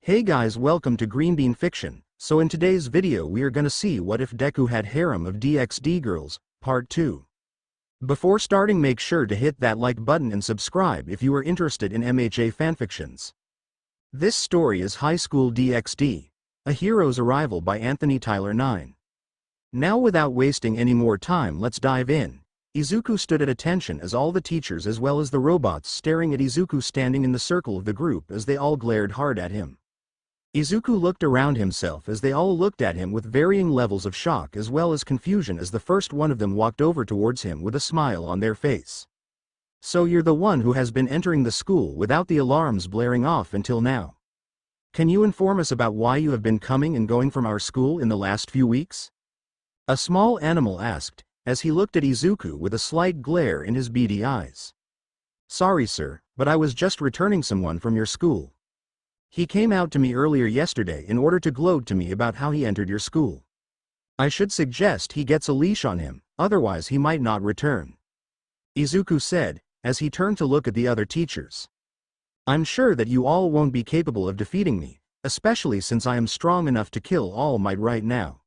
Hey guys, welcome to Green Bean Fiction. So in today's video we are gonna see what if Deku had Harem of DXD girls, part 2. Before starting, make sure to hit that like button and subscribe if you are interested in MHA fanfictions. This story is High School DXD, A Hero's Arrival by Anthony Tyler 9. Now without wasting any more time, let's dive in. Izuku stood at attention as all the teachers as well as the robots staring at Izuku standing in the circle of the group as they all glared hard at him. Izuku looked around himself as they all looked at him with varying levels of shock as well as confusion as the first one of them walked over towards him with a smile on their face. So you're the one who has been entering the school without the alarms blaring off until now. Can you inform us about why you have been coming and going from our school in the last few weeks? A small animal asked, as he looked at Izuku with a slight glare in his beady eyes. Sorry sir, but I was just returning someone from your school. He came out to me earlier yesterday in order to gloat to me about how he entered your school. I should suggest he gets a leash on him, otherwise he might not return. Izuku said, as he turned to look at the other teachers. I'm sure that you all won't be capable of defeating me, especially since I am strong enough to kill All Might right now.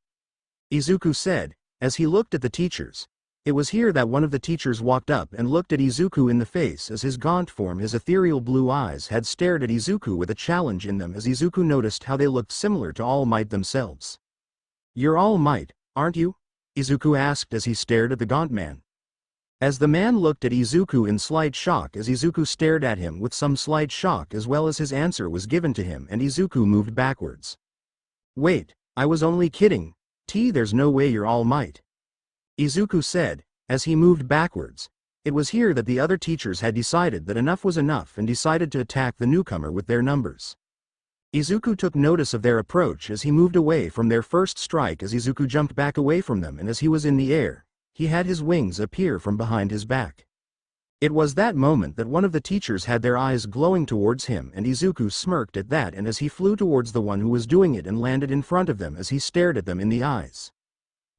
Izuku said, as he looked at the teachers. It was here that one of the teachers walked up and looked at Izuku in the face as his gaunt form, his ethereal blue eyes had stared at Izuku with a challenge in them as Izuku noticed how they looked similar to All Might themselves. You're All Might, aren't you? Izuku asked as he stared at the gaunt man. As the man looked at Izuku in slight shock as Izuku stared at him with some slight shock as well as his answer was given to him and Izuku moved backwards. Wait, I was only kidding. There's no way you're All Might. Izuku said, as he moved backwards. It was here that the other teachers had decided that enough was enough and decided to attack the newcomer with their numbers. Izuku took notice of their approach as he moved away from their first strike as Izuku jumped back away from them, and as he was in the air, he had his wings appear from behind his back. It was that moment that one of the teachers had their eyes glowing towards him and Izuku smirked at that, and as he flew towards the one who was doing it and landed in front of them as he stared at them in the eyes.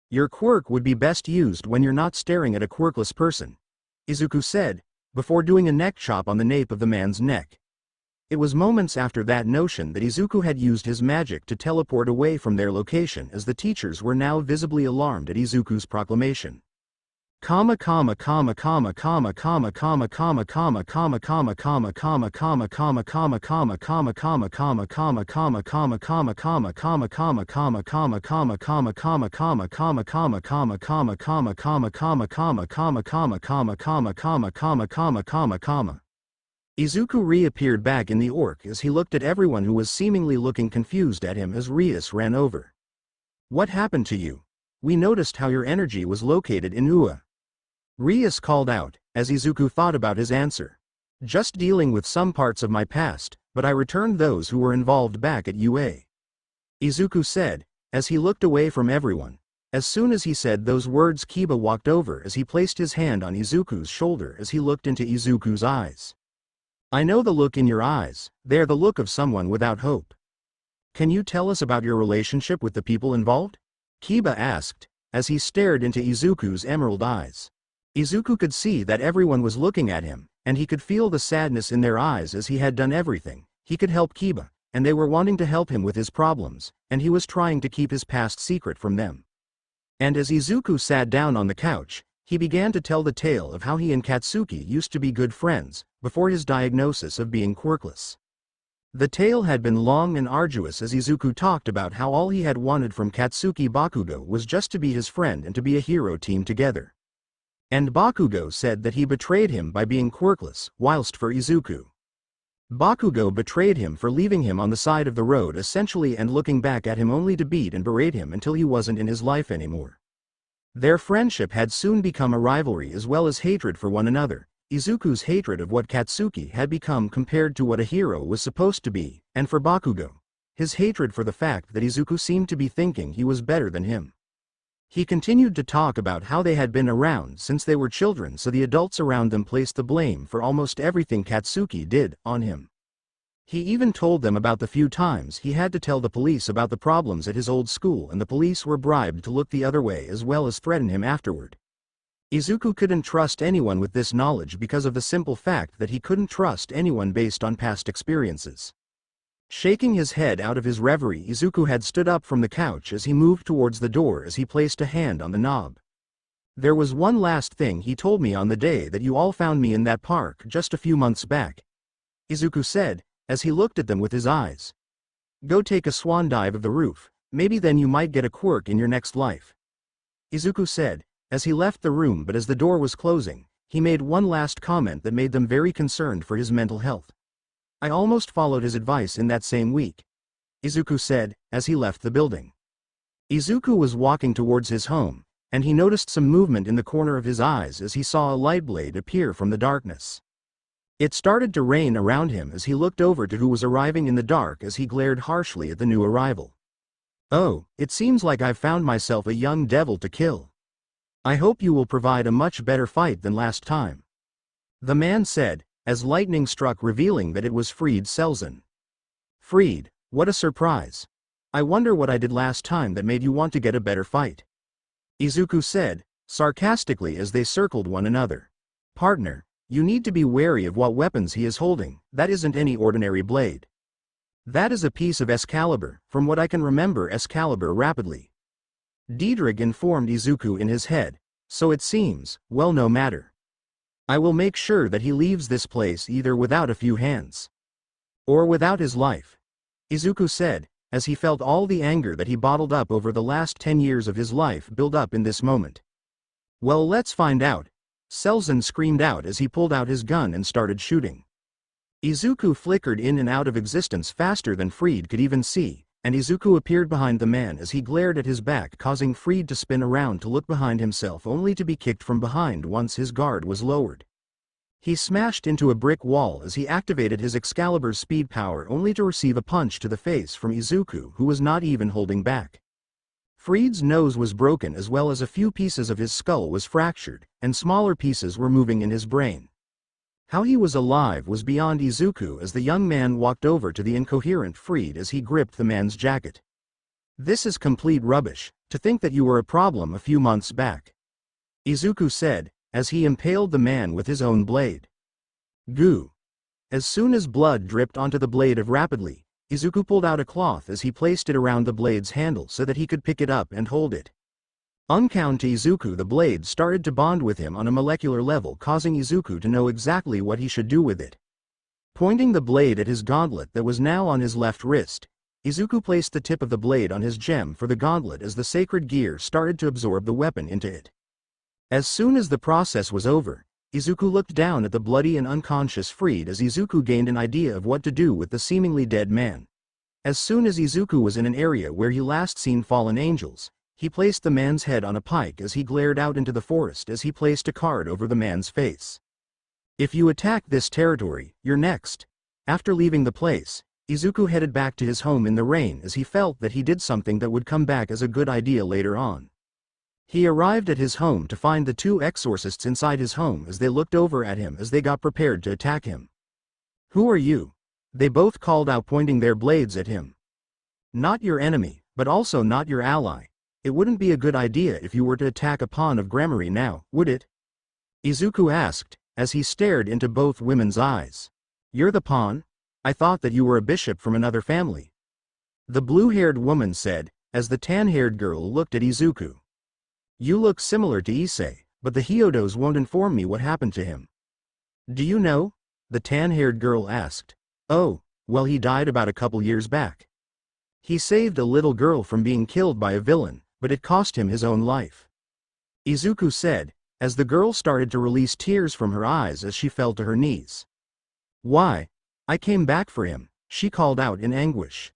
Your quirk would be best used when you're not staring at a quirkless person, Izuku said, before doing a neck chop on the nape of the man's neck. It was moments after that notion that Izuku had used his magic to teleport away from their location as the teachers were now visibly alarmed at Izuku's proclamation. Izuku reappeared back in the orc as he looked at everyone who was seemingly looking confused at him as Rias ran over. What happened to you? We noticed how your energy was located in Ua. Rias called out, as Izuku thought about his answer. Just dealing with some parts of my past, but I returned those who were involved back at UA. Izuku said, as he looked away from everyone. As soon as he said those words, Kiba walked over as he placed his hand on Izuku's shoulder as he looked into Izuku's eyes. I know the look in your eyes, they're the look of someone without hope. Can you tell us about your relationship with the people involved? Kiba asked, as he stared into Izuku's emerald eyes. Izuku could see that everyone was looking at him, and he could feel the sadness in their eyes as he had done everything. He could help Kiba, and they were wanting to help him with his problems, and he was trying to keep his past secret from them. And as Izuku sat down on the couch, he began to tell the tale of how he and Katsuki used to be good friends, before his diagnosis of being quirkless. The tale had been long and arduous as Izuku talked about how all he had wanted from Katsuki Bakugo was just to be his friend and to be a hero team together. And Bakugo said that he betrayed him by being quirkless, whilst for Izuku. Bakugo betrayed him for leaving him on the side of the road essentially and looking back at him only to beat and berate him until he wasn't in his life anymore. Their friendship had soon become a rivalry as well as hatred for one another. Izuku's hatred of what Katsuki had become compared to what a hero was supposed to be, and for Bakugo, his hatred for the fact that Izuku seemed to be thinking he was better than him. He continued to talk about how they had been around since they were children, so the adults around them placed the blame for almost everything Katsuki did on him. He even told them about the few times he had to tell the police about the problems at his old school and the police were bribed to look the other way as well as threaten him afterward. Izuku couldn't trust anyone with this knowledge because of the simple fact that he couldn't trust anyone based on past experiences. Shaking his head out of his reverie, Izuku had stood up from the couch as he moved towards the door as he placed a hand on the knob. There was one last thing he told me on the day that you all found me in that park just a few months back. Izuku said, as he looked at them with his eyes. Go take a swan dive of the roof, maybe then you might get a quirk in your next life. Izuku said, as he left the room, but as the door was closing, he made one last comment that made them very concerned for his mental health. I almost followed his advice in that same week, Izuku said, as he left the building. Izuku was walking towards his home, and he noticed some movement in the corner of his eyes as he saw a light blade appear from the darkness. It started to rain around him as he looked over to who was arriving in the dark as he glared harshly at the new arrival. Oh, it seems like I've found myself a young devil to kill. I hope you will provide a much better fight than last time. The man said, as lightning struck, revealing that it was Fried Selzen. Fried, what a surprise. I wonder what I did last time that made you want to get a better fight. Izuku said, sarcastically as they circled one another. Partner, you need to be wary of what weapons he is holding, that isn't any ordinary blade. That is a piece of Excalibur, from what I can remember Excalibur rapidly. Diedrich informed Izuku in his head, so it seems, well no matter. I will make sure that he leaves this place either without a few hands. Or without his life. Izuku said, as he felt all the anger that he bottled up over the last 10 years of his life build up in this moment. Well, let's find out. Selzen screamed out as he pulled out his gun and started shooting. Izuku flickered in and out of existence faster than Fried could even see, and Izuku appeared behind the man as he glared at his back, causing Fried to spin around to look behind himself only to be kicked from behind once his guard was lowered. He smashed into a brick wall as he activated his Excalibur's speed power only to receive a punch to the face from Izuku, who was not even holding back. Fried's nose was broken as well as a few pieces of his skull was fractured, and smaller pieces were moving in his brain. How he was alive was beyond Izuku as the young man walked over to the incoherent Fried as he gripped the man's jacket. This is complete rubbish, to think that you were a problem a few months back. Izuku said, as he impaled the man with his own blade. Goo. As soon as blood dripped onto the blade of rapidly, Izuku pulled out a cloth as he placed it around the blade's handle so that he could pick it up and hold it. Unknown to Izuku, the blade started to bond with him on a molecular level, causing Izuku to know exactly what he should do with it. Pointing the blade at his gauntlet that was now on his left wrist, Izuku placed the tip of the blade on his gem for the gauntlet as the sacred gear started to absorb the weapon into it. As soon as the process was over, Izuku looked down at the bloody and unconscious Fried as Izuku gained an idea of what to do with the seemingly dead man. As soon as Izuku was in an area where he last seen fallen angels, he placed the man's head on a pike as he glared out into the forest as he placed a card over the man's face. If you attack this territory, you're next. After leaving the place, Izuku headed back to his home in the rain as he felt that he did something that would come back as a good idea later on. He arrived at his home to find the two exorcists inside his home as they looked over at him as they got prepared to attack him. Who are you? They both called out, pointing their blades at him. Not your enemy, but also not your ally. It wouldn't be a good idea if you were to attack a pawn of Gramarye now, would it? Izuku asked, as he stared into both women's eyes. You're the pawn? I thought that you were a bishop from another family. The blue-haired woman said, as the tan-haired girl looked at Izuku. You look similar to Issei, but the Hyodos won't inform me what happened to him. Do you know? The tan-haired girl asked. Oh, well, he died about a couple years back. He saved a little girl from being killed by a villain, but it cost him his own life. Izuku said, as the girl started to release tears from her eyes as she fell to her knees. Why? I came back for him, she called out in anguish.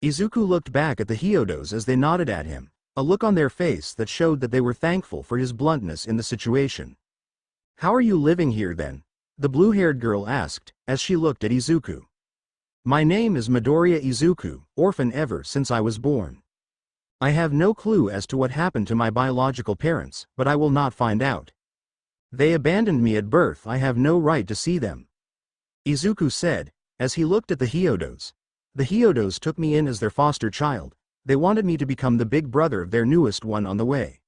Izuku looked back at the Hyodos as they nodded at him, a look on their face that showed that they were thankful for his bluntness in the situation. How are you living here then? The blue-haired girl asked, as she looked at Izuku. My name is Midoriya Izuku, orphan ever since I was born. I have no clue as to what happened to my biological parents, but I will not find out. They abandoned me at birth. I have no right to see them. Izuku said, as he looked at the Hyodos. The Hyodos took me in as their foster child. They wanted me to become the big brother of their newest one on the way.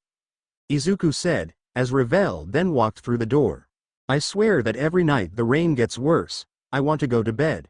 Izuku said, as Ravel then walked through the door. I swear that every night the rain gets worse. I want to go to bed.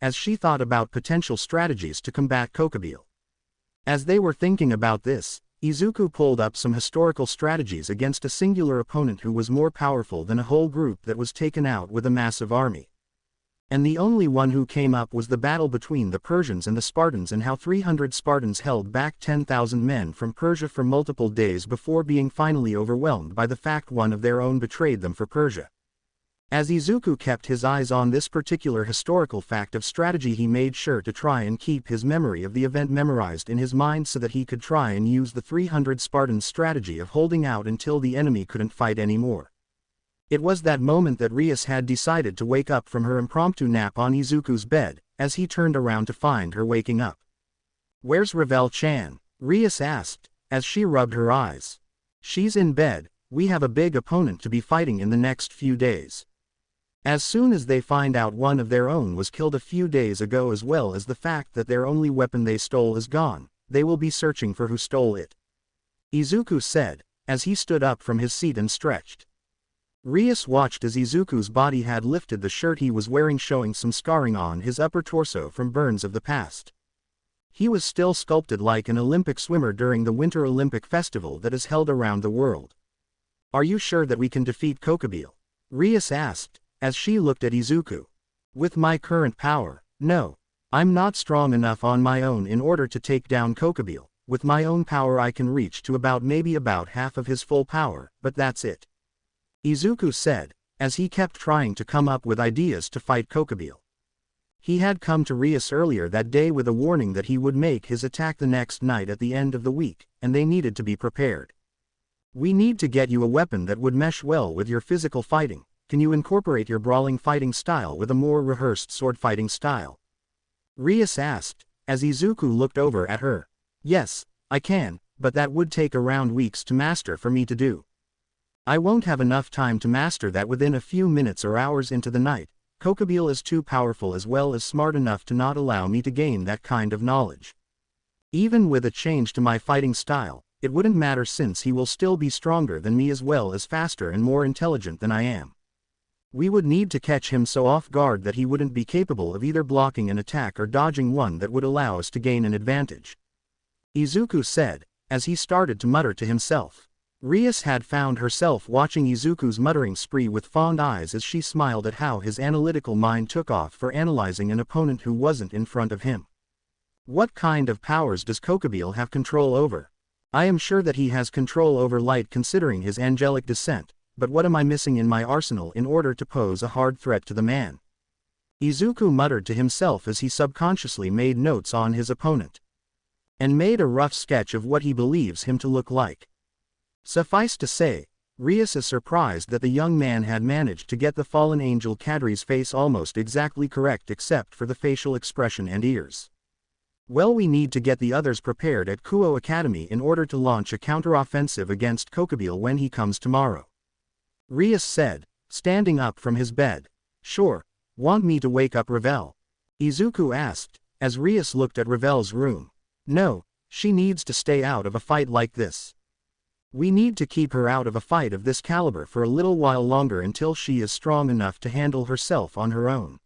as she thought about potential strategies to combat Kokobile. As they were thinking about this, Izuku pulled up some historical strategies against a singular opponent who was more powerful than a whole group that was taken out with a massive army. And the only one who came up was the battle between the Persians and the Spartans, and how 300 Spartans held back 10,000 men from Persia for multiple days before being finally overwhelmed by the fact one of their own betrayed them for Persia. As Izuku kept his eyes on this particular historical fact of strategy, he made sure to try and keep his memory of the event memorized in his mind so that he could try and use the 300 Spartans strategy of holding out until the enemy couldn't fight anymore. It was that moment that Rias had decided to wake up from her impromptu nap on Izuku's bed, as he turned around to find her waking up. "Where's Ravel-chan?" Rias asked, as she rubbed her eyes. "She's in bed. We have a big opponent to be fighting in the next few days." As soon as they find out one of their own was killed a few days ago, as well as the fact that their only weapon they stole is gone, they will be searching for who stole it, Izuku said, as he stood up from his seat and stretched. Rias watched as Izuku's body had lifted the shirt he was wearing, showing some scarring on his upper torso from burns of the past. He was still sculpted like an Olympic swimmer during the Winter Olympic Festival that is held around the world. "Are you sure that we can defeat Kokobile?" Rias asked, as she looked at Izuku. "With my current power, no. I'm not strong enough on my own in order to take down Kokobile. With my own power I can reach to maybe about half of his full power, but that's it," Izuku said, as he kept trying to come up with ideas to fight Kokobile. He had come to Rias earlier that day with a warning that he would make his attack the next night at the end of the week, and they needed to be prepared. "We need to get you a weapon that would mesh well with your physical fighting. Can you incorporate your brawling fighting style with a more rehearsed sword fighting style?" Rias asked, as Izuku looked over at her. "Yes, I can, but that would take around weeks to master for me to do. I won't have enough time to master that within a few minutes or hours into the night. Kokobile is too powerful as well as smart enough to not allow me to gain that kind of knowledge. Even with a change to my fighting style, it wouldn't matter since he will still be stronger than me as well as faster and more intelligent than I am. We would need to catch him so off guard that he wouldn't be capable of either blocking an attack or dodging one that would allow us to gain an advantage," Izuku said, as he started to mutter to himself. Rias had found herself watching Izuku's muttering spree with fond eyes as she smiled at how his analytical mind took off for analyzing an opponent who wasn't in front of him. "What kind of powers does Kokobile have control over? I am sure that he has control over light considering his angelic descent, but what am I missing in my arsenal in order to pose a hard threat to the man?" Izuku muttered to himself as he subconsciously made notes on his opponent, and made a rough sketch of what he believes him to look like. Suffice to say, Rias is surprised that the young man had managed to get the fallen angel Kadri's face almost exactly correct except for the facial expression and ears. "Well, we need to get the others prepared at Kuo Academy in order to launch a counter-offensive against Kokobile when he comes tomorrow," Rias said, standing up from his bed. "Sure. Want me to wake up Ravel?" Izuku asked, as Rias looked at Ravel's room. "No, she needs to stay out of a fight like this. We need to keep her out of a fight of this caliber for a little while longer until she is strong enough to handle herself on her own,"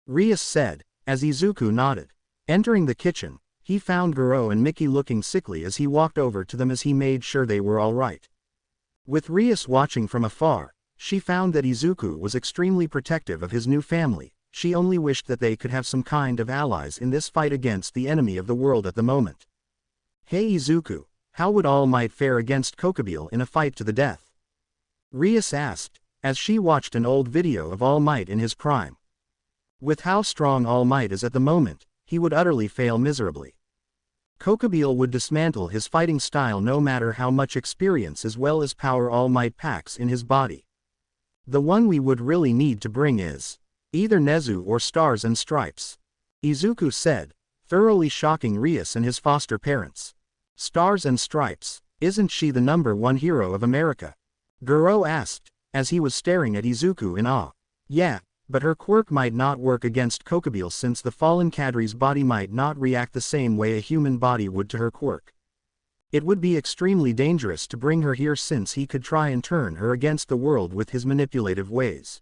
Rias said, as Izuku nodded. Entering the kitchen, he found Goro and Mickey looking sickly as he walked over to them as he made sure they were all right. With Rias watching from afar, she found that Izuku was extremely protective of his new family. She only wished that they could have some kind of allies in this fight against the enemy of the world at the moment. "Hey Izuku, how would All Might fare against Kokobile in a fight to the death?" Rias asked, as she watched an old video of All Might in his prime. With how strong All Might is at the moment, he would utterly fail miserably. Kokobile would dismantle his fighting style no matter how much experience as well as power All Might packs in his body. "The one we would really need to bring is either Nezu or Stars and Stripes," Izuku said, thoroughly shocking Rias and his foster parents. "Stars and Stripes, isn't she the #1 hero of America?" Goro asked, as he was staring at Izuku in awe. "Yeah, but her quirk might not work against Kokobile since the fallen Kadri's body might not react the same way a human body would to her quirk. It would be extremely dangerous to bring her here since he could try and turn her against the world with his manipulative ways,"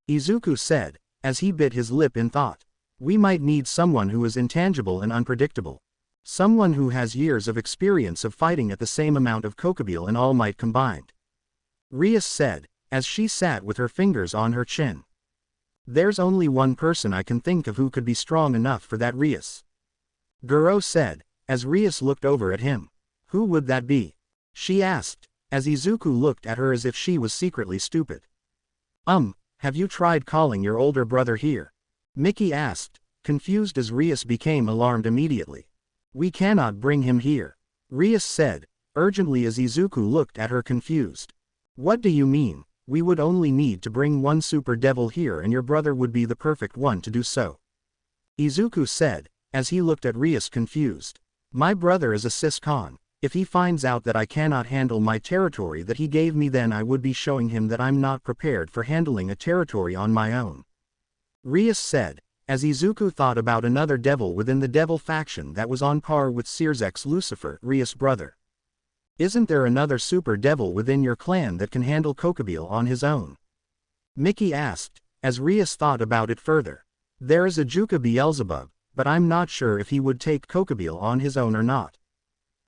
Izuku said, as he bit his lip in thought. We might need someone who is intangible and unpredictable. Someone who has years of experience of fighting at the same amount of Kokubile and All Might combined. Rias said, as she sat with her fingers on her chin. There's only one person I can think of who could be strong enough for that, Rias. Guro said, as Rias looked over at him. Who would that be? She asked, as Izuku looked at her as if she was secretly stupid. Have you tried calling your older brother here? Mickey asked, confused as Rias became alarmed immediately. We cannot bring him here, Rias said, urgently as Izuku looked at her confused. What do you mean? We would only need to bring one super devil here and your brother would be the perfect one to do so. Izuku said, as he looked at Rias confused. My brother is a Sis-Con. If he finds out that I cannot handle my territory that he gave me, then I would be showing him that I'm not prepared for handling a territory on my own. Rias said, as Izuku thought about another devil within the devil faction that was on par with Sears's Lucifer, Rias' brother. Isn't there another super devil within your clan that can handle Kokubile on his own? Mickey asked, as Rias thought about it further. There is a Juka Beelzebub, but I'm not sure if he would take Kokubile on his own or not.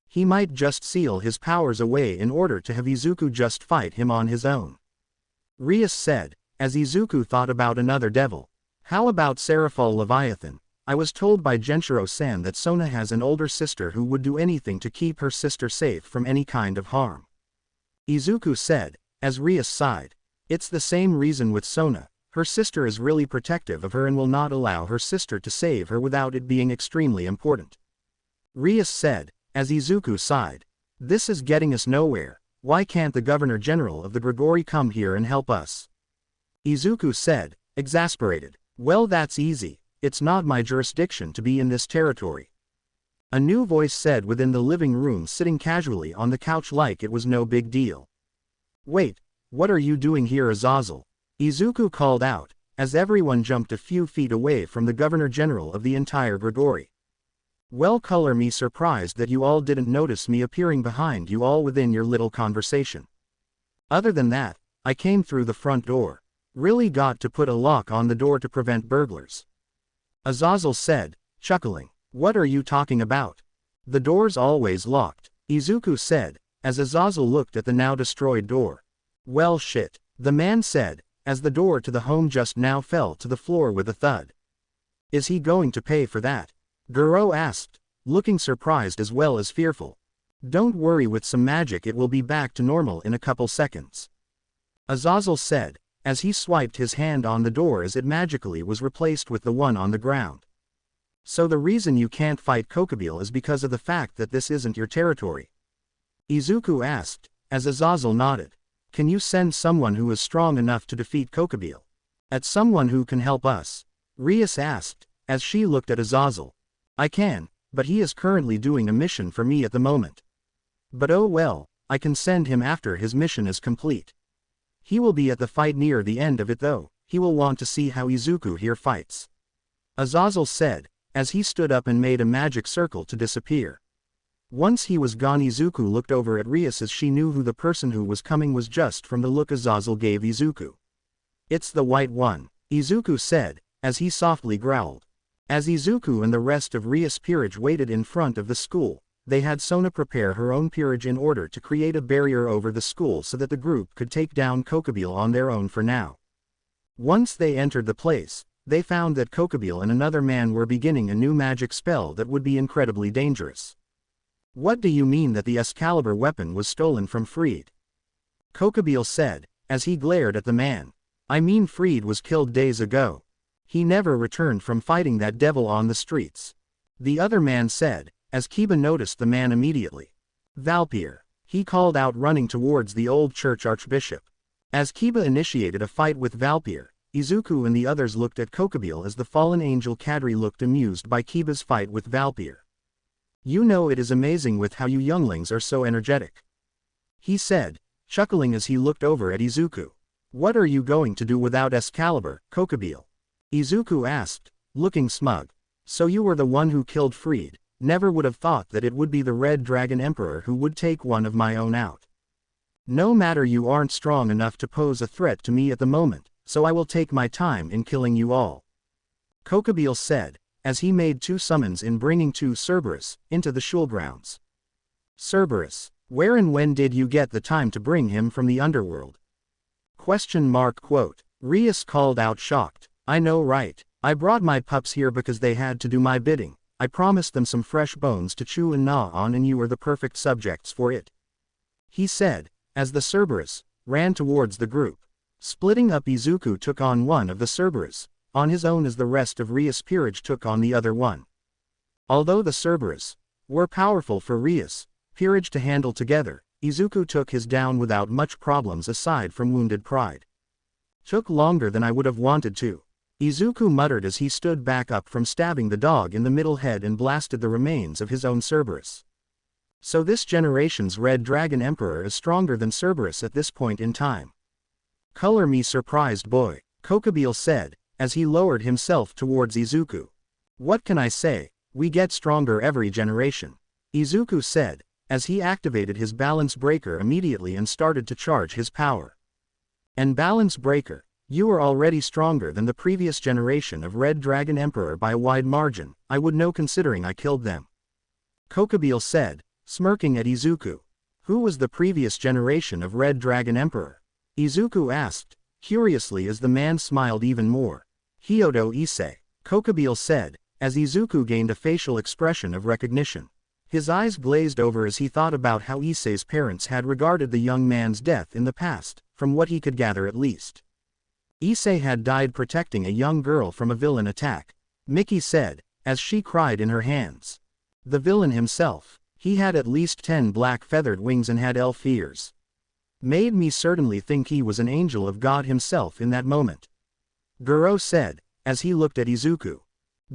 He might just seal his powers away in order to have Izuku just fight him on his own. Rias said, as Izuku thought about another devil. How about Seraphol Leviathan? I was told by Genshiro-san that Sona has an older sister who would do anything to keep her sister safe from any kind of harm. Izuku said, as Rias sighed. It's the same reason with Sona. Her sister is really protective of her and will not allow her sister to save her without it being extremely important. Rias said, as Izuku sighed. This is getting us nowhere. Why can't the Governor General of the Grigori come here and help us? Izuku said, exasperated. Well, that's easy. It's not my jurisdiction to be in this territory. A new voice said within the living room, sitting casually on the couch like it was no big deal. Wait, what are you doing here, Azazel? Izuku called out, as everyone jumped a few feet away from the Governor General of the entire Grigori. Well, color me surprised that you all didn't notice me appearing behind you all within your little conversation. Other than that, I came through the front door. Really got to put a lock on the door to prevent burglars. Azazel said, chuckling. What are you talking about? The door's always locked, Izuku said, as Azazel looked at the now destroyed door. Well, shit, the man said, as the door to the home just now fell to the floor with a thud. Is he going to pay for that? Guro asked, looking surprised as well as fearful. Don't worry, with some magic it will be back to normal in a couple seconds. Azazel said, as he swiped his hand on the door as it magically was replaced with the one on the ground. So the reason you can't fight Kokubile is because of the fact that this isn't your territory? Izuku asked, as Azazel nodded. Can you send someone who is strong enough to defeat Kokubile? At someone who can help us? Rias asked, as she looked at Azazel. I can, but he is currently doing a mission for me at the moment. But oh well, I can send him after his mission is complete. He will be at the fight near the end of it though, he will want to see how Izuku here fights. Azazel said, as he stood up and made a magic circle to disappear. Once he was gone, Izuku looked over at Rias as she knew who the person who was coming was just from the look Azazel gave Izuku. It's the white one, Izuku said, as he softly growled. As Izuku and the rest of Rias' peerage waited in front of the school, they had Sona prepare her own peerage in order to create a barrier over the school so that the group could take down Kokubile on their own for now. Once they entered the place, they found that Kokubile and another man were beginning a new magic spell that would be incredibly dangerous. What do you mean that the Excalibur weapon was stolen from Freed? Kokubile said, as he glared at the man. I mean, Freed was killed days ago. He never returned from fighting that devil on the streets. The other man said, as Kiba noticed the man immediately. Valpyr, he called out, running towards the old church archbishop. As Kiba initiated a fight with Valpyr, Izuku and the others looked at Kokubile as the fallen angel Kadri looked amused by Kiba's fight with Valpyr. You know, it is amazing with how you younglings are so energetic. He said, chuckling as he looked over at Izuku. What are you going to do without Excalibur, Kokubile? Izuku asked, looking smug. So you were the one who killed Freed. Never would have thought that it would be the Red Dragon Emperor who would take one of my own out. No matter, you aren't strong enough to pose a threat to me at the moment, so I will take my time in killing you all. Kokobile said, as he made 2 summons in bringing 2 Cerberus into the shul grounds. Cerberus, where and when did you get the time to bring him from the underworld? Quote. Rias called out shocked. I know, right? I brought my pups here because they had to do my bidding. I promised them some fresh bones to chew and gnaw on, and you were the perfect subjects for it. He said, as the Cerberus ran towards the group. Splitting up, Izuku took on one of the Cerberus on his own as the rest of Rias' peerage took on the other one. Although the Cerberus were powerful for Rias' peerage to handle together, Izuku took his down without much problems aside from wounded pride. Took longer than I would have wanted to. Izuku muttered as he stood back up from stabbing the dog in the middle head and blasted the remains of his own Cerberus. So this generation's Red Dragon Emperor is stronger than Cerberus at this point in time. Color me surprised, boy, Kokobile said, as he lowered himself towards Izuku. What can I say? We get stronger every generation. Izuku said, as he activated his balance breaker immediately and started to charge his power. And balance breaker, you are already stronger than the previous generation of Red Dragon Emperor by a wide margin. I would know considering I killed them. Kokobile said, smirking at Izuku. Who was the previous generation of Red Dragon Emperor? Izuku asked, curiously, as the man smiled even more. Hyodo Issei, Kokobile said, as Izuku gained a facial expression of recognition. His eyes glazed over as he thought about how Issei's parents had regarded the young man's death in the past, from what he could gather at least. Issei had died protecting a young girl from a villain attack, Miki said, as she cried in her hands. The villain himself, he had at least 10 black feathered wings and had elf ears. Made me certainly think he was an angel of God himself in that moment. Guro said, as he looked at Izuku.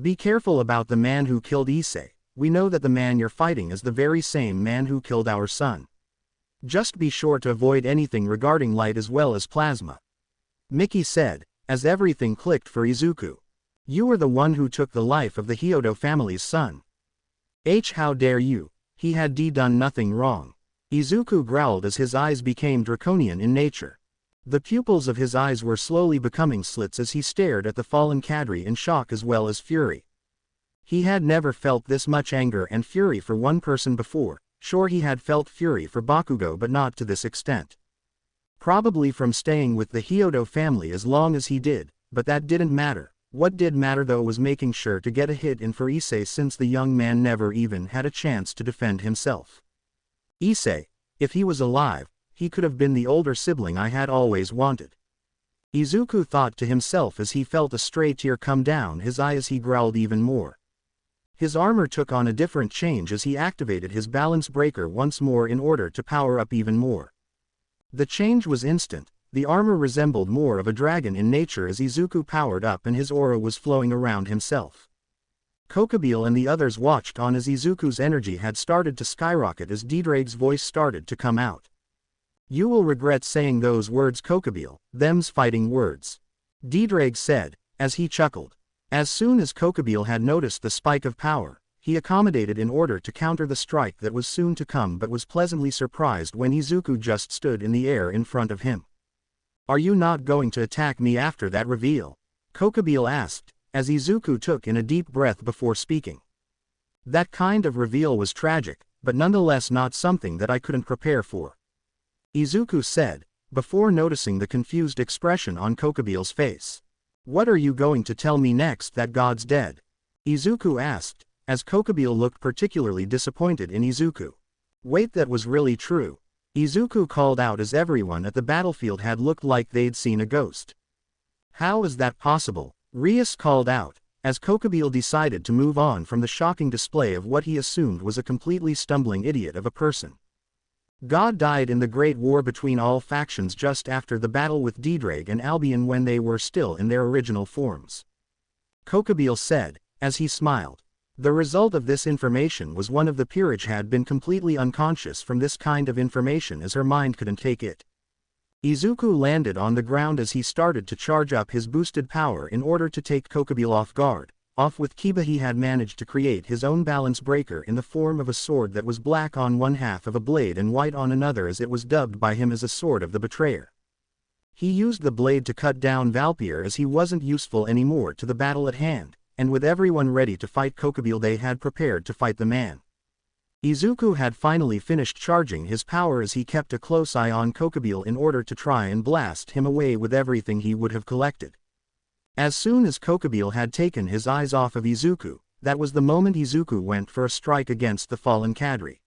Be careful about the man who killed Issei. We know that the man you're fighting is the very same man who killed our son. Just be sure to avoid anything regarding light as well as plasma. Miki said, as everything clicked for Izuku. You were the one who took the life of the Hyodo family's son. How dare you? He had done nothing wrong. Izuku growled as his eyes became draconian in nature. The pupils of his eyes were slowly becoming slits as he stared at the fallen Kadri in shock as well as fury. He had never felt this much anger and fury for one person before. Sure, he had felt fury for Bakugo, but not to this extent. Probably from staying with the Hyodo family as long as he did, but that didn't matter. What did matter though was making sure to get a hit in for Issei, since the young man never even had a chance to defend himself. Issei, if he was alive, he could have been the older sibling I had always wanted. Izuku thought to himself as he felt a stray tear come down his eye as he growled even more. His armor took on a different change as he activated his balance breaker once more in order to power up even more. The change was instant. The armor resembled more of a dragon in nature as Izuku powered up and his aura was flowing around himself. Kokobile and the others watched on as Izuku's energy had started to skyrocket as Didrake's voice started to come out. You will regret saying those words, Kokobile, them's fighting words. Didrake said, as he chuckled. As soon as Kokobile had noticed the spike of power, he accommodated in order to counter the strike that was soon to come, but was pleasantly surprised when Izuku just stood in the air in front of him. Are you not going to attack me after that reveal? Kokobile asked, as Izuku took in a deep breath before speaking. That kind of reveal was tragic, but nonetheless not something that I couldn't prepare for. Izuku said, before noticing the confused expression on Kokobile's face. What are you going to tell me next, that God's dead? Izuku asked, as Kokobile looked particularly disappointed in Izuku. Wait, that was really true. Izuku called out as everyone at the battlefield had looked like they'd seen a ghost. How is that possible? Rias called out, as Kokobile decided to move on from the shocking display of what he assumed was a completely stumbling idiot of a person. God died in the Great War between all factions just after the battle with Didrake and Albion when they were still in their original forms. Kokobile said, as he smiled. The result of this information was one of the peerage had been completely unconscious from this kind of information as her mind couldn't take it. Izuku landed on the ground as he started to charge up his boosted power in order to take Kokobile off guard. Off with Kiba, he had managed to create his own balance breaker in the form of a sword that was black on one half of a blade and white on another, as it was dubbed by him as a sword of the betrayer. He used the blade to cut down Valpier as he wasn't useful anymore to the battle at hand, and with everyone ready to fight Kokubile they had prepared to fight the man. Izuku had finally finished charging his power as he kept a close eye on Kokubile in order to try and blast him away with everything he would have collected. As soon as Kokubile had taken his eyes off of Izuku, that was the moment Izuku went for a strike against the fallen cadre.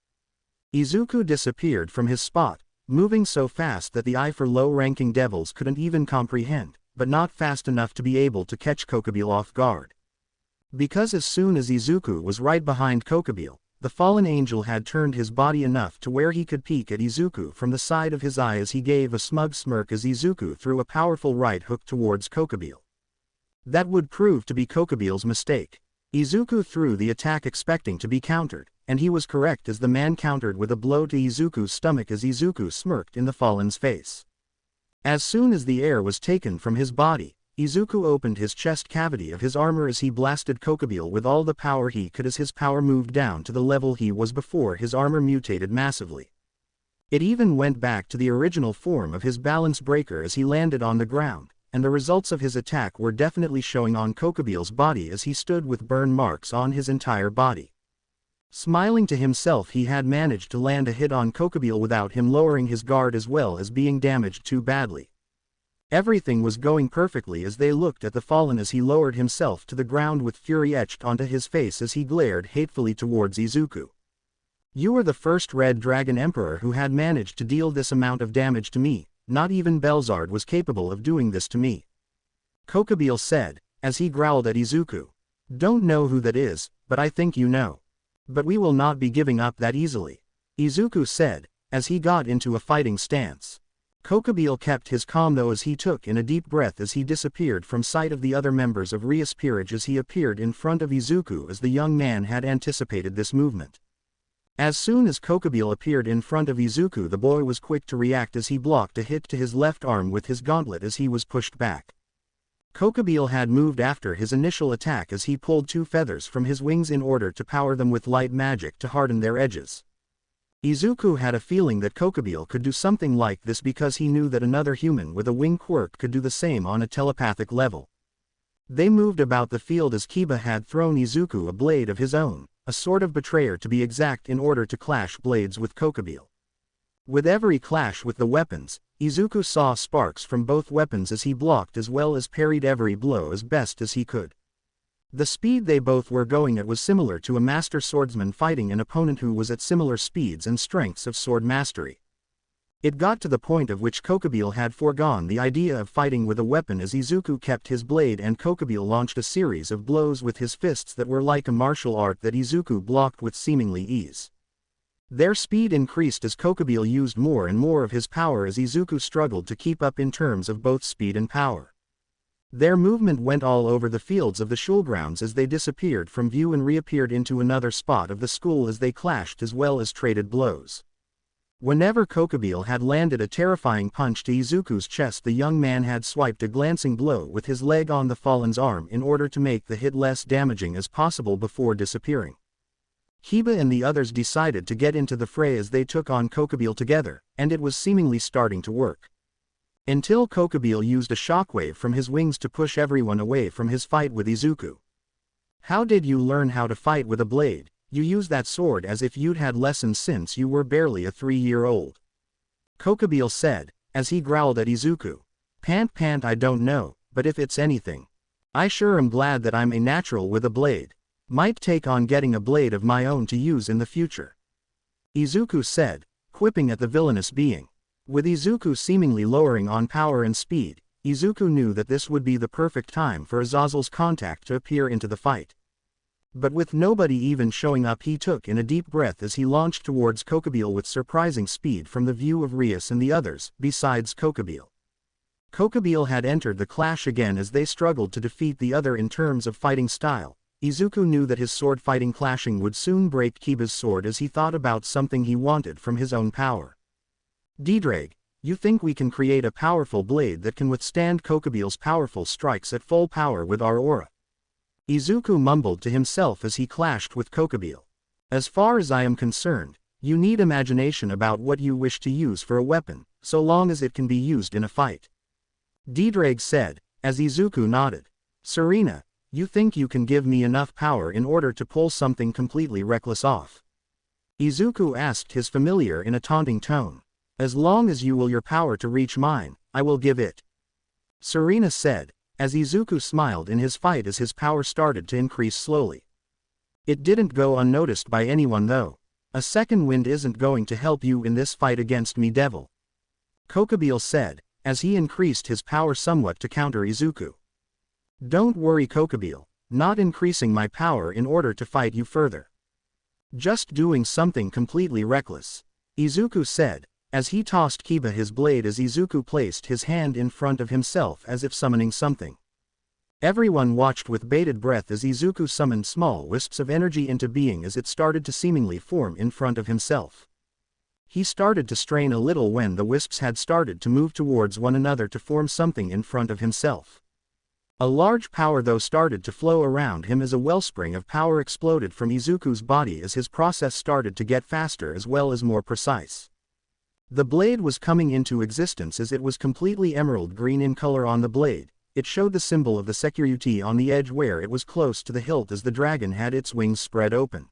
Izuku disappeared from his spot, moving so fast that the eye for low-ranking devils couldn't even comprehend, but not fast enough to be able to catch Kokubile off guard. Because as soon as Izuku was right behind Kokubile, the fallen angel had turned his body enough to where he could peek at Izuku from the side of his eye as he gave a smug smirk as Izuku threw a powerful right hook towards Kokubile. That would prove to be Kokubile's mistake. Izuku threw the attack expecting to be countered, and he was correct as the man countered with a blow to Izuku's stomach as Izuku smirked in the fallen's face. As soon as the air was taken from his body, Izuku opened his chest cavity of his armor as he blasted Kokubile with all the power he could as his power moved down to the level he was before his armor mutated massively. It even went back to the original form of his balance breaker as he landed on the ground, and the results of his attack were definitely showing on Kokubile's body as he stood with burn marks on his entire body. Smiling to himself, he had managed to land a hit on Kokubile without him lowering his guard as well as being damaged too badly. Everything was going perfectly as they looked at the fallen as he lowered himself to the ground with fury etched onto his face as he glared hatefully towards Izuku. "You are the first Red Dragon Emperor who had managed to deal this amount of damage to me. Not even Belzard was capable of doing this to me," Kokubile said, as he growled at Izuku. "Don't know who that is, but I think you know. But we will not be giving up that easily," Izuku said, as he got into a fighting stance. Kokubile kept his calm though as he took in a deep breath as he disappeared from sight of the other members of Rias Peerage as he appeared in front of Izuku as the young man had anticipated this movement. As soon as Kokubile appeared in front of Izuku, the boy was quick to react as he blocked a hit to his left arm with his gauntlet as he was pushed back. Kokubile had moved after his initial attack as he pulled 2 feathers from his wings in order to power them with light magic to harden their edges. Izuku had a feeling that Kokubile could do something like this because he knew that another human with a wing quirk could do the same on a telepathic level. They moved about the field as Kiba had thrown Izuku a blade of his own, a sort of betrayer to be exact, in order to clash blades with Kokubile. With every clash with the weapons, Izuku saw sparks from both weapons as he blocked as well as parried every blow as best as he could. The speed they both were going at was similar to a master swordsman fighting an opponent who was at similar speeds and strengths of sword mastery. It got to the point of which Kokubile had foregone the idea of fighting with a weapon as Izuku kept his blade and Kokubile launched a series of blows with his fists that were like a martial art that Izuku blocked with seemingly ease. Their speed increased as Kokubile used more and more of his power as Izuku struggled to keep up in terms of both speed and power. Their movement went all over the fields of the shulgrounds as they disappeared from view and reappeared into another spot of the school as they clashed as well as traded blows. Whenever Kokubile had landed a terrifying punch to Izuku's chest, the young man had swiped a glancing blow with his leg on the fallen's arm in order to make the hit less damaging as possible before disappearing. Kiba and the others decided to get into the fray as they took on Kokubile together, and it was seemingly starting to work. Until Kokubile used a shockwave from his wings to push everyone away from his fight with Izuku. "How did you learn how to fight with a blade? You use that sword as if you'd had lessons since you were barely a 3-year-old," Kokubile said, as he growled at Izuku. Pant, I don't know, but if it's anything, I sure am glad that I'm a natural with a blade. Might take on getting a blade of my own to use in the future," Izuku said, quipping at the villainous being. With Izuku seemingly lowering on power and speed, Izuku knew that this would be the perfect time for Azazel's contact to appear into the fight. But with nobody even showing up, he took in a deep breath as he launched towards Kokubile with surprising speed from the view of Rias and the others, besides Kokubile. Kokubile had entered the clash again as they struggled to defeat the other in terms of fighting style. Izuku knew that his sword fighting clashing would soon break Kiba's sword as he thought about something he wanted from his own power. "Didrag, you think we can create a powerful blade that can withstand Kokubile's powerful strikes at full power with our aura?" Izuku mumbled to himself as he clashed with Kokubile. "As far as I am concerned, you need imagination about what you wish to use for a weapon, so long as it can be used in a fight. D-Drake said, as Izuku nodded. Serena, you think you can give me enough power in order to pull something completely reckless off? Izuku asked his familiar in a taunting tone. As long as you will your power to reach mine, I will give it. Serena said, as Izuku smiled in his fight as his power started to increase slowly. It didn't go unnoticed by anyone though. A second wind isn't going to help you in this fight against me, devil. Kokobile said, as he increased his power somewhat to counter Izuku. Don't worry, Kokobile, not increasing my power in order to fight you further. Just doing something completely reckless. Izuku said, as he tossed Kiba his blade as Izuku placed his hand in front of himself as if summoning something. Everyone watched with bated breath as Izuku summoned small wisps of energy into being as it started to seemingly form in front of himself. He started to strain a little when the wisps had started to move towards one another to form something in front of himself. A large power though started to flow around him as a wellspring of power exploded from Izuku's body as his process started to get faster as well as more precise. The blade was coming into existence as it was completely emerald green in color on the blade. It showed the symbol of the security on the edge where it was close to the hilt as the dragon had its wings spread open.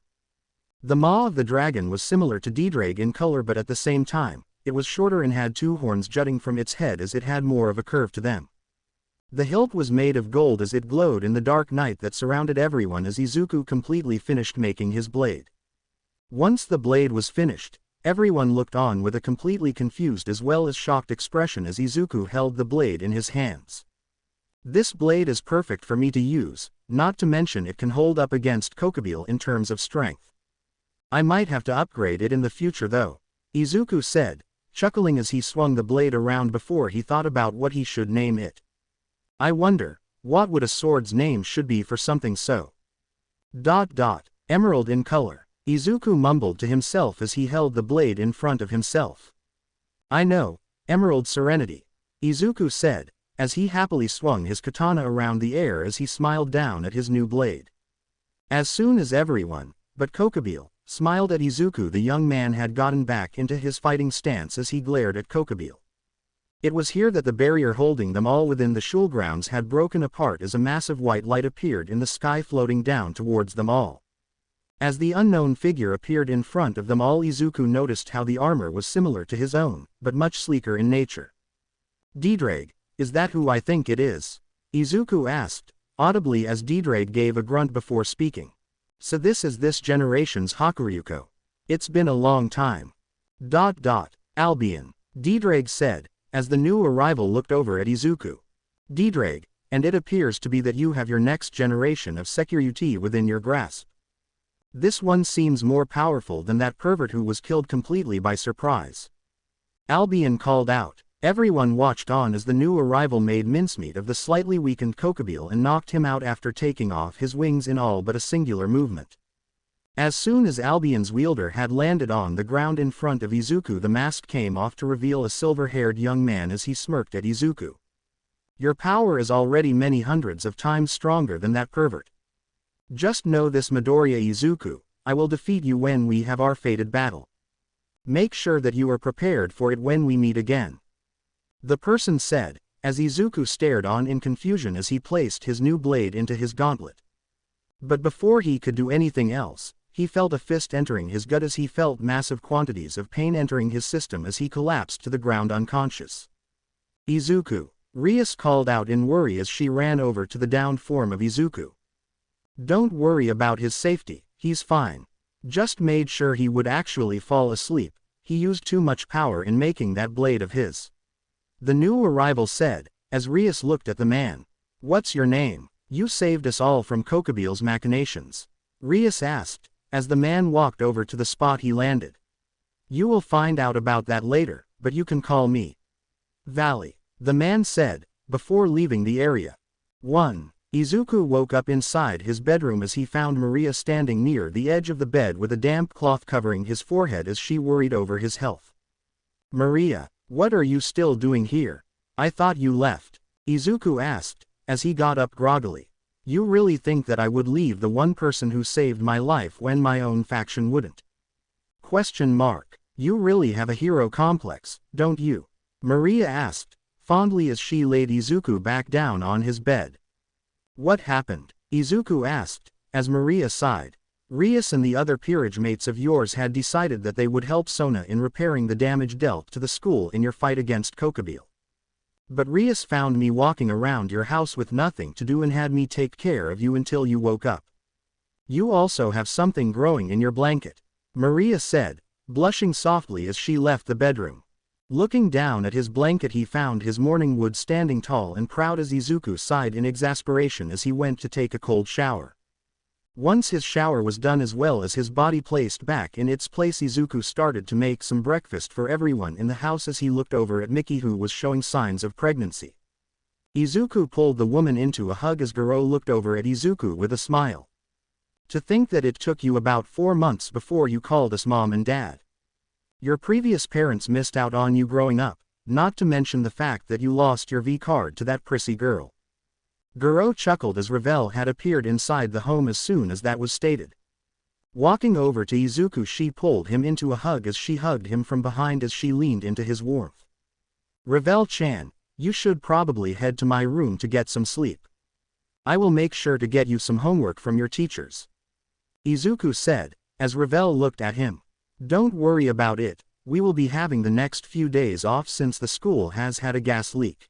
The maw of the dragon was similar to D-Drake in color, but at the same time, it was shorter and had two horns jutting from its head as it had more of a curve to them. The hilt was made of gold as it glowed in the dark night that surrounded everyone as Izuku completely finished making his blade. Once the blade was finished, everyone looked on with a completely confused as well as shocked expression as Izuku held the blade in his hands. This blade is perfect for me to use, not to mention it can hold up against Kokobile in terms of strength. I might have to upgrade it in the future though, Izuku said, chuckling as he swung the blade around before he thought about what he should name it. I wonder, what would a sword's name should be for something so? Emerald in color, Izuku mumbled to himself as he held the blade in front of himself. I know, Emerald Serenity, Izuku said, as he happily swung his katana around the air as he smiled down at his new blade. As soon as everyone, but Kokobile, smiled at Izuku, the young man had gotten back into his fighting stance as he glared at Kokobile. It was here that the barrier holding them all within the shul grounds had broken apart as a massive white light appeared in the sky floating down towards them all. As the unknown figure appeared in front of them all, Izuku noticed how the armor was similar to his own, but much sleeker in nature. D-Drake, is that who I think it is? Izuku asked, audibly as D-Drake gave a grunt before speaking. So this is this generation's Hakuryuko. It's been a long time. Albion, D-Drake said, as the new arrival looked over at Izuku. D-Drake, and it appears to be that you have your next generation of security within your grasp. This one seems more powerful than that pervert who was killed completely by surprise. Albion called out. Everyone watched on as the new arrival made mincemeat of the slightly weakened Kokobile and knocked him out after taking off his wings in all but a singular movement. As soon as Albion's wielder had landed on the ground in front of Izuku, the mask came off to reveal a silver-haired young man as he smirked at Izuku. Your power is already many hundreds of times stronger than that pervert. Just know this, Midoriya Izuku, I will defeat you when we have our fated battle. Make sure that you are prepared for it when we meet again. The person said, as Izuku stared on in confusion as he placed his new blade into his gauntlet. But before he could do anything else, he felt a fist entering his gut as he felt massive quantities of pain entering his system as he collapsed to the ground unconscious. Izuku, Rias called out in worry as she ran over to the downed form of Izuku. Don't worry about his safety, he's fine. Just made sure he would actually fall asleep, he used too much power in making that blade of his. The new arrival said, as Rias looked at the man. What's your name? You saved us all from Kokobile's machinations. Rias asked, as the man walked over to the spot he landed. You will find out about that later, but you can call me Valley, the man said, before leaving the area. 1. Izuku woke up inside his bedroom as he found Maria standing near the edge of the bed with a damp cloth covering his forehead as she worried over his health. Maria, what are you still doing here? I thought you left, Izuku asked, as he got up groggily. You really think that I would leave the one person who saved my life when my own faction wouldn't? You really have a hero complex, don't you? Maria asked, fondly as she laid Izuku back down on his bed. "What happened?" Izuku asked, as Maria sighed. "Rias and the other peerage mates of yours had decided that they would help Sona in repairing the damage dealt to the school in your fight against Kokobile. But Rias found me walking around your house with nothing to do and had me take care of you until you woke up. You also have something growing in your blanket," Maria said, blushing softly as she left the bedroom. Looking down at his blanket, he found his morning wood standing tall and proud as Izuku sighed in exasperation as he went to take a cold shower. Once his shower was done as well as his body placed back in its place, Izuku started to make some breakfast for everyone in the house as he looked over at Miki, who was showing signs of pregnancy. Izuku pulled the woman into a hug as Goro looked over at Izuku with a smile. "To think that it took you about 4 months before you called us mom and dad. Your previous parents missed out on you growing up, not to mention the fact that you lost your V card to that prissy girl." Goro chuckled as Ravel had appeared inside the home as soon as that was stated. Walking over to Izuku, she pulled him into a hug as she hugged him from behind as she leaned into his warmth. "Ravel-chan, you should probably head to my room to get some sleep. I will make sure to get you some homework from your teachers," Izuku said, as Ravel looked at him. "Don't worry about it, we will be having the next few days off since the school has had a gas leak,"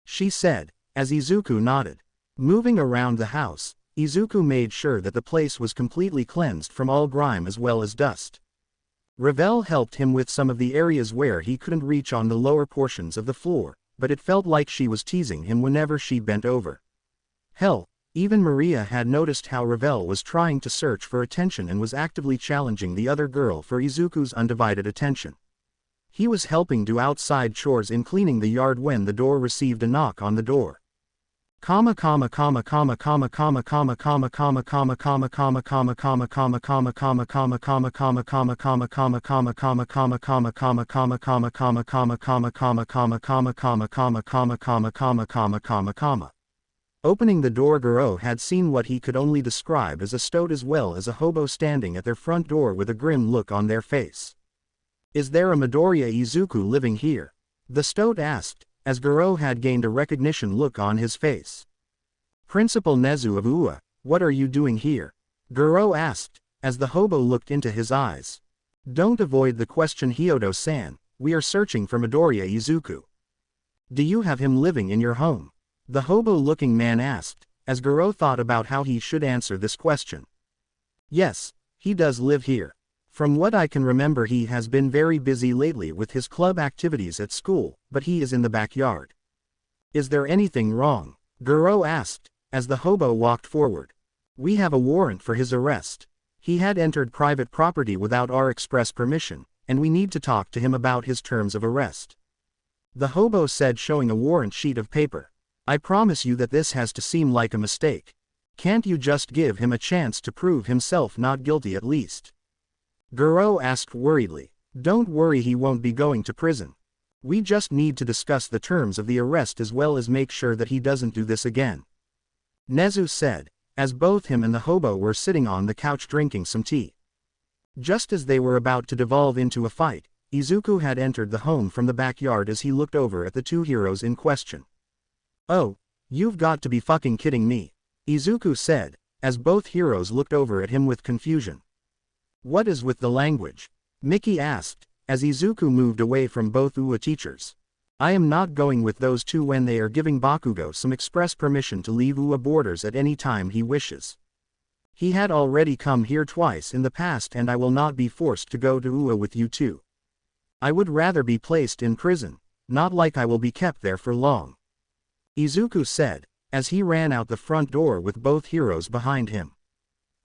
she said, as Izuku nodded. Moving around the house, Izuku made sure that the place was completely cleansed from all grime as well as dust. Ravel helped him with some of the areas where he couldn't reach on the lower portions of the floor, but it felt like she was teasing him whenever she bent over. Hell, even Maria had noticed how Ravel was trying to search for attention and was actively challenging the other girl for Izuku's undivided attention. He was helping do outside chores in cleaning the yard when the door received a knock on the door. Opening the door, Goro had seen what he could only describe as a stoat as well as a hobo standing at their front door with a grim look on their face. "Is there a Midoriya Izuku living here?" the stoat asked, as Goro had gained a recognition look on his face. "Principal Nezu of Ua, what are you doing here?" Goro asked, as the hobo looked into his eyes. "Don't avoid the question, Hyodo-san, we are searching for Midoriya Izuku. Do you have him living in your home?" the hobo-looking man asked, as Goro thought about how he should answer this question. "Yes, he does live here. From what I can remember, he has been very busy lately with his club activities at school, but he is in the backyard." "Is there anything wrong?" Goro asked, as the hobo walked forward. "We have a warrant for his arrest. He had entered private property without our express permission, and we need to talk to him about his terms of arrest," the hobo said, showing a warrant sheet of paper. "I promise you that this has to seem like a mistake. Can't you just give him a chance to prove himself not guilty at least?" Goro asked worriedly. "Don't worry, he won't be going to prison. We just need to discuss the terms of the arrest as well as make sure that he doesn't do this again," Nezu said, as both him and the hobo were sitting on the couch drinking some tea. Just as they were about to devolve into a fight, Izuku had entered the home from the backyard as he looked over at the two heroes in question. "Oh, you've got to be fucking kidding me," Izuku said, as both heroes looked over at him with confusion. "What is with the language?" Miki asked, as Izuku moved away from both Ua teachers. "I am not going with those two when they are giving Bakugo some express permission to leave Ua borders at any time he wishes. He had already come here twice in the past and I will not be forced to go to Ua with you too. I would rather be placed in prison, not like I will be kept there for long," Izuku said, as he ran out the front door with both heroes behind him.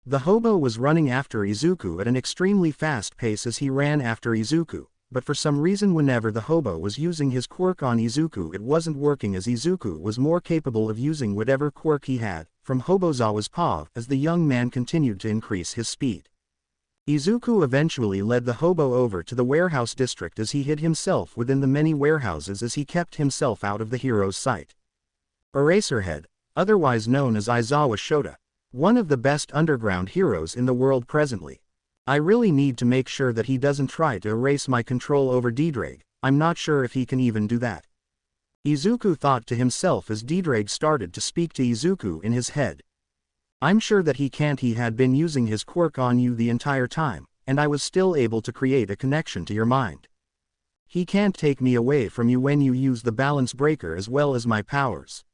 The hobo was running after Izuku at an extremely fast pace as he ran after Izuku, but for some reason whenever the hobo was using his quirk on Izuku it wasn't working, as Izuku was more capable of using whatever quirk he had, from Hobozawa's paw, as the young man continued to increase his speed. Izuku eventually led the hobo over to the warehouse district as he hid himself within the many warehouses as he kept himself out of the hero's sight. Eraserhead, otherwise known as Aizawa Shota, one of the best underground heroes in the world presently. I really need to make sure that he doesn't try to erase my control over D-Drake. I'm not sure if he can even do that. Izuku thought to himself as Dedrag started to speak to Izuku in his head. I'm sure that he had been using his quirk on you the entire time, and I was still able to create a connection to your mind. He can't take me away from you when you use the balance breaker as well as my powers.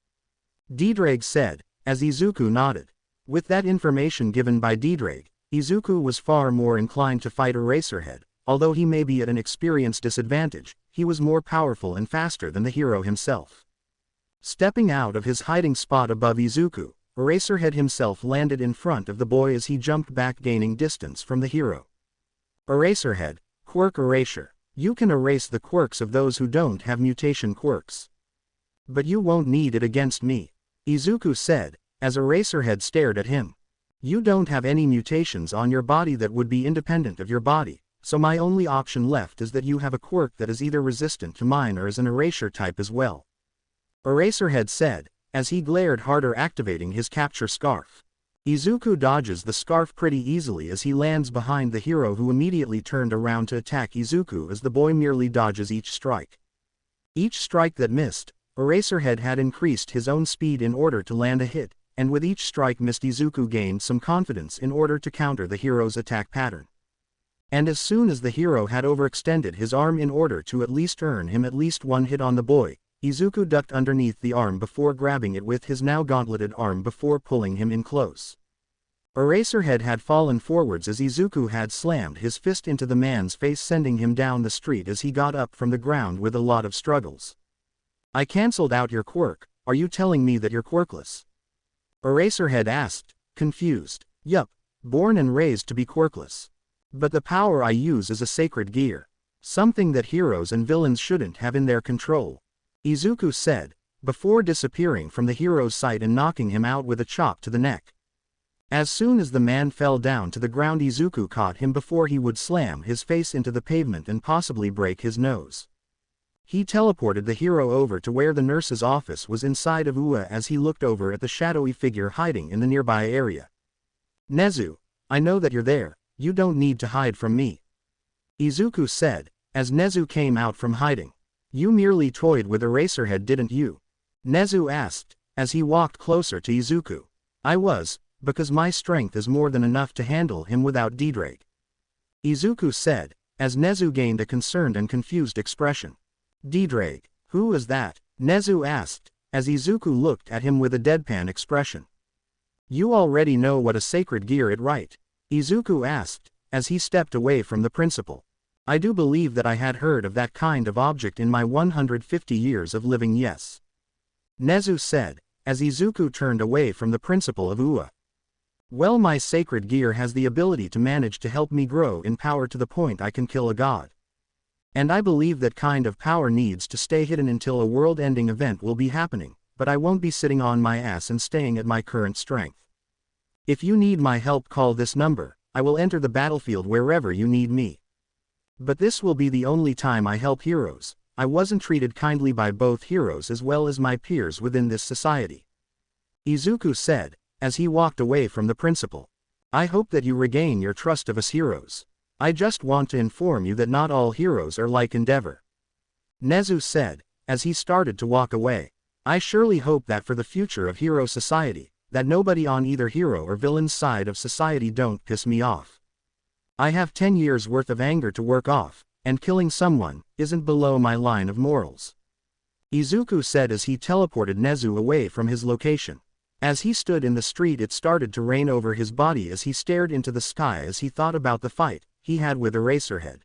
Dedrag said, as Izuku nodded. With that information given by Dedrag, Izuku was far more inclined to fight Eraserhead. Although he may be at an experience disadvantage, he was more powerful and faster than the hero himself. Stepping out of his hiding spot above Izuku, Eraserhead himself landed in front of the boy as he jumped back, gaining distance from the hero. Eraserhead, Quirk Erasure. You can erase the quirks of those who don't have mutation quirks. But you won't need it against me, Izuku said, as Eraserhead stared at him. You don't have any mutations on your body that would be independent of your body. So my only option left is that you have a quirk that is either resistant to mine or is an erasure type as well. Eraserhead said, as he glared harder, activating his capture scarf. Izuku dodges the scarf pretty easily as he lands behind the hero, who immediately turned around to attack Izuku as the boy merely dodges each strike. Each strike that missed, Eraserhead had increased his own speed in order to land a hit, and with each strike missed, Izuku gained some confidence in order to counter the hero's attack pattern. And as soon as the hero had overextended his arm in order to at least earn him at least one hit on the boy, Izuku ducked underneath the arm before grabbing it with his now gauntleted arm before pulling him in close. Eraserhead had fallen forwards as Izuku had slammed his fist into the man's face, sending him down the street as he got up from the ground with a lot of struggles. I cancelled out your quirk. Are you telling me that you're quirkless? Eraserhead asked, confused. Yup, born and raised to be quirkless. But the power I use is a sacred gear. Something that heroes and villains shouldn't have in their control, Izuku said, before disappearing from the hero's sight and knocking him out with a chop to the neck. As soon as the man fell down to the ground, Izuku caught him before he would slam his face into the pavement and possibly break his nose. He teleported the hero over to where the nurse's office was inside of Ua as he looked over at the shadowy figure hiding in the nearby area. Nezu, I know that you're there. You don't need to hide from me, Izuku said, as Nezu came out from hiding. You merely toyed with Eraserhead, didn't you? Nezu asked, as he walked closer to Izuku. I was, because my strength is more than enough to handle him without Dedrag, Izuku said, as Nezu gained a concerned and confused expression. Dedrag, who is that? Nezu asked, as Izuku looked at him with a deadpan expression. You already know what a sacred gear is, right? Izuku asked, as he stepped away from the principal. I do believe that I had heard of that kind of object in my 150 years of living, yes, Nezu said, as Izuku turned away from the principal of Ua. Well, my sacred gear has the ability to manage to help me grow in power to the point I can kill a god. And I believe that kind of power needs to stay hidden until a world-ending event will be happening, but I won't be sitting on my ass and staying at my current strength. If you need my help, call this number. I will enter the battlefield wherever you need me. But this will be the only time I help heroes. I wasn't treated kindly by both heroes as well as my peers within this society, Izuku said, as he walked away from the principal. I hope that you regain your trust of us heroes. I just want to inform you that not all heroes are like Endeavor, Nezu said, as he started to walk away. I surely hope that for the future of Hero Society, that nobody on either hero or villain's side of society don't piss me off. I have 10 years worth of anger to work off, and killing someone isn't below my line of morals, Izuku said as he teleported Nezu away from his location. As he stood in the street, it started to rain over his body as he stared into the sky as he thought about the fight he had with Eraserhead.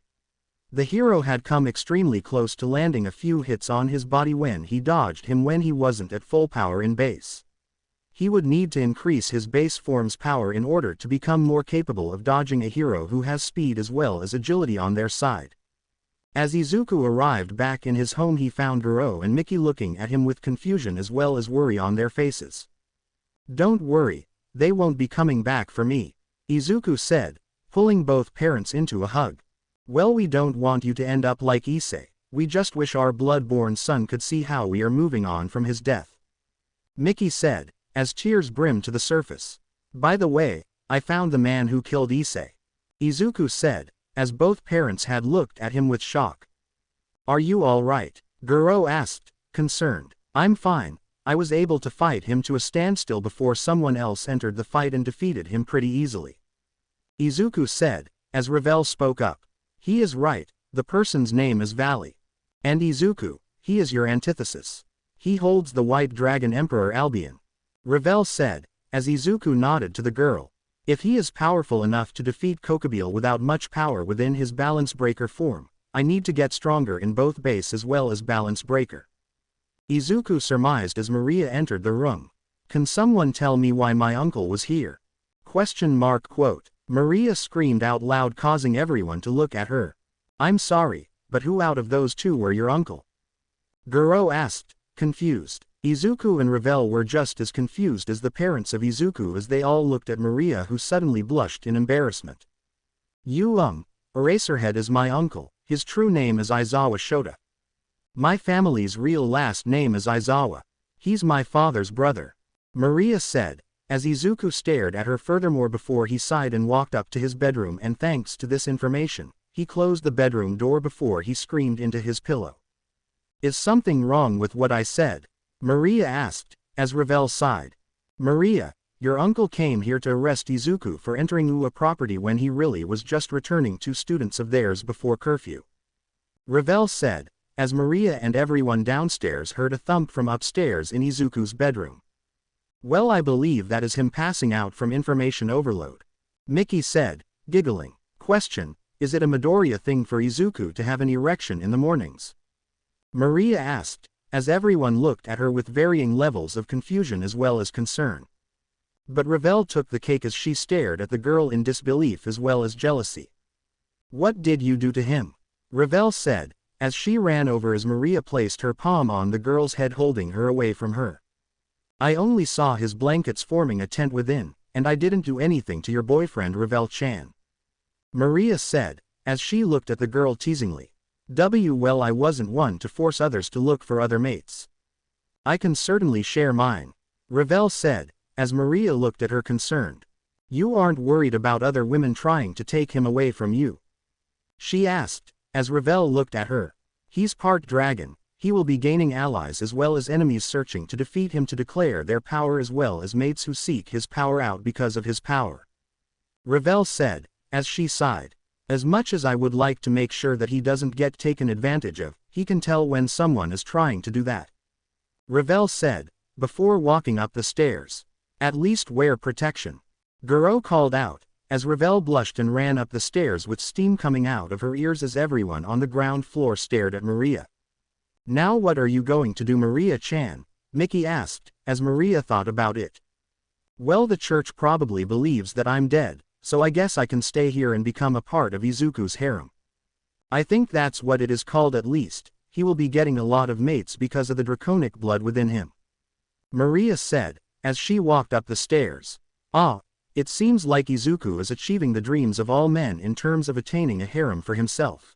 The hero had come extremely close to landing a few hits on his body when he dodged him when he wasn't at full power in base. He would need to increase his base form's power in order to become more capable of dodging a hero who has speed as well as agility on their side. As Izuku arrived back in his home, he found Goro and Miki looking at him with confusion as well as worry on their faces. Don't worry, they won't be coming back for me, Izuku said, pulling both parents into a hug. Well, we don't want you to end up like Issei. We just wish our blood-born son could see how we are moving on from his death, Miki said, as tears brimmed to the surface. By the way, I found the man who killed Issei, Izuku said, as both parents had looked at him with shock. Are you all right? Goro asked, concerned. I'm fine. I was able to fight him to a standstill before someone else entered the fight and defeated him pretty easily. Izuku said, as Ravel spoke up. He is right, the person's name is Valley. And Izuku, he is your antithesis. He holds the White Dragon Emperor Albion. Ravel said, as Izuku nodded to the girl. If he is powerful enough to defeat Kokobile without much power within his balance breaker form, I need to get stronger in both base as well as balance breaker. Izuku surmised as Maria entered the room. Can someone tell me why my uncle was here? Quote. Maria screamed out loud, causing everyone to look at her. I'm sorry, but who out of those two were your uncle? Goro asked, confused. Izuku and Ravel were just as confused as the parents of Izuku as they all looked at Maria, who suddenly blushed in embarrassment. Eraserhead is my uncle. His true name is Aizawa Shota. My family's real last name is Aizawa. He's my father's brother. Maria said, as Izuku stared at her furthermore before he sighed and walked up to his bedroom, and thanks to this information, he closed the bedroom door before he screamed into his pillow. Is something wrong with what I said? Maria asked, as Ravel sighed. Maria, your uncle came here to arrest Izuku for entering Ua property when he really was just returning 2 students of theirs before curfew. Ravel said, as Maria and everyone downstairs heard a thump from upstairs in Izuku's bedroom. Well, I believe that is him passing out from information overload. Mickey said, giggling. Question, is it a Midoriya thing for Izuku to have an erection in the mornings? Maria asked, as everyone looked at her with varying levels of confusion as well as concern. But Ravel took the cake as she stared at the girl in disbelief as well as jealousy. What did you do to him? Ravel said, as she ran over as Maria placed her palm on the girl's head, holding her away from her. I only saw his blankets forming a tent within, and I didn't do anything to your boyfriend Ravel-chan. Maria said, as she looked at the girl teasingly. Well, I wasn't one to force others to look for other mates. I can certainly share mine. Ravel said, as Maria looked at her concerned. You aren't worried about other women trying to take him away from you? She asked, as Ravel looked at her. He's part dragon, he will be gaining allies as well as enemies searching to defeat him to declare their power, as well as mates who seek his power out because of his power. Ravel said, as she sighed. As much as I would like to make sure that he doesn't get taken advantage of, he can tell when someone is trying to do that. Ravel said, before walking up the stairs. At least wear protection. Goro called out, as Ravel blushed and ran up the stairs with steam coming out of her ears as everyone on the ground floor stared at Maria. Now what are you going to do, Maria-chan? Mickey asked, as Maria thought about it. Well, the church probably believes that I'm dead, so I guess I can stay here and become a part of Izuku's harem. I think that's what it is called at least. He will be getting a lot of mates because of the draconic blood within him. Maria said, as she walked up the stairs. It seems like Izuku is achieving the dreams of all men in terms of attaining a harem for himself.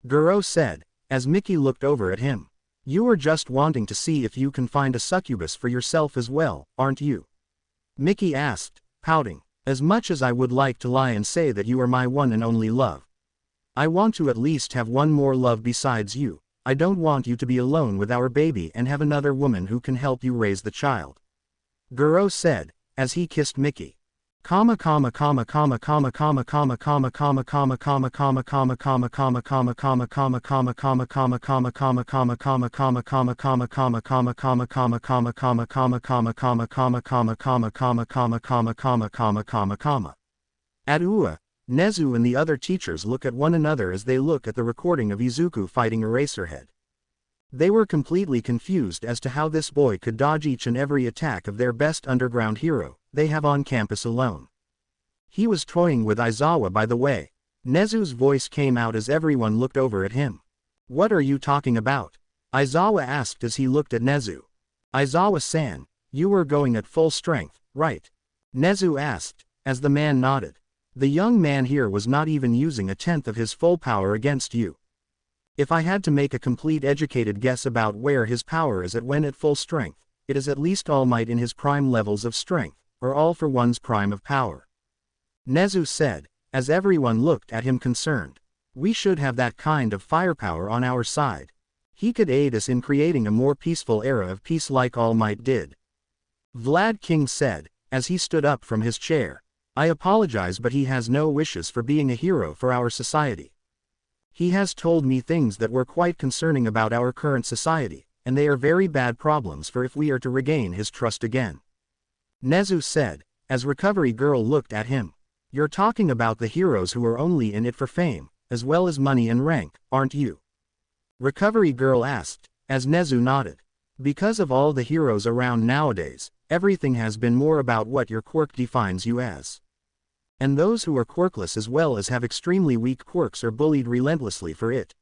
Goro said, as Mickey looked over at him. You are just wanting to see if you can find a succubus for yourself as well, aren't you? Mickey asked, pouting. As much as I would like to lie and say that you are my one and only love, I want to at least have one more love besides you. I don't want you to be alone with our baby and have another woman who can help you raise the child. Goro said, as he kissed Mickey. At Ua, Nezu and the other teachers look at one another as they look at the recording of Izuku fighting Eraserhead. They were completely confused as to how this boy could dodge each and every attack of their best underground hero they have on campus alone. He was toying with Aizawa, by the way. Nezu's voice came out as everyone looked over at him. What are you talking about? Aizawa asked as he looked at Nezu. Aizawa-san, you were going at full strength, right? Nezu asked, as the man nodded. The young man here was not even using a tenth of his full power against you. If I had to make a complete educated guess about where his power is at when at full strength, it is at least All Might in his prime levels of strength, or All for One's prime of power. Nezu said, as everyone looked at him concerned. We should have that kind of firepower on our side. He could aid us in creating a more peaceful era of peace like All Might did. Vlad King said, as he stood up from his chair. I apologize, but he has no wishes for being a hero for our society. He has told me things that were quite concerning about our current society, and they are very bad problems for if we are to regain his trust again. Nezu said, as Recovery Girl looked at him. You're talking about the heroes who are only in it for fame, as well as money and rank, aren't you? Recovery Girl asked, as Nezu nodded. Because of all the heroes around nowadays, everything has been more about what your quirk defines you as. And those who are quirkless as well as have extremely weak quirks are bullied relentlessly for it.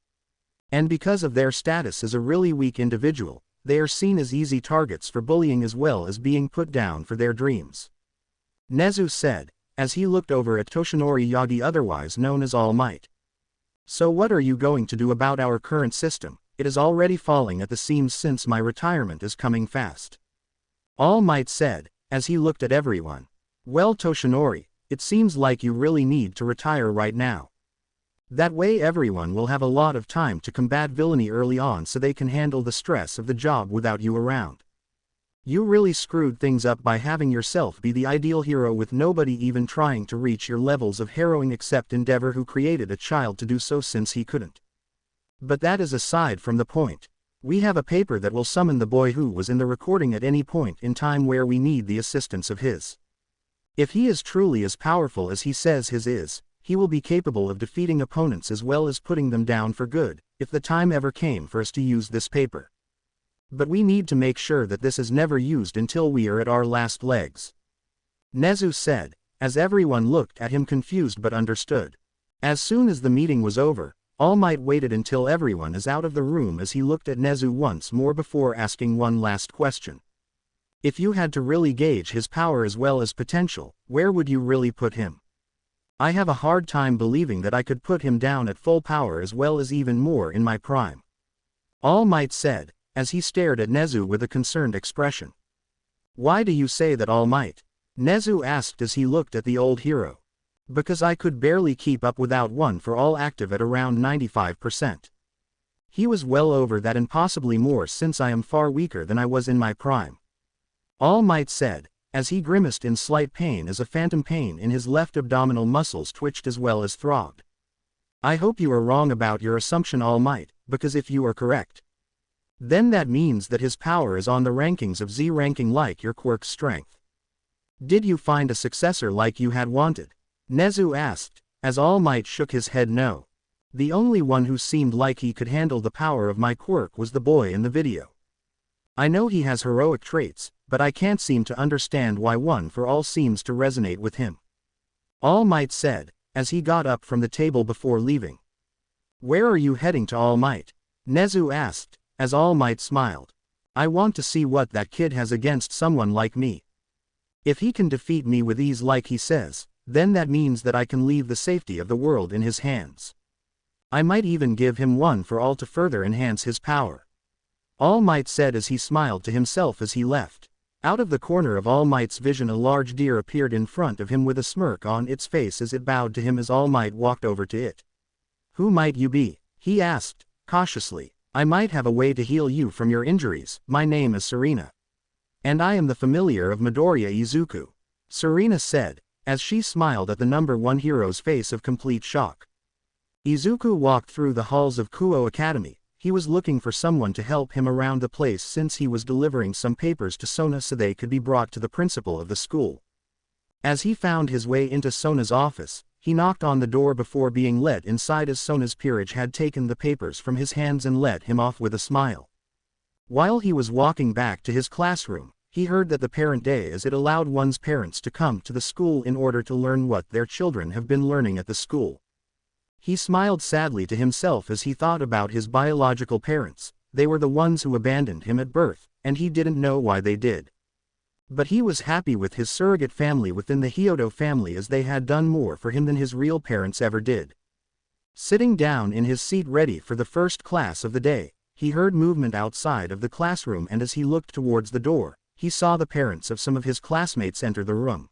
And because of their status as a really weak individual, they are seen as easy targets for bullying as well as being put down for their dreams. Nezu said, as he looked over at Toshinori Yagi, otherwise known as All Might. So what are you going to do about our current system? It is already falling at the seams since my retirement is coming fast. All Might said, as he looked at everyone. Well, Toshinori, it seems like you really need to retire right now. That way everyone will have a lot of time to combat villainy early on so they can handle the stress of the job without you around. You really screwed things up by having yourself be the ideal hero with nobody even trying to reach your levels of harrowing except Endeavor, who created a child to do so since he couldn't. But that is aside from the point. We have a paper that will summon the boy who was in the recording at any point in time where we need the assistance of his. If he is truly as powerful as he says his is, he will be capable of defeating opponents as well as putting them down for good, if the time ever came for us to use this paper. But we need to make sure that this is never used until we are at our last legs. Nezu said, as everyone looked at him confused but understood. As soon as the meeting was over, All Might waited until everyone is out of the room as he looked at Nezu once more before asking one last question. If you had to really gauge his power as well as potential, where would you really put him? I have a hard time believing that I could put him down at full power as well as even more in my prime. All Might said, as he stared at Nezu with a concerned expression. Why do you say that, All Might? Nezu asked as he looked at the old hero. Because I could barely keep up without one for all active at around 95%. He was well over that and possibly more since I am far weaker than I was in my prime. All Might said, as he grimaced in slight pain as a phantom pain in his left abdominal muscles twitched as well as throbbed. I hope you are wrong about your assumption, All Might, because if you are correct, then that means that his power is on the rankings of Z ranking like your quirk's strength. Did you find a successor like you had wanted? Nezu asked, as All Might shook his head no. The only one who seemed like he could handle the power of my quirk was the boy in the video. I know he has heroic traits, but I can't seem to understand why One for All seems to resonate with him. All Might said, as he got up from the table before leaving. Where are you heading to, All Might? Nezu asked, as All Might smiled. I want to see what that kid has against someone like me. If he can defeat me with ease like he says, then that means that I can leave the safety of the world in his hands. I might even give him One for All to further enhance his power. All Might said as he smiled to himself as he left. Out of the corner of All Might's vision, a large deer appeared in front of him with a smirk on its face as it bowed to him as All Might walked over to it. Who might you be? He asked, cautiously. I might have a way to heal you from your injuries. My name is Serena. And I am the familiar of Midoriya Izuku. Serena said, as she smiled at the number one hero's face of complete shock. Izuku walked through the halls of Kuo Academy. He was looking for someone to help him around the place since he was delivering some papers to Sona so they could be brought to the principal of the school. As he found his way into Sona's office, he knocked on the door before being let inside as Sona's peerage had taken the papers from his hands and let him off with a smile. While he was walking back to his classroom, he heard that the parent day as it allowed one's parents to come to the school in order to learn what their children have been learning at the school. He smiled sadly to himself as he thought about his biological parents. They were the ones who abandoned him at birth, and he didn't know why they did. But he was happy with his surrogate family within the Hyodo family as they had done more for him than his real parents ever did. Sitting down in his seat ready for the first class of the day, he heard movement outside of the classroom and as he looked towards the door, he saw the parents of some of his classmates enter the room.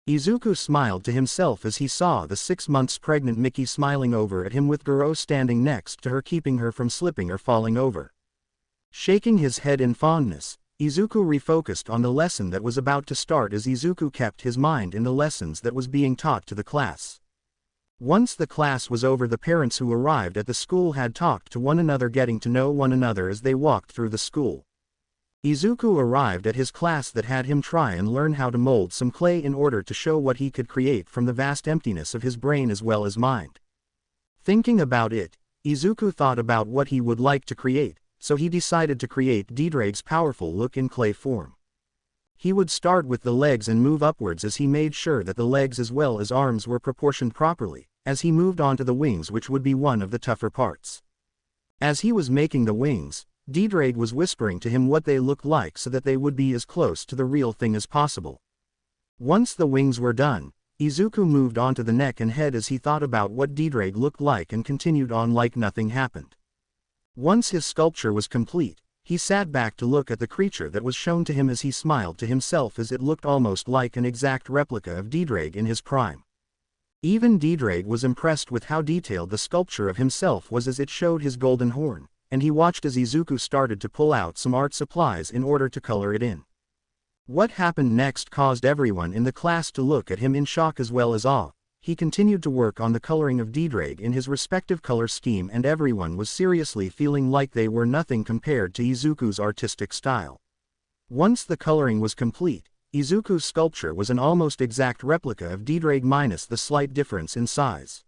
Izuku smiled to himself as he saw the 6 months pregnant Miki smiling over at him with Goro standing next to her, keeping her from slipping or falling over. Shaking his head in fondness, Izuku refocused on the lesson that was about to start as Izuku kept his mind in the lessons that was being taught to the class. Once the class was over, the parents who arrived at the school had talked to one another, getting to know one another as they walked through the school. Izuku arrived at his class that had him try and learn how to mold some clay in order to show what he could create from the vast emptiness of his brain as well as mind. Thinking about it, Izuku thought about what he would like to create, so he decided to create Dedrake's powerful look in clay form. He would start with the legs and move upwards as he made sure that the legs as well as arms were proportioned properly, as he moved on to the wings, which would be one of the tougher parts. As he was making the wings, Dedrake was whispering to him what they looked like so that they would be as close to the real thing as possible. Once the wings were done, Izuku moved on to the neck and head as he thought about what Dedrake looked like and continued on like nothing happened. Once his sculpture was complete, he sat back to look at the creature that was shown to him as he smiled to himself as it looked almost like an exact replica of Dedrake in his prime. Even Dedrake was impressed with how detailed the sculpture of himself was as it showed his golden horn, and he watched as Izuku started to pull out some art supplies in order to color it in. What happened next caused everyone in the class to look at him in shock as well as awe. He continued to work on the coloring of Dedrake in his respective color scheme, and everyone was seriously feeling like they were nothing compared to Izuku's artistic style. Once the coloring was complete, Izuku's sculpture was an almost exact replica of Dedrake minus the slight difference in size.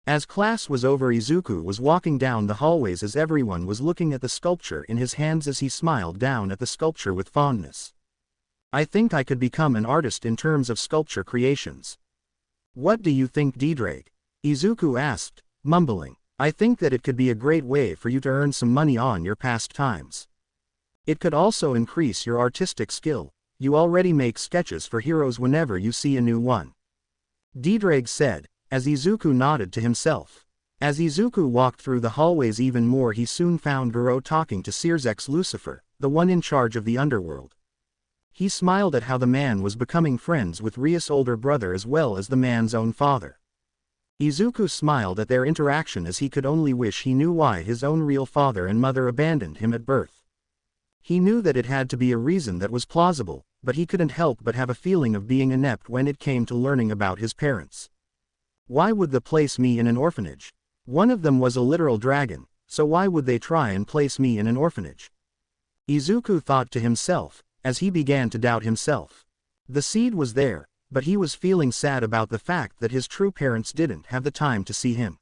As class was over, Izuku was walking down the hallways as everyone was looking at the sculpture in his hands as he smiled down at the sculpture with fondness. I think I could become an artist in terms of sculpture creations. What do you think, Dedrake? Izuku asked, mumbling. I think that it could be a great way for you to earn some money on your pastimes. It could also increase your artistic skill. You already make sketches for heroes whenever you see a new one. Dedrake said, as Izuku nodded to himself. As Izuku walked through the hallways even more, he soon found Goro talking to Searzek's Lucifer, the one in charge of the underworld. He smiled at how the man was becoming friends with Rias' older brother as well as the man's own father. Izuku smiled at their interaction as he could only wish he knew why his own real father and mother abandoned him at birth. He knew that it had to be a reason that was plausible, but he couldn't help but have a feeling of being inept when it came to learning about his parents. Why would they place me in an orphanage? One of them was a literal dragon, so why would they try and place me in an orphanage? Izuku thought to himself, as he began to doubt himself. The seed was there, but he was feeling sad about the fact that his true parents didn't have the time to see him.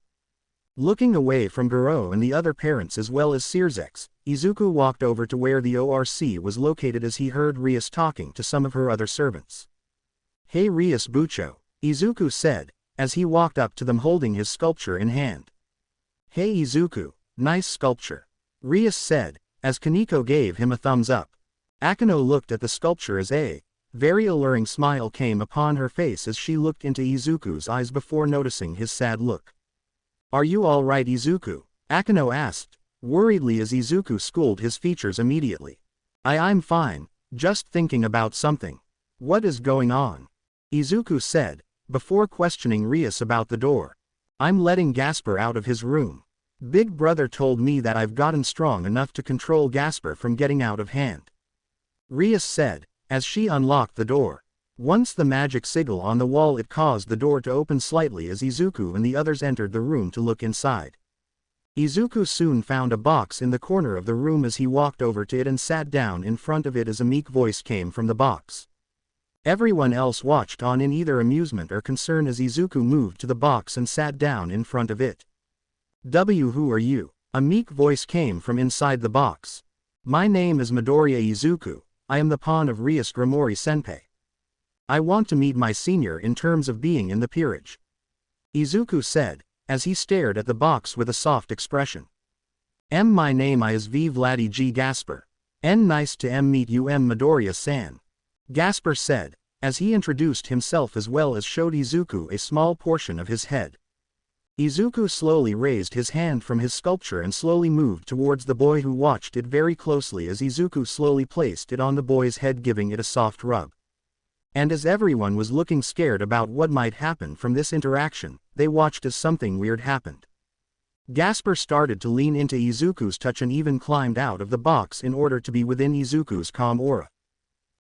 Looking away from Goro and the other parents as well as Searzek's, Izuku walked over to where the ORC was located as he heard Rias talking to some of her other servants. Hey Rias Bucho, Izuku said, as he walked up to them holding his sculpture in hand. Hey Izuku, nice sculpture. Rias said, as Kaneko gave him a thumbs up. Akano looked at the sculpture as a very alluring smile came upon her face as she looked into Izuku's eyes before noticing his sad look. Are you alright, Izuku? Akano asked, worriedly as Izuku schooled his features immediately. I'm fine, just thinking about something. What is going on? Izuku said, before questioning Rias about the door. I'm letting Gasper out of his room. Big brother told me that I've gotten strong enough to control Gasper from getting out of hand. Rias said, as she unlocked the door. Once the magic sigil on the wall, it caused the door to open slightly as Izuku and the others entered the room to look inside. Izuku soon found a box in the corner of the room as he walked over to it and sat down in front of it as a meek voice came from the box. Everyone else watched on in either amusement or concern as Izuku moved to the box and sat down in front of it. Who are you? A meek voice came from inside the box. My name is Midoriya Izuku. I am the pawn of Rias Grimori Senpai. I want to meet my senior in terms of being in the peerage. Izuku said, as he stared at the box with a soft expression. My name is V Vladdy G Gasper. Nice to meet you Midoriya-san. Gasper said, as he introduced himself as well as showed Izuku a small portion of his head. Izuku slowly raised his hand from his sculpture and slowly moved towards the boy, who watched it very closely as Izuku slowly placed it on the boy's head, giving it a soft rub. And as everyone was looking scared about what might happen from this interaction, they watched as something weird happened. Gasper started to lean into Izuku's touch and even climbed out of the box in order to be within Izuku's calm aura.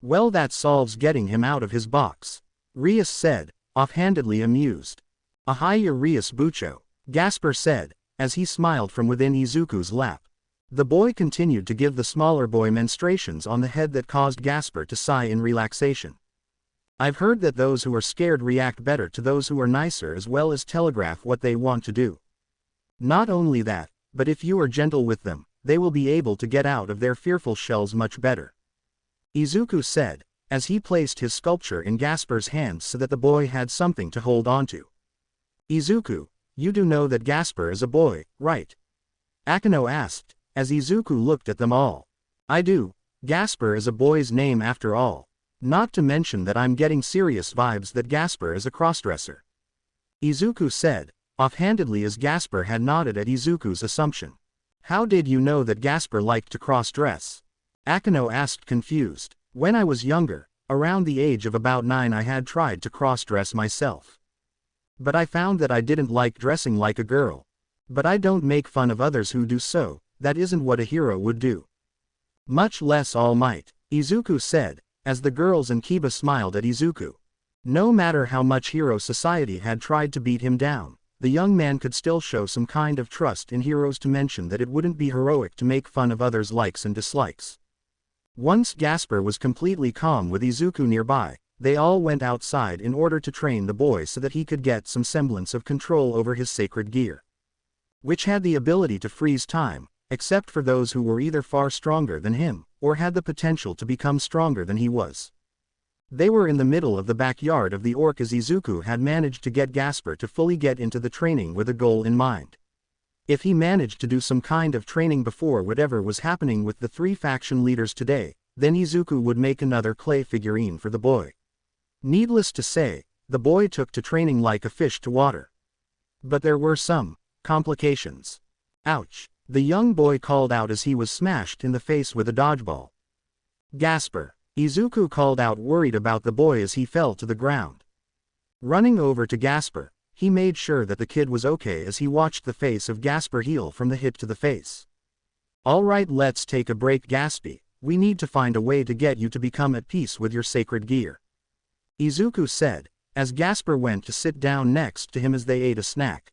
Well, that solves getting him out of his box, Rias said, offhandedly amused. Ahaya Rias Bucho, Gasper said, as he smiled from within Izuku's lap. The boy continued to give the smaller boy menstruations on the head that caused Gasper to sigh in relaxation. I've heard that those who are scared react better to those who are nicer, as well as telegraph what they want to do. Not only that, but if you are gentle with them, they will be able to get out of their fearful shells much better, Izuku said, as he placed his sculpture in Gasper's hands so that the boy had something to hold onto. Izuku, you do know that Gasper is a boy, right? Akino asked, as Izuku looked at them all. I do. Gasper is a boy's name after all. Not to mention that I'm getting serious vibes that Gasper is a crossdresser, Izuku said, offhandedly, as Gasper had nodded at Izuku's assumption. How did you know that Gasper liked to cross-dress? Akino asked, confused. When I was younger, around the age of about 9, I had tried to cross-dress myself. But I found that I didn't like dressing like a girl. But I don't make fun of others who do so, that isn't what a hero would do. Much less All Might, Izuku said, as the girls and Kiba smiled at Izuku. No matter how much hero society had tried to beat him down, the young man could still show some kind of trust in heroes to mention that it wouldn't be heroic to make fun of others' likes and dislikes. Once Gasper was completely calm with Izuku nearby, they all went outside in order to train the boy so that he could get some semblance of control over his sacred gear, which had the ability to freeze time, except for those who were either far stronger than him, or had the potential to become stronger than he was. They were in the middle of the backyard of the orc as Izuku had managed to get Gasper to fully get into the training with a goal in mind. If he managed to do some kind of training before whatever was happening with the 3 faction leaders today, then Izuku would make another clay figurine for the boy. Needless to say, the boy took to training like a fish to water. But there were some complications. Ouch, the young boy called out as he was smashed in the face with a dodgeball. Gasper, Izuku called out, worried about the boy as he fell to the ground. Running over to Gasper, he made sure that the kid was okay as he watched the face of Gasper heal from the hit to the face. Alright, let's take a break, Gaspy. We need to find a way to get you to become at peace with your sacred gear, Izuku said, as Gasper went to sit down next to him as they ate a snack.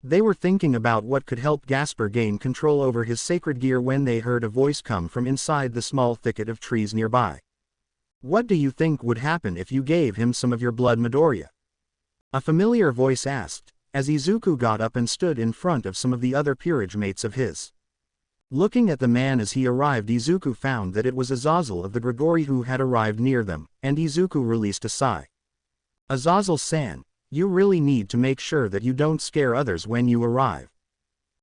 They were thinking about what could help Gasper gain control over his sacred gear when they heard a voice come from inside the small thicket of trees nearby. What do you think would happen if you gave him some of your blood, Midoriya? A familiar voice asked, as Izuku got up and stood in front of some of the other peerage mates of his. Looking at the man as he arrived, Izuku found that it was Azazel of the Grigori who had arrived near them, and Izuku released a sigh. Azazel-san, you really need to make sure that you don't scare others when you arrive,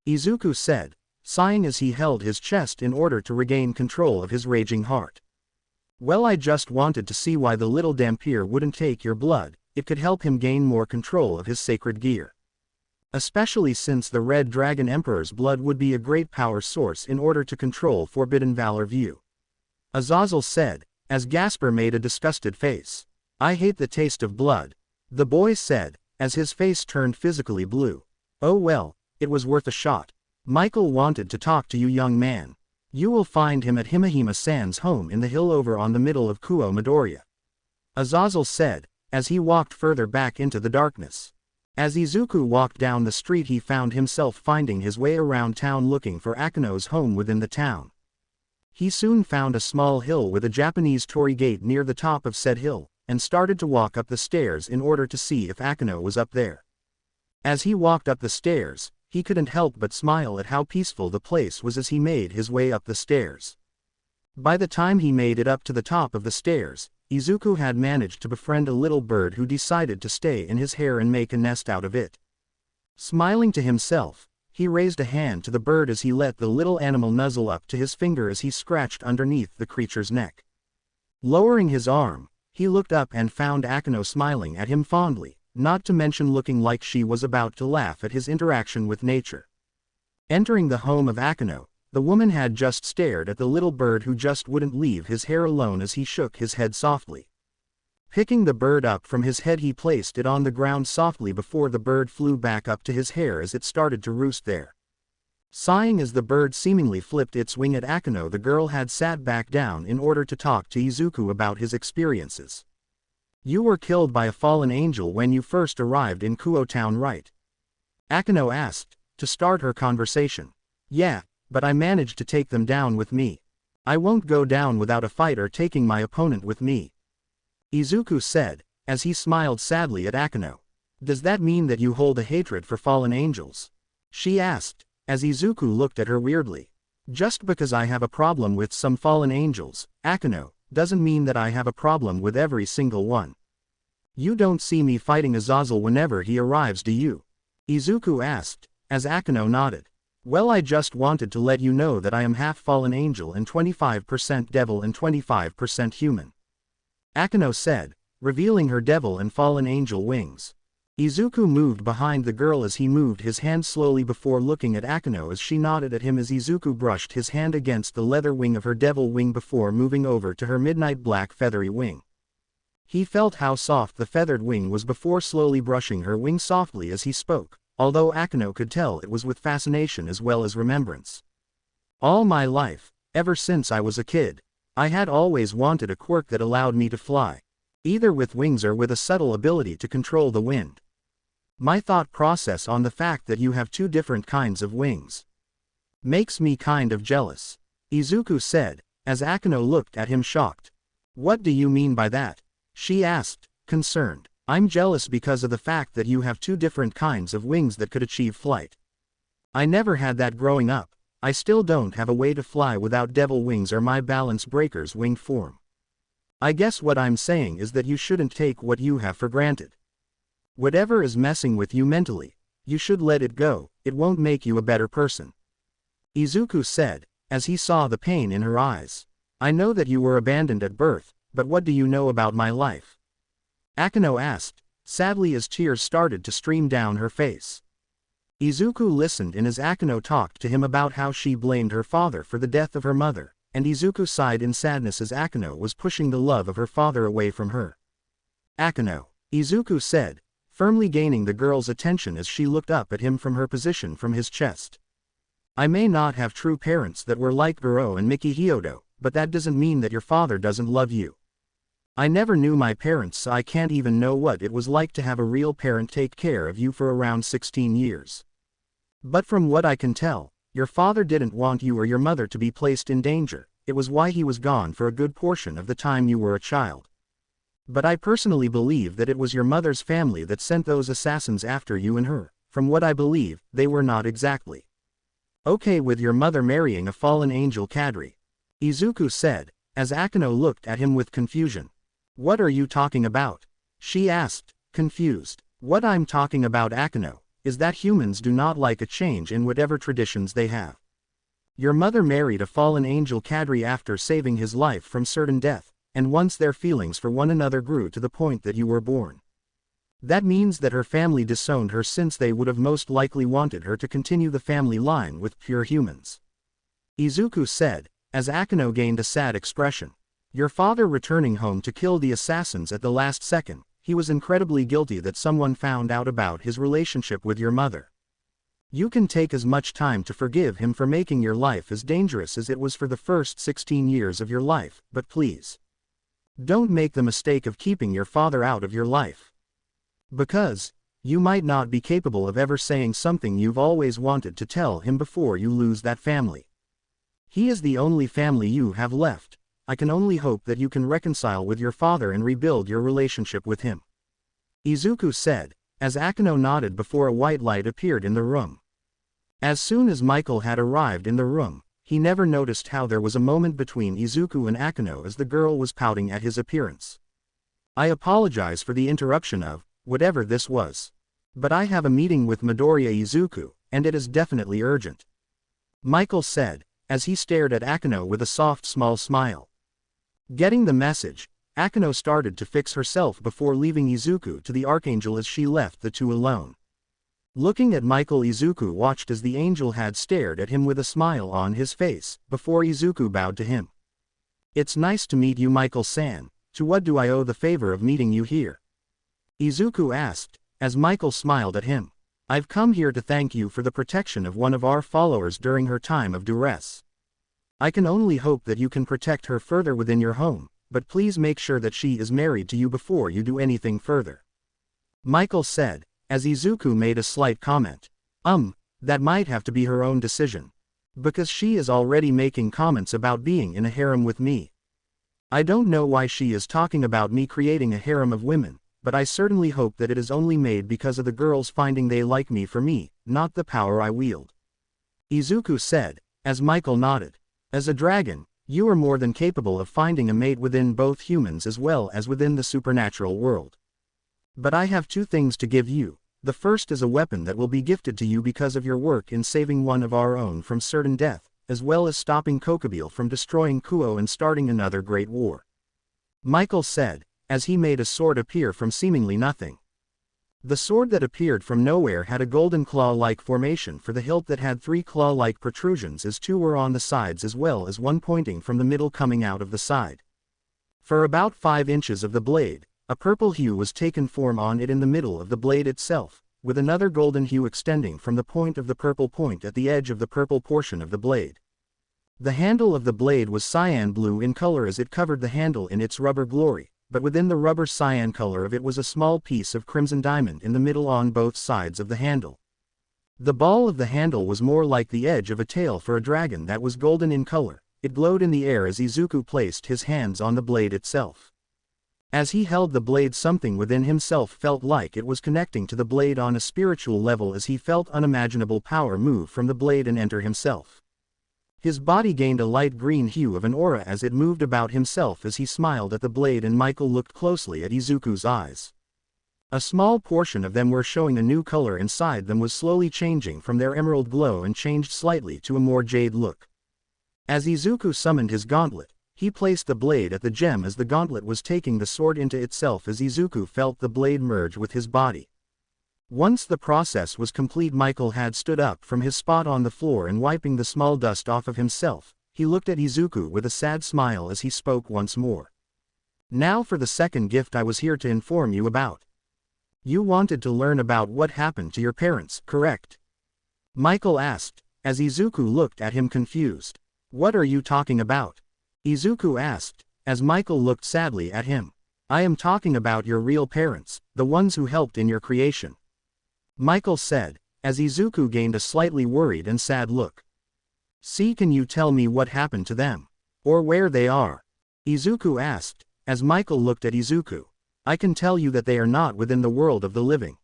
Izuku said, sighing as he held his chest in order to regain control of his raging heart. Well, I just wanted to see why the little Dampier wouldn't take your blood. It could help him gain more control of his sacred gear. Especially since the Red Dragon Emperor's blood would be a great power source in order to control Forbidden Valor View, Azazel said, as Gasper made a disgusted face. I hate the taste of blood, the boy said, as his face turned physically blue. Oh well, it was worth a shot. Michael wanted to talk to you, young man. You will find him at Himahima-san's home in the hill over on the middle of Kuo Midoriya, Azazel said, as he walked further back into the darkness. As Izuku walked down the street, he found himself finding his way around town looking for Akino's home within the town. He soon found a small hill with a Japanese torii gate near the top of said hill, and started to walk up the stairs in order to see if Akino was up there. As he walked up the stairs, he couldn't help but smile at how peaceful the place was as he made his way up the stairs. By the time he made it up to the top of the stairs, Izuku had managed to befriend a little bird who decided to stay in his hair and make a nest out of it. Smiling to himself, he raised a hand to the bird as he let the little animal nuzzle up to his finger as he scratched underneath the creature's neck. Lowering his arm, he looked up and found Akano smiling at him fondly, not to mention looking like she was about to laugh at his interaction with nature. Entering the home of Akano, the woman had just stared at the little bird who just wouldn't leave his hair alone as he shook his head softly. Picking the bird up from his head, he placed it on the ground softly before the bird flew back up to his hair as it started to roost there. Sighing as the bird seemingly flipped its wing at Akano, the girl had sat back down in order to talk to Izuku about his experiences. "You were killed by a fallen angel when you first arrived in Kuo Town, right?" Akano asked, to start her conversation. "Yeah, but I managed to take them down with me. I won't go down without a fight or taking my opponent with me," Izuku said, as he smiled sadly at Akano. "Does that mean that you hold a hatred for fallen angels?" she asked, as Izuku looked at her weirdly. "Just because I have a problem with some fallen angels, Akano, doesn't mean that I have a problem with every single one. You don't see me fighting Azazel whenever he arrives, do you?" Izuku asked, as Akano nodded. "Well, I just wanted to let you know that I am half fallen angel and 25% devil and 25% human," Akano said, revealing her devil and fallen angel wings. Izuku moved behind the girl as he moved his hand slowly before looking at Akano as she nodded at him as Izuku brushed his hand against the leather wing of her devil wing before moving over to her midnight black feathery wing. He felt how soft the feathered wing was before slowly brushing her wing softly as he spoke, although Akano could tell it was with fascination as well as remembrance. "All my life, ever since I was a kid, I had always wanted a quirk that allowed me to fly, either with wings or with a subtle ability to control the wind. My thought process on the fact that you have two different kinds of wings makes me kind of jealous," Izuku said, as Akano looked at him shocked. "What do you mean by that?" she asked, concerned. "I'm jealous because of the fact that you have two different kinds of wings that could achieve flight. I never had that growing up. I still don't have a way to fly without devil wings or my balance breaker's winged form. I guess what I'm saying is that you shouldn't take what you have for granted. Whatever is messing with you mentally, you should let it go, it won't make you a better person," Izuku said, as he saw the pain in her eyes. "I know that you were abandoned at birth, but what do you know about my life?" Akano asked, sadly as tears started to stream down her face. Izuku listened in as Akano talked to him about how she blamed her father for the death of her mother, and Izuku sighed in sadness as Akano was pushing the love of her father away from her. "Akano," Izuku said, firmly gaining the girl's attention as she looked up at him from her position from his chest. "I may not have true parents that were like Goro and Miki Hyodo, but that doesn't mean that your father doesn't love you. I never knew my parents, so I can't even know what it was like to have a real parent take care of you for around 16 years. But from what I can tell, your father didn't want you or your mother to be placed in danger, it was why he was gone for a good portion of the time you were a child. But I personally believe that it was your mother's family that sent those assassins after you and her. From what I believe, they were not exactly okay with your mother marrying a fallen angel cadre," Izuku said, as Akano looked at him with confusion. "What are you talking about?" she asked, confused. "What I'm talking about, Akano, is that humans do not like a change in whatever traditions they have. Your mother married a fallen angel cadre after saving his life from certain death, and once their feelings for one another grew to the point that you were born. That means that her family disowned her since they would have most likely wanted her to continue the family line with pure humans," Izuku said, as Akano gained a sad expression. "Your father returning home to kill the assassins at the last second, he was incredibly guilty that someone found out about his relationship with your mother. You can take as much time to forgive him for making your life as dangerous as it was for the first 16 years of your life, but please, don't make the mistake of keeping your father out of your life. Because you might not be capable of ever saying something you've always wanted to tell him before you lose that family. He is the only family you have left. I can only hope that you can reconcile with your father and rebuild your relationship with him," Izuku said, as Akano nodded before a white light appeared in the room. As soon as Michael had arrived in the room, he never noticed how there was a moment between Izuku and Akano as the girl was pouting at his appearance. "I apologize for the interruption of whatever this was. But I have a meeting with Midoriya Izuku, and it is definitely urgent," Michael said, as he stared at Akano with a soft small smile. Getting the message, Akano started to fix herself before leaving Izuku to the Archangel as she left the two alone. Looking at Michael, Izuku watched as the angel had stared at him with a smile on his face, before Izuku bowed to him. "It's nice to meet you, Michael-san. To what do I owe the favor of meeting you here?" Izuku asked, as Michael smiled at him. "I've come here to thank you for the protection of one of our followers during her time of duress. I can only hope that you can protect her further within your home, but please make sure that she is married to you before you do anything further," Michael said, as Izuku made a slight comment. That might have to be her own decision. Because she is already making comments about being in a harem with me. I don't know why she is talking about me creating a harem of women, but I certainly hope that it is only made because of the girls finding they like me for me, not the power I wield," Izuku said, as Michael nodded. "As a dragon, you are more than capable of finding a mate within both humans as well as within the supernatural world. But I have two things to give you. The first is a weapon that will be gifted to you because of your work in saving one of our own from certain death, as well as stopping Kokobile from destroying Kuo and starting another great war," Michael said, as he made a sword appear from seemingly nothing. The sword that appeared from nowhere had a golden claw-like formation for the hilt that had 3 claw-like protrusions, as 2 were on the sides as well as 1 pointing from the middle coming out of the side. For about 5 inches of the blade, a purple hue was taken form on it in the middle of the blade itself, with another golden hue extending from the point of the purple point at the edge of the purple portion of the blade. The handle of the blade was cyan blue in color as it covered the handle in its rubber glory, but within the rubber cyan color of it was a small piece of crimson diamond in the middle on both sides of the handle. The ball of the handle was more like the edge of a tail for a dragon that was golden in color. It glowed in the air as Izuku placed his hands on the blade itself. As he held the blade, something within himself felt like it was connecting to the blade on a spiritual level as he felt unimaginable power move from the blade and enter himself. His body gained a light green hue of an aura as it moved about himself as he smiled at the blade, and Michael looked closely at Izuku's eyes. A small portion of them were showing a new color inside them, was slowly changing from their emerald glow and changed slightly to a more jade look. As Izuku summoned his gauntlet, he placed the blade at the gem as the gauntlet was taking the sword into itself as Izuku felt the blade merge with his body. Once the process was complete, Michael had stood up from his spot on the floor and wiping the small dust off of himself, he looked at Izuku with a sad smile as he spoke once more. "Now for the second gift I was here to inform you about. You wanted to learn about what happened to your parents, correct?" Michael asked, as Izuku looked at him confused. "What are you talking about?" Izuku asked, as Michael looked sadly at him. "I am talking about your real parents, the ones who helped in your creation," Michael said, as Izuku gained a slightly worried and sad look. "See, can you tell me what happened to them? Or where they are?" Izuku asked, as Michael looked at Izuku. "I can tell you that they are not within the world of the living.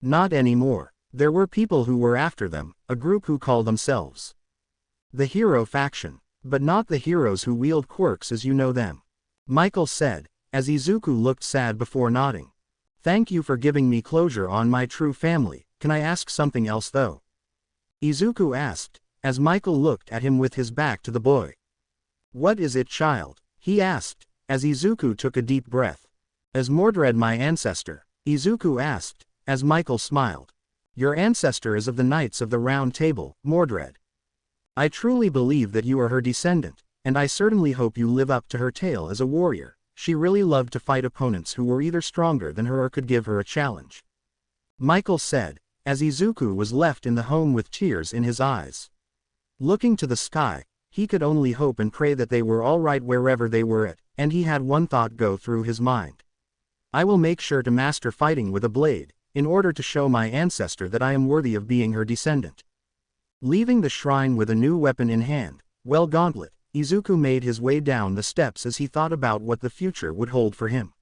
Not anymore. There were people who were after them, a group who call themselves the Hero Faction, but not the heroes who wield quirks as you know them," Michael said, as Izuku looked sad before nodding. "Thank you for giving me closure on my true family. Can I ask something else though?" Izuku asked, as Michael looked at him with his back to the boy. "What is it, child?" he asked, as Izuku took a deep breath. "Is Mordred my ancestor?" Izuku asked, as Michael smiled. "Your ancestor is of the Knights of the Round Table, Mordred. I truly believe that you are her descendant, and I certainly hope you live up to her tale as a warrior. She really loved to fight opponents who were either stronger than her or could give her a challenge," Michael said, as Izuku was left in the home with tears in his eyes. Looking to the sky, he could only hope and pray that they were all right wherever they were at, and he had one thought go through his mind. "I will make sure to master fighting with a blade, in order to show my ancestor that I am worthy of being her descendant." Leaving the shrine with a new weapon in hand, gauntlet, Izuku made his way down the steps as he thought about what the future would hold for him.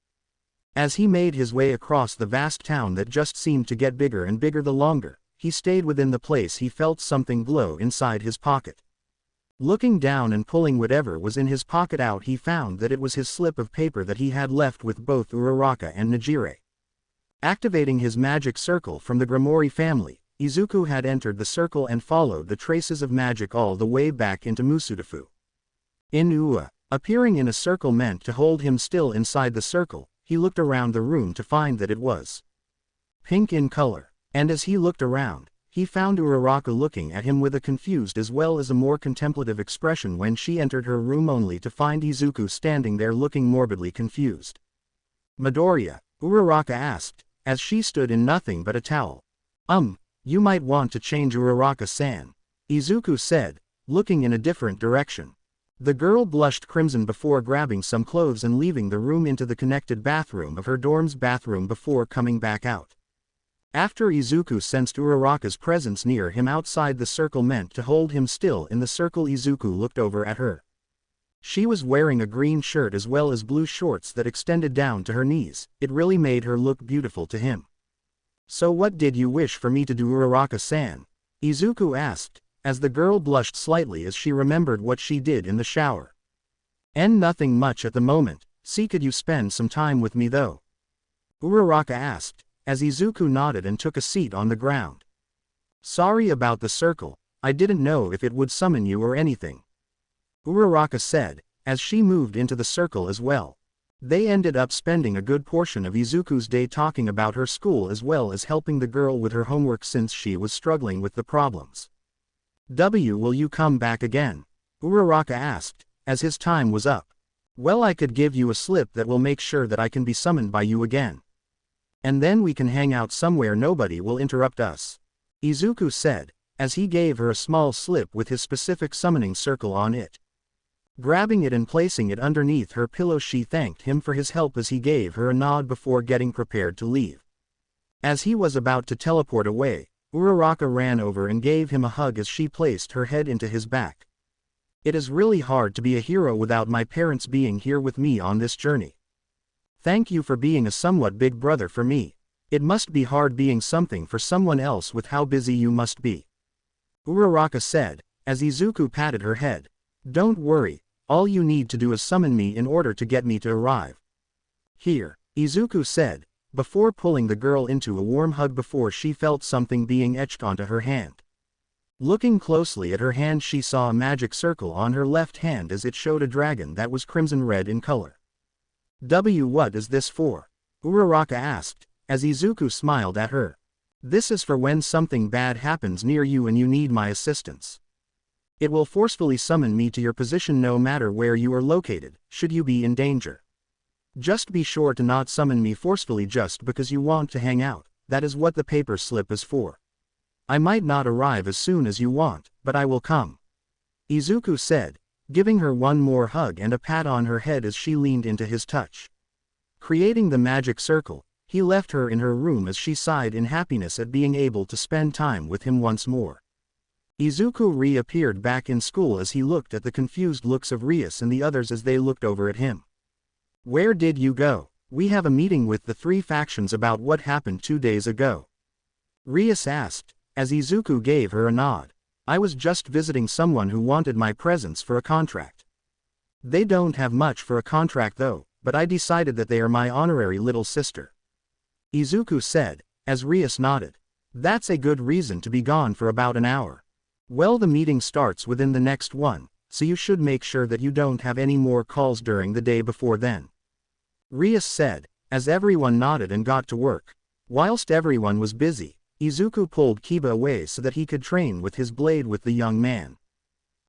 As he made his way across the vast town that just seemed to get bigger and bigger the longer he stayed within the place, he felt something glow inside his pocket. Looking down and pulling whatever was in his pocket out, he found that it was his slip of paper that he had left with both Uraraka and Najire. Activating his magic circle from the Grimoire family, Izuku had entered the circle and followed the traces of magic all the way back into Musudafu. In Ua, Appearing in a circle meant to hold him still inside the circle, he looked around the room to find that it was pink in color. And as he looked around, he found Uraraka looking at him with a confused as well as a more contemplative expression when she entered her room, only to find Izuku standing there looking morbidly confused. "Midoriya," Uraraka asked, as she stood in nothing but a towel. You might want to change, Uraraka-san," Izuku said, looking in a different direction. The girl blushed crimson before grabbing some clothes and leaving the room into the connected bathroom of her dorm's bathroom before coming back out. After Izuku sensed Uraraka's presence near him outside the circle meant to hold him still in the circle, Izuku looked over at her. She was wearing a green shirt as well as blue shorts that extended down to her knees. It really made her look beautiful to him. "So what did you wish for me to do, Uraraka-san?" Izuku asked, as the girl blushed slightly as she remembered what she did in the shower. "Nothing much at the moment. Could you spend some time with me though?" Uraraka asked, as Izuku nodded and took a seat on the ground. "Sorry about the circle, I didn't know if it would summon you or anything," Uraraka said, as she moved into the circle as well. They ended up spending a good portion of Izuku's day talking about her school as well as helping the girl with her homework since she was struggling with the problems. "Will you come back again?" Uraraka asked, as his time was up. "Well, I could give you a slip that will make sure that I can be summoned by you again. And then we can hang out somewhere nobody will interrupt us," Izuku said, as he gave her a small slip with his specific summoning circle on it. Grabbing it and placing it underneath her pillow, she thanked him for his help as he gave her a nod before getting prepared to leave. As he was about to teleport away, Uraraka ran over and gave him a hug as she placed her head into his back. "It is really hard to be a hero without my parents being here with me on this journey. Thank you for being a somewhat big brother for me. It must be hard being something for someone else with how busy you must be," Uraraka said, as Izuku patted her head. "Don't worry, all you need to do is summon me in order to get me to arrive." "Here," Izuku said, before pulling the girl into a warm hug before she felt something being etched onto her hand. Looking closely at her hand, she saw a magic circle on her left hand as it showed a dragon that was crimson red in color. What is this for?" Uraraka asked, as Izuku smiled at her. "This is for when something bad happens near you and you need my assistance. It will forcefully summon me to your position no matter where you are located, should you be in danger. Just be sure to not summon me forcefully just because you want to hang out. That is what the paper slip is for. I might not arrive as soon as you want, but I will come," Izuku said, giving her one more hug and a pat on her head as she leaned into his touch. Creating the magic circle, he left her in her room as she sighed in happiness at being able to spend time with him once more. Izuku reappeared back in school as he looked at the confused looks of Rias and the others as they looked over at him. "Where did you go?" "We have a meeting with the 3 factions about what happened 2 days ago," Rias asked, as Izuku gave her a nod. "I was just visiting someone who wanted my presence for a contract. They don't have much for a contract though, but I decided that they are my honorary little sister," Izuku said, as Rias nodded. "That's a good reason to be gone for about an hour. Well, the meeting starts within the next one, so you should make sure that you don't have any more calls during the day before then," Rias said, as everyone nodded and got to work. Whilst everyone was busy, Izuku pulled Kiba away so that he could train with his blade with the young man.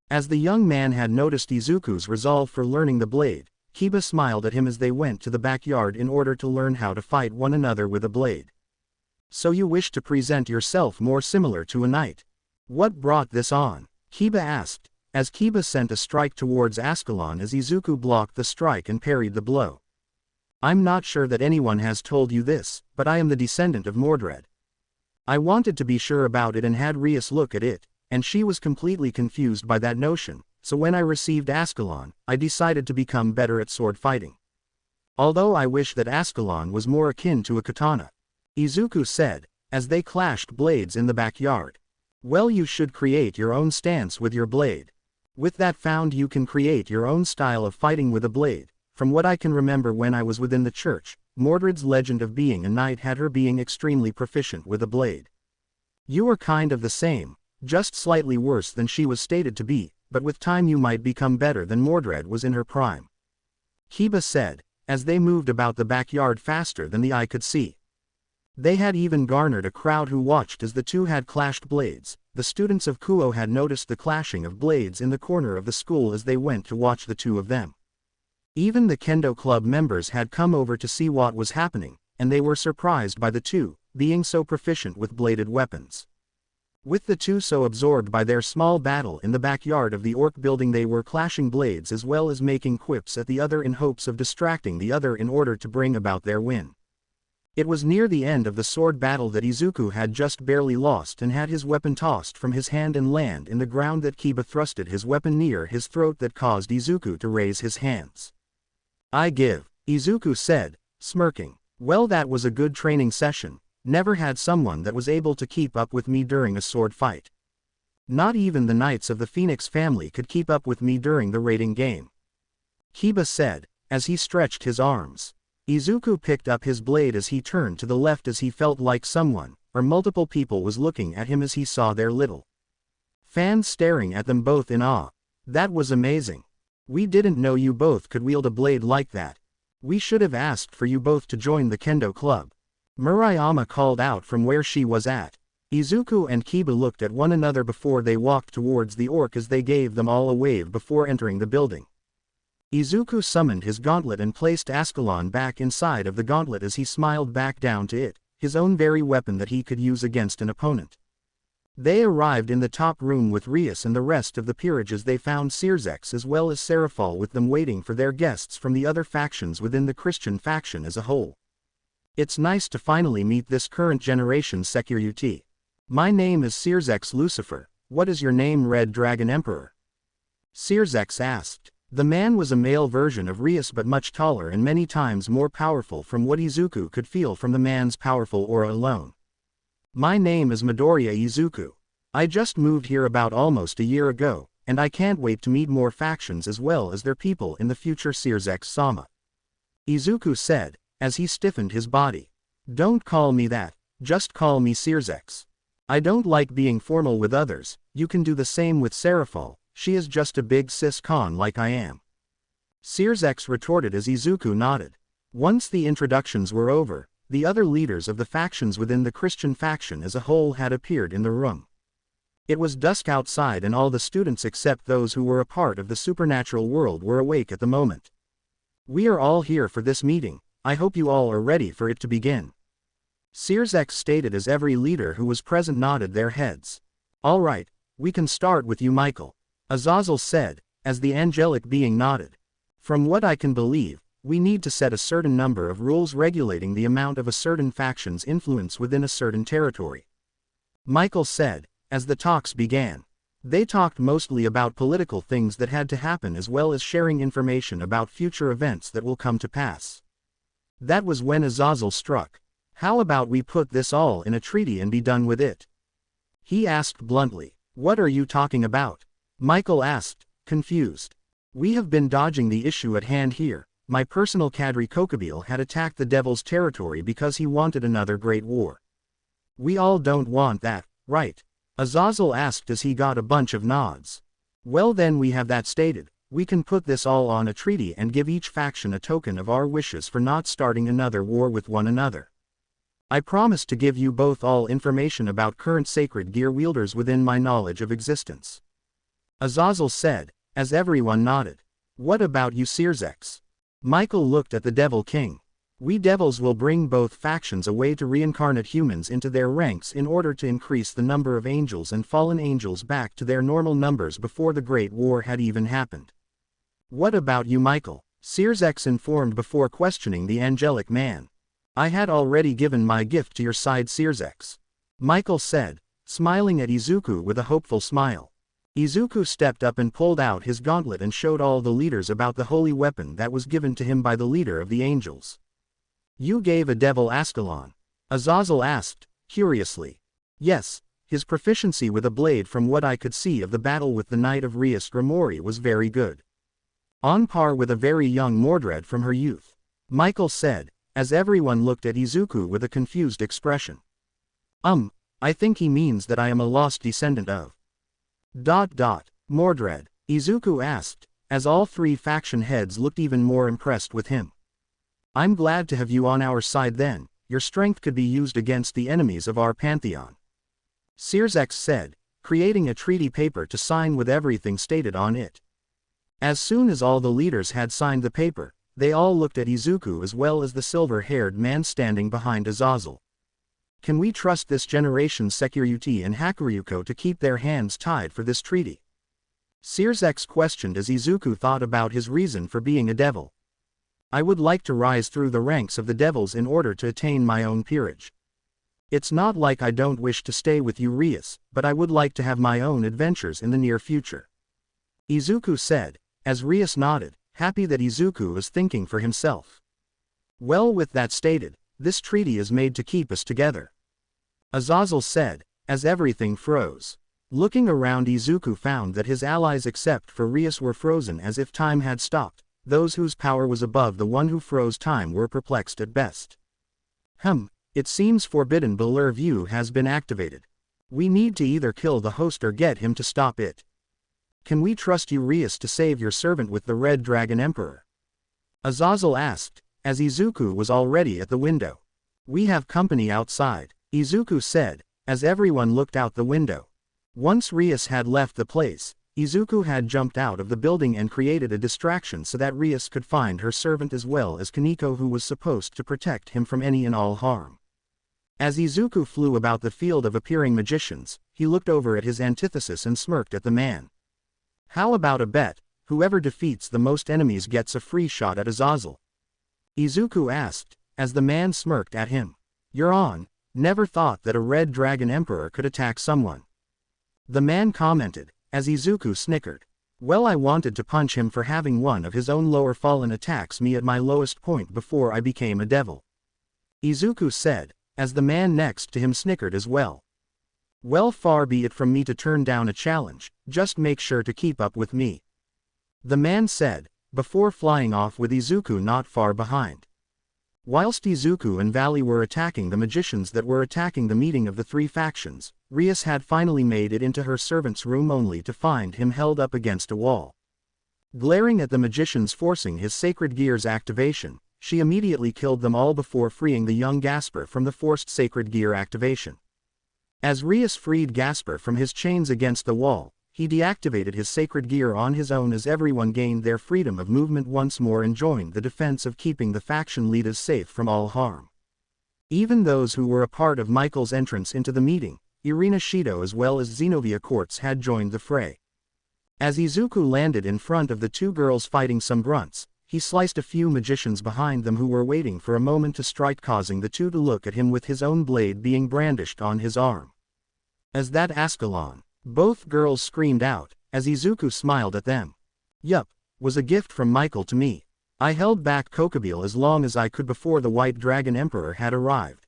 As the young man had noticed Izuku's resolve for learning the blade, Kiba smiled at him as they went to the backyard in order to learn how to fight one another with a blade. "So you wish to present yourself more similar to a knight? What brought this on?" Kiba asked, as Kiba sent a strike towards Ascalon as Izuku blocked the strike and parried the blow. "I'm not sure that anyone has told you this, but I am the descendant of Mordred." I wanted to be sure about it and had Rias look at it, and she was completely confused by that notion, so when I received Ascalon, I decided to become better at sword fighting. Although I wish that Ascalon was more akin to a katana," Izuku said, as they clashed blades in the backyard. "Well, you should create your own stance with your blade. With that found you can create your own style of fighting with a blade. From what I can remember when I was within the church, Mordred's legend of being a knight had her being extremely proficient with a blade. You are kind of the same, just slightly worse than she was stated to be," but with time you might become better than Mordred was in her prime. Kiba said, as they moved about the backyard faster than the eye could see. They had even garnered a crowd who watched as the two had clashed blades. The students of Kuo had noticed the clashing of blades in the corner of the school as they went to watch the two of them. Even the Kendo Club members had come over to see what was happening, and they were surprised by the two, being so proficient with bladed weapons. With the two so absorbed by their small battle in the backyard of the orc building, they were clashing blades as well as making quips at the other in hopes of distracting the other in order to bring about their win. It was near the end of the sword battle that Izuku had just barely lost and had his weapon tossed from his hand and land in the ground that Kiba thrusted his weapon near his throat that caused Izuku to raise his hands. "I give," Izuku said, smirking. "Well, that was a good training session. Never had someone that was able to keep up with me during a sword fight. Not even the Knights of the Phoenix family could keep up with me during the raiding game," Kiba said, as he stretched his arms. Izuku picked up his blade as he turned to the left as he felt like someone, or multiple people, was looking at him as he saw their little fans staring at them both in awe. "That was amazing. We didn't know you both could wield a blade like that. We should have asked for you both to join the Kendo Club," Murayama called out from where she was at. Izuku and Kiba looked at one another before they walked towards the orc as they gave them all a wave before entering the building. Izuku summoned his gauntlet and placed Ascalon back inside of the gauntlet as he smiled back down to it, his own very weapon that he could use against an opponent. They arrived in the top room with Rias and the rest of the peerage as they found Sirzex as well as Serafal with them waiting for their guests from the other factions within the Christian faction as a whole. "It's nice to finally meet this current generation Security. My name is Sirzex Lucifer. What is your name, Red Dragon Emperor?" Sirzex asked. The man was a male version of Rias but much taller and many times more powerful from what Izuku could feel from the man's powerful aura alone. "My name is Midoriya Izuku. I just moved here about almost a year ago, and I can't wait to meet more factions as well as their people in the future," Sirzex-sama, Izuku said, as he stiffened his body. "Don't call me that, just call me Sirzex. I don't like being formal with others. You can do the same with Serafal. She is just a big cis-con like I am," Sirzex retorted as Izuku nodded. Once the introductions were over, the other leaders of the factions within the Christian faction as a whole had appeared in the room. It was dusk outside and all the students except those who were a part of the supernatural world were awake at the moment. "We are all here for this meeting. I hope you all are ready for it to begin," Sirzex stated as every leader who was present nodded their heads. "All right, we can start with you, Michael," Azazel said, as the angelic being nodded. "From what I can believe, we need to set a certain number of rules regulating the amount of a certain faction's influence within a certain territory," Michael said, as the talks began. They talked mostly about political things that had to happen as well as sharing information about future events that will come to pass. That was when Azazel struck. "How about we put this all in a treaty and be done with it?" he asked bluntly. "What are you talking about?" Michael asked, confused. "We have been dodging the issue at hand here. My personal cadre Kokobile had attacked the Devil's territory because he wanted another great war. We all don't want that, right?" Azazel asked as he got a bunch of nods. "Well then we have that stated. We can put this all on a treaty and give each faction a token of our wishes for not starting another war with one another. I promise to give you both all information about current sacred gear wielders within my knowledge of existence," Azazel said, as everyone nodded. "What about you, Sirzex?" Michael looked at the Devil King. "We devils will bring both factions a way to reincarnate humans into their ranks in order to increase the number of angels and fallen angels back to their normal numbers before the Great War had even happened." "What about you, Michael?" Sirzex informed before questioning the angelic man. "I had already given my gift to your side, Sirzex," Michael said, smiling at Izuku with a hopeful smile. Izuku stepped up and pulled out his gauntlet and showed all the leaders about the holy weapon that was given to him by the leader of the angels. "You gave a devil Ascalon?" Azazel asked, curiously. "Yes, his proficiency with a blade from what I could see of the battle with the Knight of Rias Grimori was very good. On par with a very young Mordred from her youth," Michael said, as everyone looked at Izuku with a confused expression. I think he means that I am a lost descendant of... Mordred," Izuku asked, as all three faction heads looked even more impressed with him. I'm glad to have you on our side then, your strength could be used against the enemies of our pantheon. Searsex said, creating a treaty paper to sign with everything stated on it. As soon as all the leaders had signed the paper, they all looked at Izuku as well as the silver-haired man standing behind Azazel. Can we trust this generation's Sekiryuki and Hakuryuko to keep their hands tied for this treaty? Searsex questioned as Izuku thought about his reason for being a devil. I would like to rise through the ranks of the devils in order to attain my own peerage. It's not like I don't wish to stay with you Rias, but I would like to have my own adventures in the near future. Izuku said, as Rias nodded, happy that Izuku is thinking for himself. Well, with that stated, this treaty is made to keep us together. Azazel said, as everything froze. Looking around, Izuku found that his allies except for Rias were frozen as if time had stopped. Those whose power was above the one who froze time were perplexed at best. It seems Forbidden Blur View has been activated. We need to either kill the host or get him to stop it. Can we trust you Rias to save your servant with the Red Dragon Emperor? Azazel asked, as Izuku was already at the window. We have company outside, Izuku said, as everyone looked out the window. Once Rias had left the place, Izuku had jumped out of the building and created a distraction so that Rias could find her servant as well as Kaneko, who was supposed to protect him from any and all harm. As Izuku flew about the field of appearing magicians, he looked over at his antithesis and smirked at the man. How about a bet? Whoever defeats the most enemies gets a free shot at Azazel. Izuku asked, as the man smirked at him. You're on. Never thought that a Red Dragon Emperor could attack someone. The man commented, as Izuku snickered. Well, I wanted to punch him for having one of his own lower fallen attacks me at my lowest point before I became a devil. Izuku said, as the man next to him snickered as well. Well, far be it from me to turn down a challenge, just make sure to keep up with me. The man said, before flying off with Izuku not far behind. Whilst Izuku and Valley were attacking the magicians that were attacking the meeting of the three factions, Rias had finally made it into her servant's room only to find him held up against a wall. Glaring at the magicians forcing his sacred gear's activation, she immediately killed them all before freeing the young Gasper from the forced sacred gear activation. As Rias freed Gasper from his chains against the wall, he deactivated his sacred gear on his own as everyone gained their freedom of movement once more and joined the defense of keeping the faction leaders safe from all harm. Even those who were a part of Michael's entrance into the meeting, Irina Shido as well as Xenovia Quartz had joined the fray. As Izuku landed in front of the two girls fighting some grunts, he sliced a few magicians behind them who were waiting for a moment to strike, causing the two to look at him with his own blade being brandished on his arm. As that Ascalon, both girls screamed out, as Izuku smiled at them. Yup, was a gift from Michael to me. I held back Kokobile as long as I could before the White Dragon Emperor had arrived.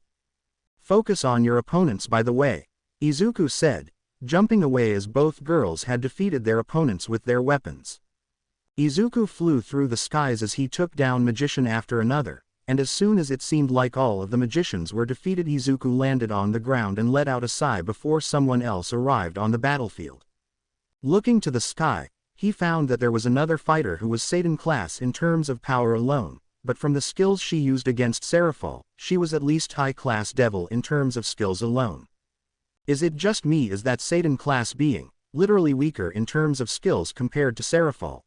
Focus on your opponents by the way, Izuku said, jumping away as both girls had defeated their opponents with their weapons. Izuku flew through the skies as he took down magician after another, and as soon as it seemed like all of the magicians were defeated, Izuku landed on the ground and let out a sigh before someone else arrived on the battlefield. Looking to the sky, he found that there was another fighter who was Satan class in terms of power alone, but from the skills she used against Seraphol, she was at least high-class devil in terms of skills alone. Is it just me, is that Satan class being literally weaker in terms of skills compared to Seraphol?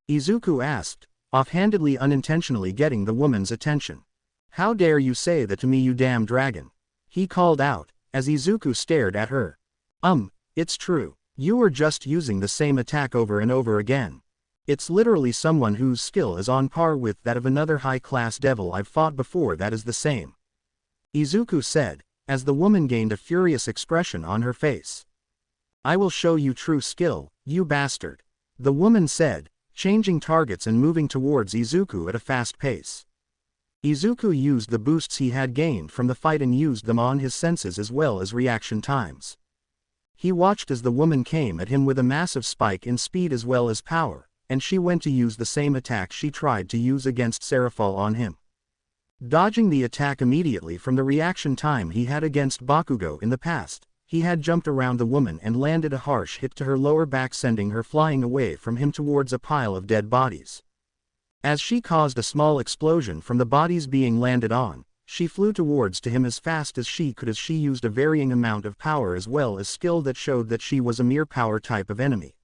Izuku asked, offhandedly unintentionally getting the woman's attention. How dare you say that to me, you damn dragon? He called out, as Izuku stared at her. It's true. You were just using the same attack over and over again. It's literally someone whose skill is on par with that of another high-class devil I've fought before that is the same. Izuku said, as the woman gained a furious expression on her face. I will show you true skill, you bastard. The woman said, changing targets and moving towards Izuku at a fast pace. Izuku used the boosts he had gained from the fight and used them on his senses as well as reaction times. He watched as the woman came at him with a massive spike in speed as well as power, and she went to use the same attack she tried to use against Seraphol on him. Dodging the attack immediately from the reaction time he had against Bakugo in the past, he had jumped around the woman and landed a harsh hit to her lower back, sending her flying away from him towards a pile of dead bodies. As she caused a small explosion from the bodies being landed on, she flew towards to him as fast as she could, as she used a varying amount of power as well as skill that showed that she was a mere power type of enemy.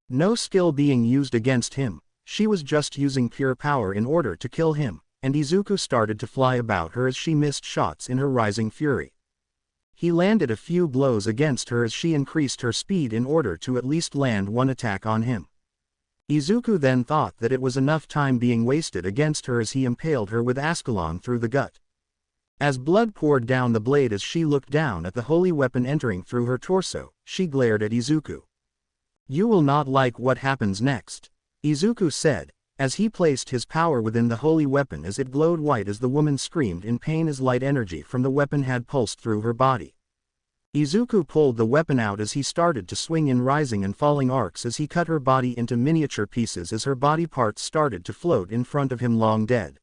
No skill being used against him, she was just using pure power in order to kill him, and Izuku started to fly about her as she missed shots in her rising fury. He landed a few blows against her as she increased her speed in order to at least land one attack on him. Izuku then thought that it was enough time being wasted against her as he impaled her with Ascalon through the gut. As blood poured down the blade as she looked down at the holy weapon entering through her torso, she glared at Izuku. "You will not like what happens next," Izuku said, as he placed his power within the holy weapon as it glowed white as the woman screamed in pain as light energy from the weapon had pulsed through her body. Izuku pulled the weapon out as he started to swing in rising and falling arcs as he cut her body into miniature pieces as her body parts started to float in front of him long dead.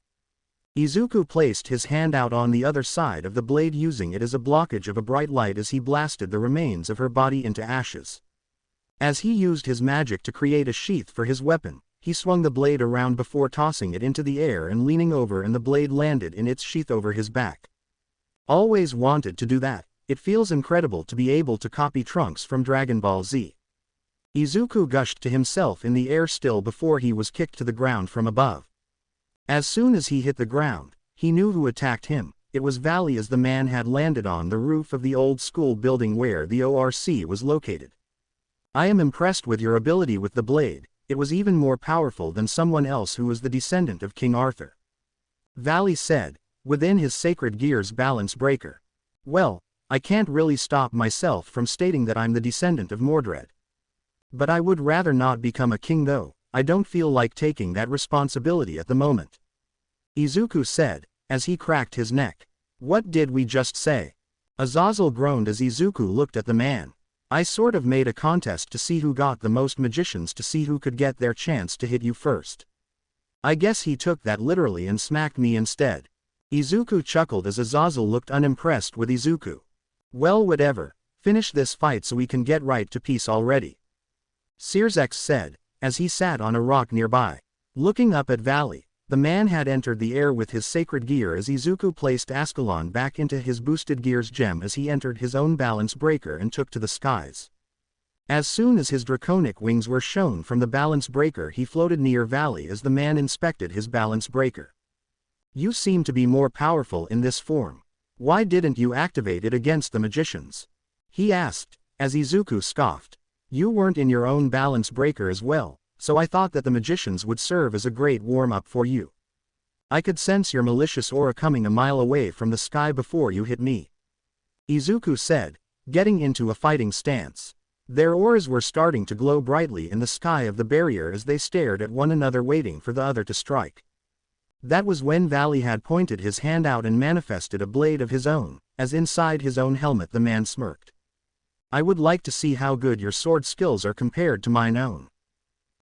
Izuku placed his hand out on the other side of the blade, using it as a blockage of a bright light as he blasted the remains of her body into ashes. As he used his magic to create a sheath for his weapon, he swung the blade around before tossing it into the air and leaning over, and the blade landed in its sheath over his back. "Always wanted to do that. It feels incredible to be able to copy Trunks from Dragon Ball Z." Izuku gushed to himself in the air still before he was kicked to the ground from above. As soon as he hit the ground, he knew who attacked him. It was Valley, as the man had landed on the roof of the old school building where the ORC was located. "I am impressed with your ability with the blade. It was even more powerful than someone else who was the descendant of King Arthur," Valley said, within his sacred gear's balance breaker. "Well, I can't really stop myself from stating that I'm the descendant of Mordred. But I would rather not become a king though. I don't feel like taking that responsibility at the moment," Izuku said, as he cracked his neck. "What did we just say?" Azazel groaned as Izuku looked at the man. "I sort of made a contest to see who got the most magicians to see who could get their chance to hit you first. I guess he took that literally and smacked me instead." Izuku chuckled as Azazel looked unimpressed with Izuku. "Well, whatever, finish this fight so we can get right to peace already," Sirzex said, as he sat on a rock nearby. Looking up at Valley, the man had entered the air with his sacred gear as Izuku placed Ascalon back into his boosted gear's gem as he entered his own balance breaker and took to the skies. As soon as his draconic wings were shown from the balance breaker, he floated near Valley as the man inspected his balance breaker. "You seem to be more powerful in this form. Why didn't you activate it against the magicians?" he asked, as Izuku scoffed. "You weren't in your own balance breaker as well, so I thought that the magicians would serve as a great warm-up for you. I could sense your malicious aura coming a mile away from the sky before you hit me," Izuku said, getting into a fighting stance. Their auras were starting to glow brightly in the sky of the barrier as they stared at one another, waiting for the other to strike. That was when Valley had pointed his hand out and manifested a blade of his own, as inside his own helmet the man smirked. "I would like to see how good your sword skills are compared to mine own.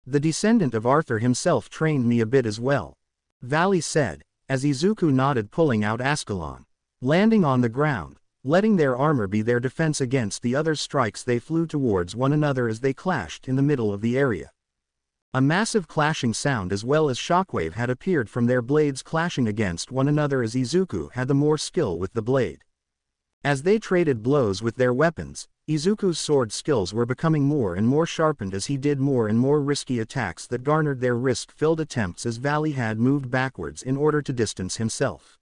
The descendant of Arthur himself trained me a bit as well," Valley said, as Izuku nodded, pulling out Ascalon. Landing on the ground, letting their armor be their defense against the other strikes, they flew towards one another as they clashed in the middle of the area. A massive clashing sound as well as shockwave had appeared from their blades clashing against one another as Izuku had the more skill with the blade. As they traded blows with their weapons, Izuku's sword skills were becoming more and more sharpened as he did more and more risky attacks that garnered their risk-filled attempts as Valley had moved backwards in order to distance himself.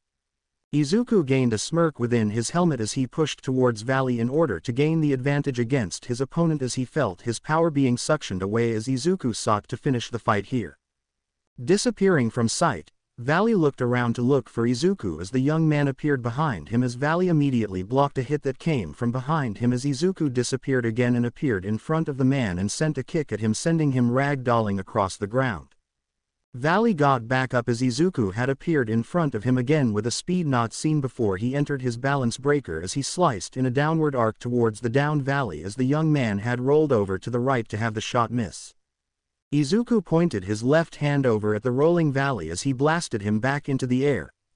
Izuku gained a smirk within his helmet as he pushed towards Valley in order to gain the advantage against his opponent as he felt his power being suctioned away as Izuku sought to finish the fight here. Disappearing from sight, Valley looked around to look for Izuku as the young man appeared behind him as Valley immediately blocked a hit that came from behind him as Izuku disappeared again and appeared in front of the man and sent a kick at him, sending him rag-dolling across the ground. Valley got back up as Izuku had appeared in front of him again with a speed not seen before. He entered his balance breaker as he sliced in a downward arc towards the downed Valley as the young man had rolled over to the right to have the shot miss. Izuku pointed his left hand over at the rolling Valley as he blasted him back into the air,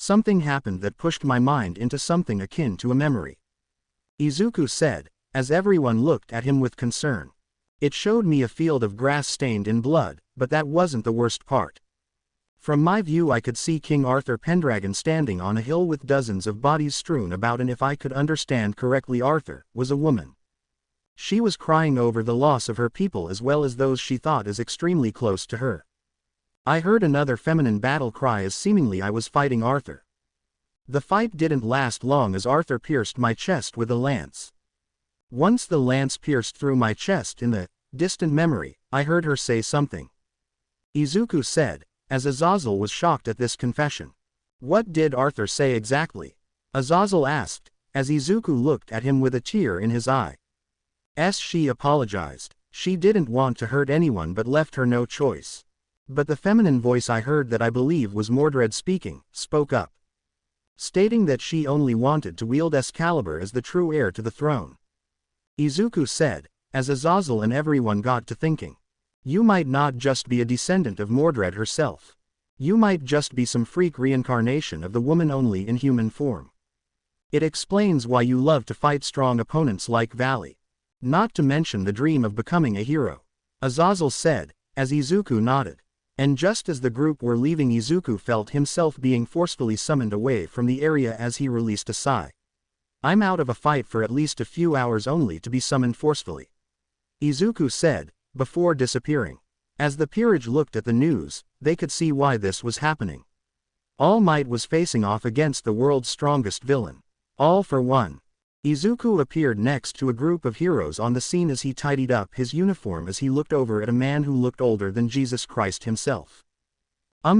something happened that pushed my mind into something akin to a memory. Izuku said, as everyone looked at him with concern. It showed me a field of grass stained in blood, but that wasn't the worst part. From my view I could see King Arthur Pendragon standing on a hill with dozens of bodies strewn about, and if I could understand correctly, Arthur was a woman. She was crying over the loss of her people as well as those she thought as extremely close to her. I heard another feminine battle cry as seemingly I was fighting Arthur. The fight didn't last long as Arthur pierced my chest with a lance. Once the lance pierced through my chest in the distant memory, I heard her say something. Izuku said, as Azazel was shocked at this confession. What did Arthur say exactly? Azazel asked, as Izuku looked at him with a tear in his eye. She apologized. She didn't want to hurt anyone but left her no choice. But the feminine voice I heard, that I believe was Mordred speaking, spoke up, stating that she only wanted to wield Excalibur as the true heir to the throne. Izuku said, as Azazel and everyone got to thinking. You might not just be a descendant of Mordred herself. You might just be some freak reincarnation of the woman only in human form. It explains why you love to fight strong opponents like Valley. Not to mention the dream of becoming a hero. Azazel said, as Izuku nodded. And just as the group were leaving, Izuku felt himself being forcefully summoned away from the area as he released a sigh. I'm out of a fight for at least a few hours only to be summoned forcefully, Izuku said, before disappearing. As the peerage looked at the news, they could see why this was happening. All Might was facing off against the world's strongest villain. All for one. Izuku appeared next to a group of heroes on the scene as he tidied up his uniform as he looked over at a man who looked older than Jesus Christ himself.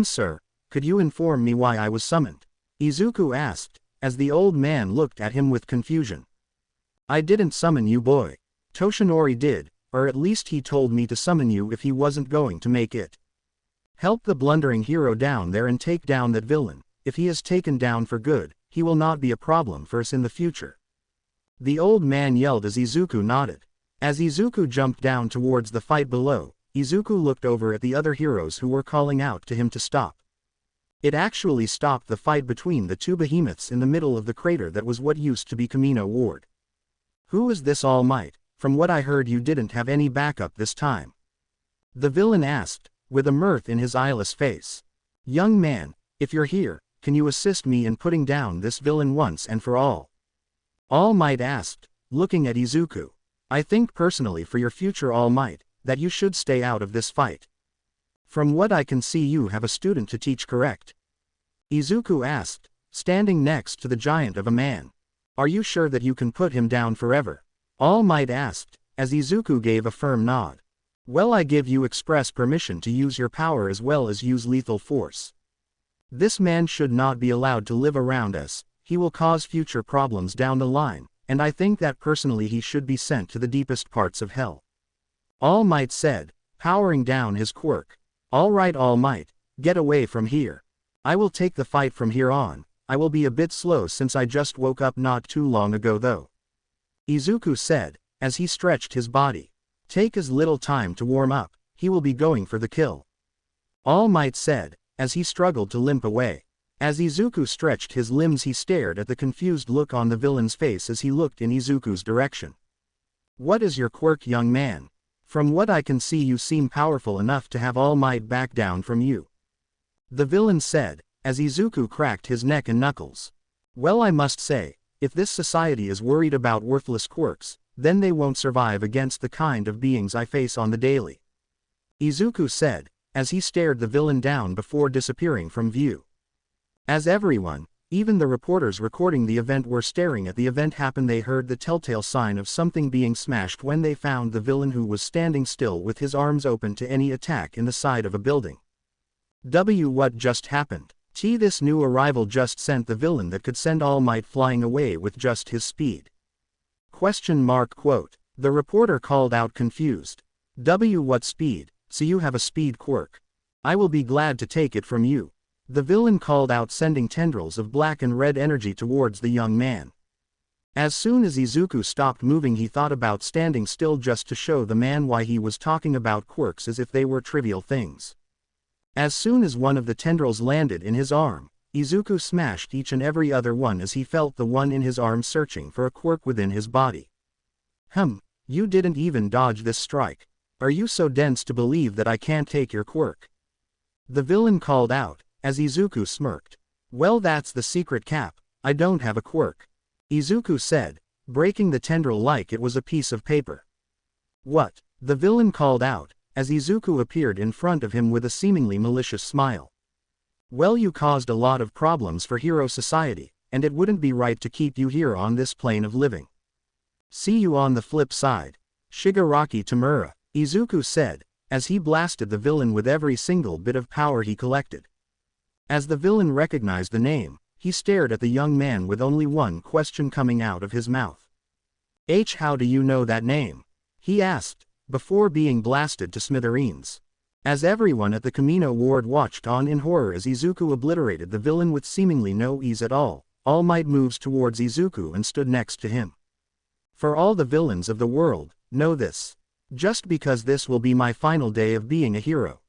Sir, could you inform me why I was summoned? Izuku asked, as the old man looked at him with confusion. I didn't summon you, boy. Toshinori did, or at least he told me to summon you if he wasn't going to make it. Help the blundering hero down there and take down that villain. If he is taken down for good, he will not be a problem for us in the future. The old man yelled as Izuku nodded. As Izuku jumped down towards the fight below, Izuku looked over at the other heroes who were calling out to him to stop. It actually stopped the fight between the two behemoths in the middle of the crater that was what used to be Kamino Ward. Who is this All Might? From what I heard, you didn't have any backup this time. The villain asked, with a mirth in his eyeless face. Young man, if you're here, can you assist me in putting down this villain once and for all? All Might asked, looking at Izuku. I think personally, for your future, All Might, that you should stay out of this fight. From what I can see, you have a student to teach, correct? Izuku asked, standing next to the giant of a man. Are you sure that you can put him down forever? All Might asked, as Izuku gave a firm nod. Well, I give you express permission to use your power as well as use lethal force. This man should not be allowed to live around us. He will cause future problems down the line, and I think that personally he should be sent to the deepest parts of hell. All Might said, powering down his quirk. All right, All Might, get away from here. I will take the fight from here on. I will be a bit slow since I just woke up not too long ago though. Izuku said, as he stretched his body. Take as little time to warm up, he will be going for the kill. All Might said, as he struggled to limp away. As Izuku stretched his limbs, he stared at the confused look on the villain's face as he looked in Izuku's direction. What is your quirk, young man? From what I can see, you seem powerful enough to have All Might back down from you. The villain said, as Izuku cracked his neck and knuckles. Well, I must say, if this society is worried about worthless quirks, then they won't survive against the kind of beings I face on the daily. Izuku said, as he stared the villain down before disappearing from view. As everyone, even the reporters recording the event, were staring at the event happen, they heard the telltale sign of something being smashed when they found the villain, who was standing still with his arms open to any attack in the side of a building. What just happened? This new arrival just sent the villain that could send All Might flying away with just his speed. Quote. The reporter called out, confused. What speed? So you have a speed quirk. I will be glad to take it from you. The villain called out, sending tendrils of black and red energy towards the young man. As soon as Izuku stopped moving, he thought about standing still just to show the man why he was talking about quirks as if they were trivial things. As soon as one of the tendrils landed in his arm, Izuku smashed each and every other one as he felt the one in his arm searching for a quirk within his body. You didn't even dodge this strike. Are you so dense to believe that I can't take your quirk? The villain called out, as Izuku smirked. Well, that's the secret cap, I don't have a quirk. Izuku said, breaking the tendril like it was a piece of paper. What? The villain called out, as Izuku appeared in front of him with a seemingly malicious smile. Well, you caused a lot of problems for Hero Society, and it wouldn't be right to keep you here on this plane of living. See you on the flip side. Shigaraki Tamura, Izuku said, as he blasted the villain with every single bit of power he collected. As the villain recognized the name, he stared at the young man with only one question coming out of his mouth. How do you know that name? He asked, before being blasted to smithereens. As everyone at the Kamino ward watched on in horror as Izuku obliterated the villain with seemingly no ease at all, All Might moves towards Izuku and stood next to him. For all the villains of the world, know this. Just because this will be my final day of being a hero.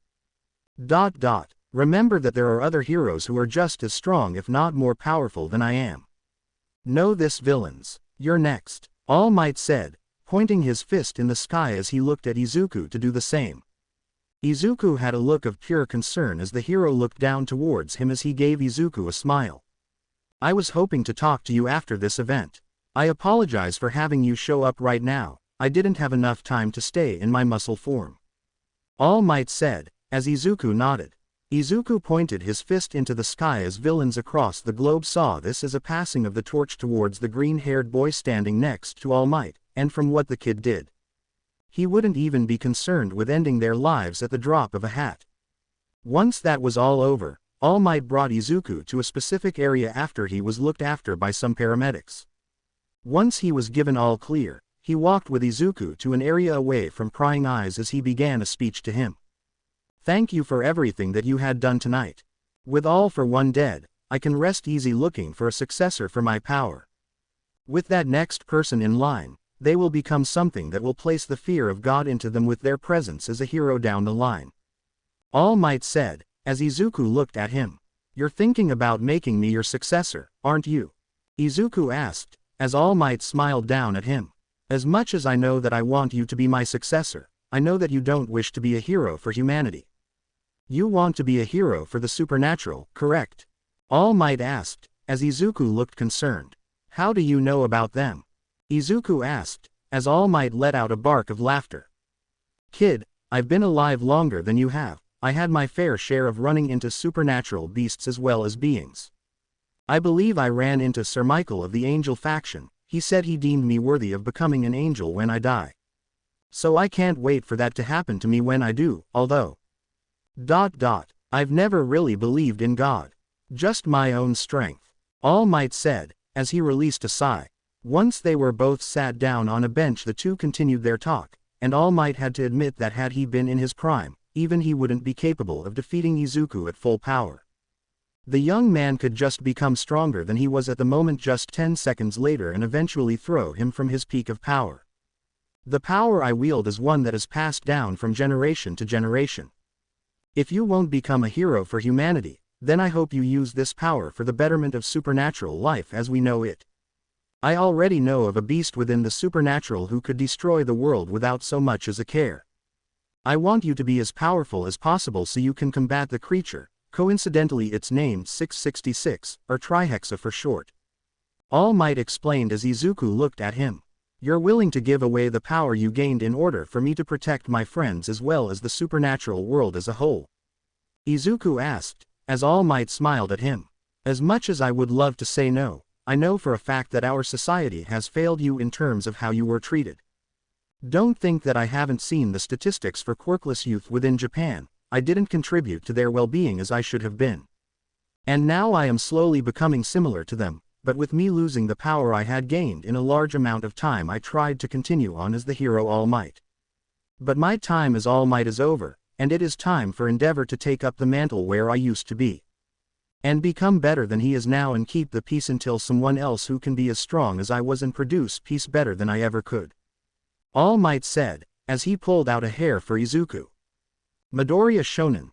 Remember that there are other heroes who are just as strong if not more powerful than I am. Know this, villains. You're next, All Might said, pointing his fist in the sky as he looked at Izuku to do the same. Izuku had a look of pure concern as the hero looked down towards him as he gave Izuku a smile. I was hoping to talk to you after this event. I apologize for having you show up right now, I didn't have enough time to stay in my muscle form. All Might said, as Izuku nodded. Izuku pointed his fist into the sky as villains across the globe saw this as a passing of the torch towards the green-haired boy standing next to All Might, and from what the kid did, he wouldn't even be concerned with ending their lives at the drop of a hat. Once that was all over, All Might brought Izuku to a specific area after he was looked after by some paramedics. Once he was given all clear, he walked with Izuku to an area away from prying eyes as he began a speech to him. Thank you for everything that you had done tonight. With All for One dead, I can rest easy looking for a successor for my power. With that next person in line, they will become something that will place the fear of God into them with their presence as a hero down the line. All Might said, as Izuku looked at him. You're thinking about making me your successor, aren't you? Izuku asked, as All Might smiled down at him. As much as I know that I want you to be my successor, I know that you don't wish to be a hero for humanity. You want to be a hero for the supernatural, correct? All Might asked, as Izuku looked concerned. How do you know about them? Izuku asked, as All Might let out a bark of laughter. Kid, I've been alive longer than you have. I had my fair share of running into supernatural beasts as well as beings. I believe I ran into Sir Michael of the Angel faction. He said he deemed me worthy of becoming an angel when I die. So I can't wait for that to happen to me when I do, although... I've never really believed in God. Just my own strength. All Might said, as he released a sigh. Once they were both sat down on a bench, the two continued their talk, and All Might had to admit that had he been in his prime, even he wouldn't be capable of defeating Izuku at full power. The young man could just become stronger than he was at the moment just 10 seconds later and eventually throw him from his peak of power. The power I wield is one that is passed down from generation to generation. If you won't become a hero for humanity, then I hope you use this power for the betterment of supernatural life as we know it. I already know of a beast within the supernatural who could destroy the world without so much as a care. I want you to be as powerful as possible so you can combat the creature. Coincidentally it's named 666, or Trihexa for short. All Might explained as Izuku looked at him. You're willing to give away the power you gained in order for me to protect my friends as well as the supernatural world as a whole? Izuku asked, as All Might smiled at him. As much as I would love to say no, I know for a fact that our society has failed you in terms of how you were treated. Don't think that I haven't seen the statistics for quirkless youth within Japan. I didn't contribute to their well-being as I should have been. And now I am slowly becoming similar to them, but with me losing the power I had gained in a large amount of time I tried to continue on as the hero All Might. But my time as All Might is over, and it is time for Endeavor to take up the mantle where I used to be. And become better than he is now and keep the peace until someone else who can be as strong as I was and produce peace better than I ever could. All Might said, as he pulled out a hair for Izuku. Midoriya Shonen,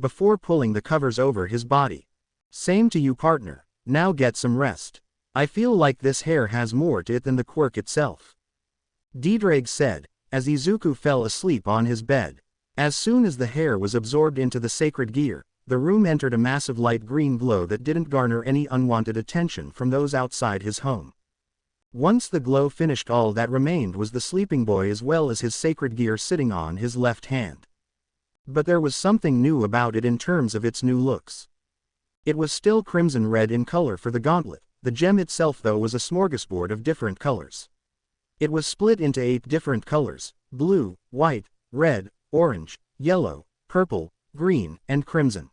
before pulling the covers over his body. Same to you, partner. Now get some rest. I feel like this hair has more to it than the quirk itself. Dedrag said, as Izuku fell asleep on his bed. As soon as the hair was absorbed into the sacred gear, the room entered a massive light green glow that didn't garner any unwanted attention from those outside his home. Once the glow finished, all that remained was the sleeping boy as well as his sacred gear sitting on his left hand. But there was something new about it in terms of its new looks. It was still crimson red in color for the gauntlet. The gem itself though was a smorgasbord of different colors. It was split into 8 different colors: blue, white, red, orange, yellow, purple, green, and crimson.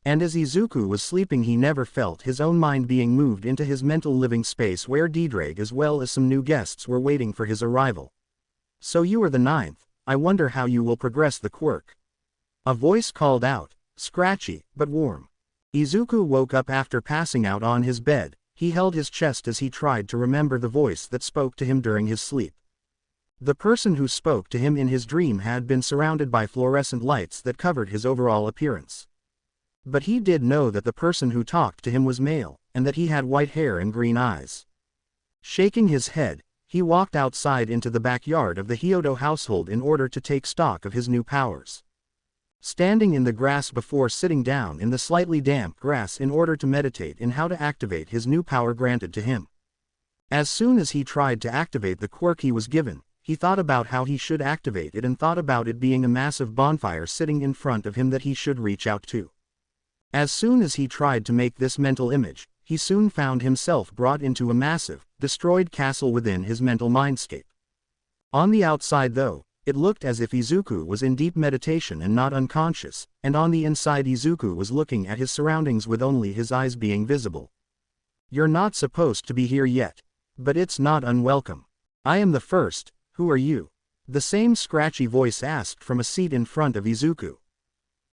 And as Izuku was sleeping, he never felt his own mind being moved into his mental living space where Dedrag as well as some new guests were waiting for his arrival. So you are the 9th, I wonder how you will progress the quirk. A voice called out, scratchy, but warm. Izuku woke up after passing out on his bed. He held his chest as he tried to remember the voice that spoke to him during his sleep. The person who spoke to him in his dream had been surrounded by fluorescent lights that covered his overall appearance. But he did know that the person who talked to him was male, and that he had white hair and green eyes. Shaking his head, he walked outside into the backyard of the Hyodo household in order to take stock of his new powers. Standing in the grass before sitting down in the slightly damp grass in order to meditate in how to activate his new power granted to him. As soon as he tried to activate the quirk he was given, he thought about how he should activate it and thought about it being a massive bonfire sitting in front of him that he should reach out to. As soon as he tried to make this mental image, he soon found himself brought into a massive, destroyed castle within his mental mindscape. On the outside though, it looked as if Izuku was in deep meditation and not unconscious, and on the inside Izuku was looking at his surroundings with only his eyes being visible. You're not supposed to be here yet. But it's not unwelcome. I am the first, who are you? The same scratchy voice asked from a seat in front of Izuku.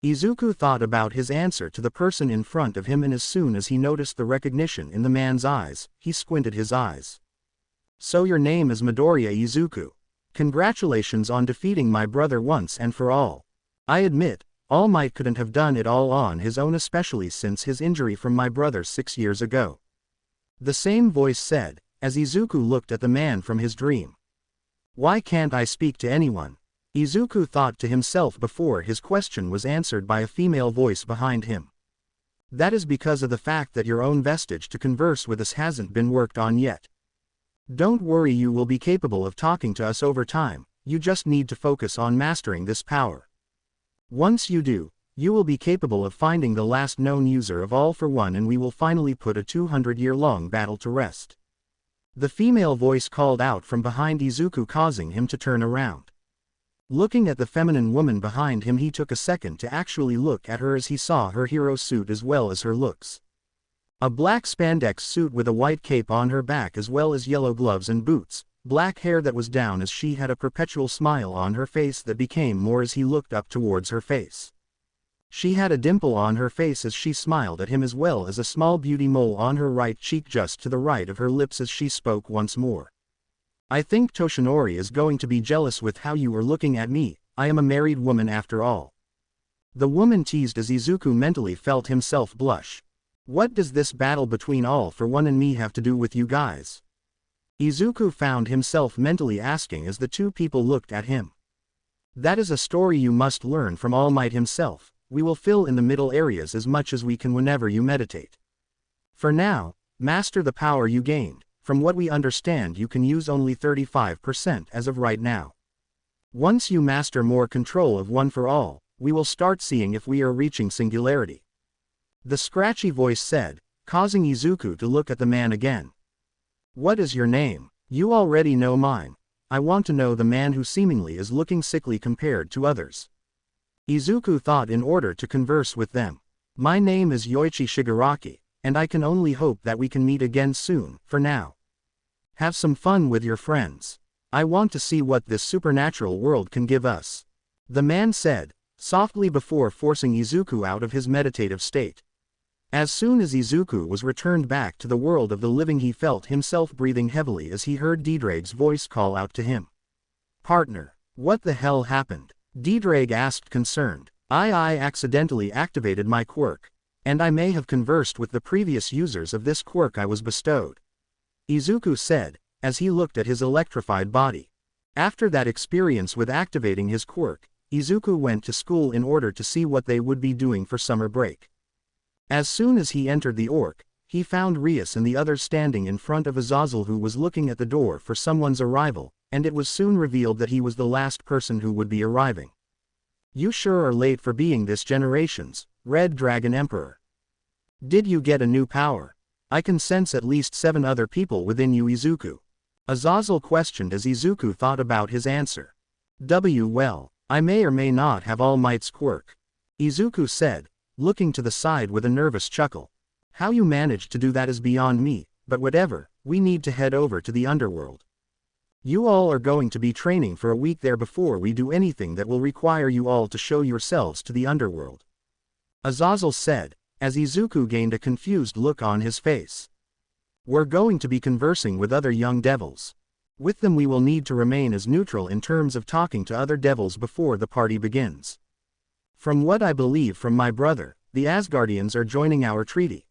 Izuku thought about his answer to the person in front of him, and as soon as he noticed the recognition in the man's eyes, he squinted his eyes. So your name is Midoriya Izuku. Congratulations on defeating my brother once and for all. I admit, All Might couldn't have done it all on his own, especially since his injury from my brother 6 years ago. The same voice said, as Izuku looked at the man from his dream. Why can't I speak to anyone? Izuku thought to himself before his question was answered by a female voice behind him. That is because of the fact that your own vestige to converse with us hasn't been worked on yet. Don't worry, you will be capable of talking to us over time, you just need to focus on mastering this power. Once you do, you will be capable of finding the last known user of All for One, and we will finally put a 200-year-long battle to rest. The female voice called out from behind Izuku, causing him to turn around. Looking at the feminine woman behind him, he took a second to actually look at her as he saw her hero suit as well as her looks. A black spandex suit with a white cape on her back as well as yellow gloves and boots, black hair that was down as she had a perpetual smile on her face that became more as he looked up towards her face. She had a dimple on her face as she smiled at him, as well as a small beauty mole on her right cheek just to the right of her lips as she spoke once more. I think Toshinori is going to be jealous with how you are looking at me. I am a married woman after all. The woman teased as Izuku mentally felt himself blush. What does this battle between All for One and me have to do with you guys? Izuku found himself mentally asking as the two people looked at him. That is a story you must learn from All Might himself. We will fill in the middle areas as much as we can whenever you meditate. For now, master the power you gained. From what we understand, you can use only 35% as of right now. Once you master more control of One for All, we will start seeing if we are reaching singularity. The scratchy voice said, causing Izuku to look at the man again. What is your name? You already know mine. I want to know the man who seemingly is looking sickly compared to others. Izuku thought in order to converse with them. My name is Yoichi Shigaraki, and I can only hope that we can meet again soon. For now, have some fun with your friends. I want to see what this supernatural world can give us. The man said, softly before forcing Izuku out of his meditative state. As soon as Izuku was returned back to the world of the living, he felt himself breathing heavily as he heard Dedrag's voice call out to him. Partner, what the hell happened? Dedrag asked, concerned. I accidentally activated my quirk, and I may have conversed with the previous users of this quirk I was bestowed," Izuku said, as he looked at his electrified body. After that experience with activating his quirk, Izuku went to school in order to see what they would be doing for summer break. As soon as he entered the orc, he found Rias and the others standing in front of Azazel, who was looking at the door for someone's arrival, and it was soon revealed that he was the last person who would be arriving. "You sure are late for being this generation's Red Dragon Emperor. Did you get a new power? I can sense at least 7 other people within you, Izuku," Azazel questioned as Izuku thought about his answer. Well, I may or may not have All Might's quirk," Izuku said, looking to the side with a nervous chuckle. "How you managed to do that is beyond me, but whatever, we need to head over to the underworld. You all are going to be training for a week there before we do anything that will require you all to show yourselves to the underworld," Azazel said, as Izuku gained a confused look on his face. "We're going to be conversing with other young devils. With them we will need to remain as neutral in terms of talking to other devils before the party begins. From what I believe from my brother, the Asgardians are joining our treaty,"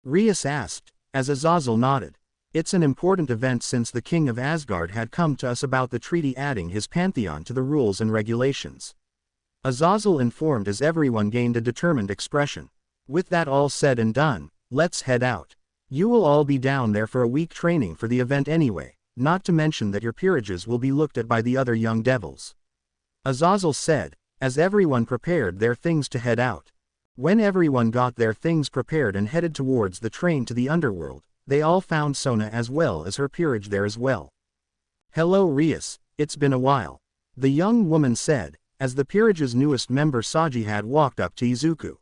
Rias asked, as Azazel nodded. "It's an important event since the king of Asgard had come to us about the treaty adding his pantheon to the rules and regulations," Azazel informed as everyone gained a determined expression. "With that all said and done, let's head out. You will all be down there for a week training for the event anyway, not to mention that your peerages will be looked at by the other young devils," Azazel said, as everyone prepared their things to head out. When everyone got their things prepared and headed towards the train to the underworld, they all found Sona as well as her peerage there as well. "Hello Rias, it's been a while," the young woman said, as the peerage's newest member Saji had walked up to Izuku.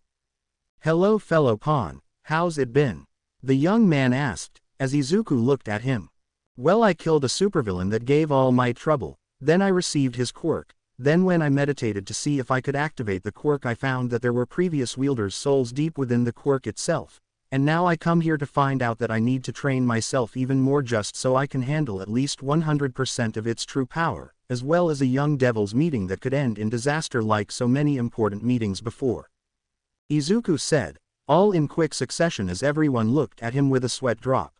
"Hello fellow pawn, how's it been?" the young man asked, as Izuku looked at him. "Well, I killed a supervillain that gave All Might trouble, then I received his quirk, then when I meditated to see if I could activate the quirk I found that there were previous wielders' souls deep within the quirk itself, and now I come here to find out that I need to train myself even more just so I can handle at least 100% of its true power, as well as a young devil's meeting that could end in disaster like so many important meetings before," Izuku said, all in quick succession as everyone looked at him with a sweat drop.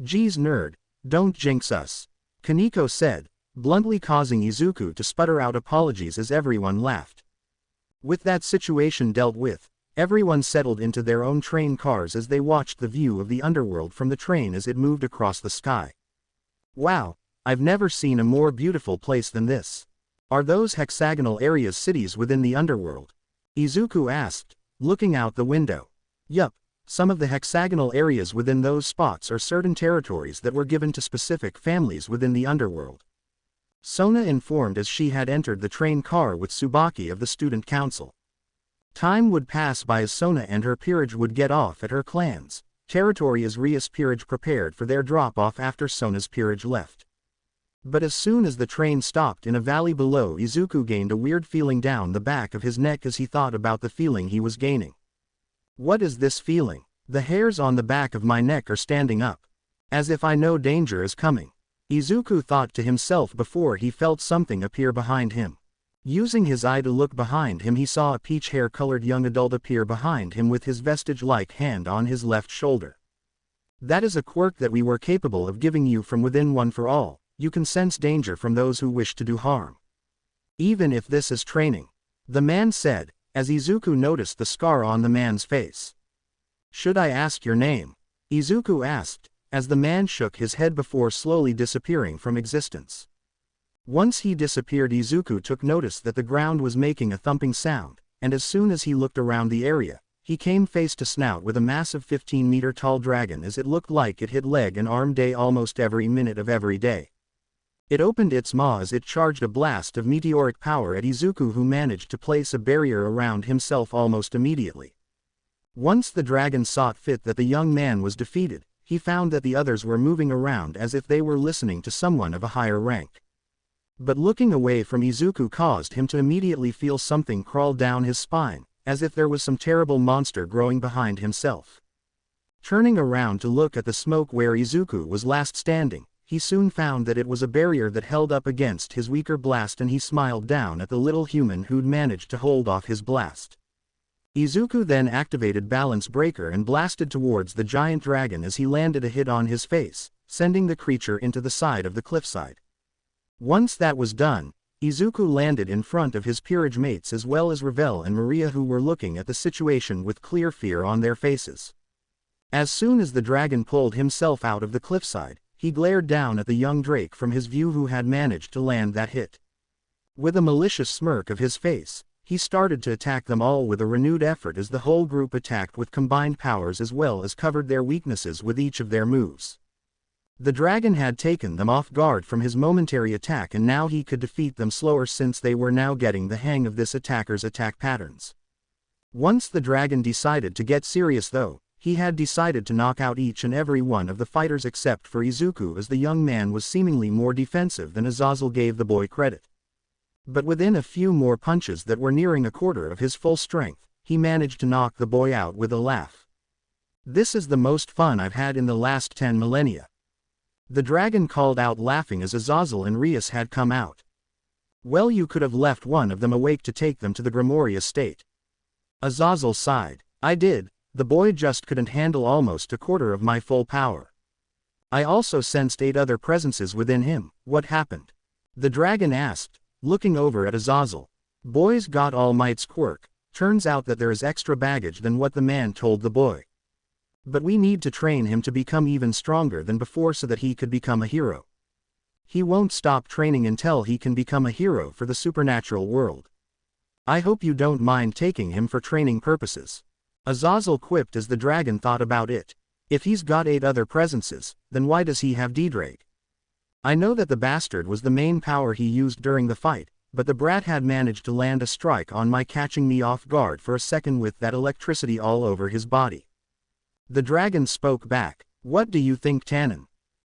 "Geez nerd, don't jinx us," Kaneko said, bluntly causing Izuku to sputter out apologies as everyone laughed. With that situation dealt with, everyone settled into their own train cars as they watched the view of the underworld from the train as it moved across the sky. "Wow, I've never seen a more beautiful place than this. Are those hexagonal areas cities within the underworld?" Izuku asked, looking out the window. "Yup, some of the hexagonal areas within those spots are certain territories that were given to specific families within the underworld," Sona informed as she had entered the train car with Tsubaki of the student council. Time would pass by as Sona and her peerage would get off at her clan's territory as Rias' peerage prepared for their drop-off after Sona's peerage left. But as soon as the train stopped in a valley below, Izuku gained a weird feeling down the back of his neck as he thought about the feeling he was gaining. "What is this feeling? The hairs on the back of my neck are standing up. As if I know danger is coming," Izuku thought to himself before he felt something appear behind him. Using his eye to look behind him, he saw a peach hair-colored young adult appear behind him with his vestige-like hand on his left shoulder. "That is a quirk that we were capable of giving you from within One for All. You can sense danger from those who wish to do harm. Even if this is training," the man said, as Izuku noticed the scar on the man's face. "Should I ask your name?" Izuku asked, as the man shook his head before slowly disappearing from existence. Once he disappeared, Izuku took notice that the ground was making a thumping sound, and as soon as he looked around the area, he came face to snout with a massive 15-meter-tall dragon as it looked like it hit leg and arm day almost every minute of every day. It opened its maw as it charged a blast of meteoric power at Izuku, who managed to place a barrier around himself almost immediately. Once the dragon saw fit that the young man was defeated, he found that the others were moving around as if they were listening to someone of a higher rank. But looking away from Izuku caused him to immediately feel something crawl down his spine, as if there was some terrible monster growing behind himself. Turning around to look at the smoke where Izuku was last standing, he soon found that it was a barrier that held up against his weaker blast, and he smiled down at the little human who'd managed to hold off his blast. Izuku then activated Balance Breaker and blasted towards the giant dragon as he landed a hit on his face, sending the creature into the side of the cliffside. Once that was done, Izuku landed in front of his peerage mates as well as Ravel and Maria, who were looking at the situation with clear fear on their faces. As soon as the dragon pulled himself out of the cliffside, he glared down at the young Drake from his view who had managed to land that hit. With a malicious smirk of his face, he started to attack them all with a renewed effort as the whole group attacked with combined powers as well as covered their weaknesses with each of their moves. The dragon had taken them off guard from his momentary attack, and now he could defeat them slower since they were now getting the hang of this attacker's attack patterns. Once the dragon decided to get serious though, he had decided to knock out each and every one of the fighters except for Izuku, as the young man was seemingly more defensive than Azazel gave the boy credit. But within a few more punches that were nearing a quarter of his full strength, he managed to knock the boy out with a laugh. "This is the most fun I've had in the last 10 millennia. The dragon called out, laughing as Azazel and Rias had come out. "Well, you could have left one of them awake to take them to the Grimoire estate." Azazel sighed. "I did, the boy just couldn't handle almost a quarter of my full power. I also sensed 8 other presences within him." "What happened?" the dragon asked, looking over at Azazel. "Boy's got All Might's quirk. Turns out that there is extra baggage than what the man told the boy. But we need to train him to become even stronger than before so that he could become a hero. He won't stop training until he can become a hero for the supernatural world. I hope you don't mind taking him for training purposes." Azazel quipped as the dragon thought about it. "If he's got 8 other presences, then why does he have D-Drake? I know that the bastard was the main power he used during the fight, but the brat had managed to land a strike on my, catching me off guard for a second with that electricity all over his body." The dragon spoke back. "What do you think, Tannen?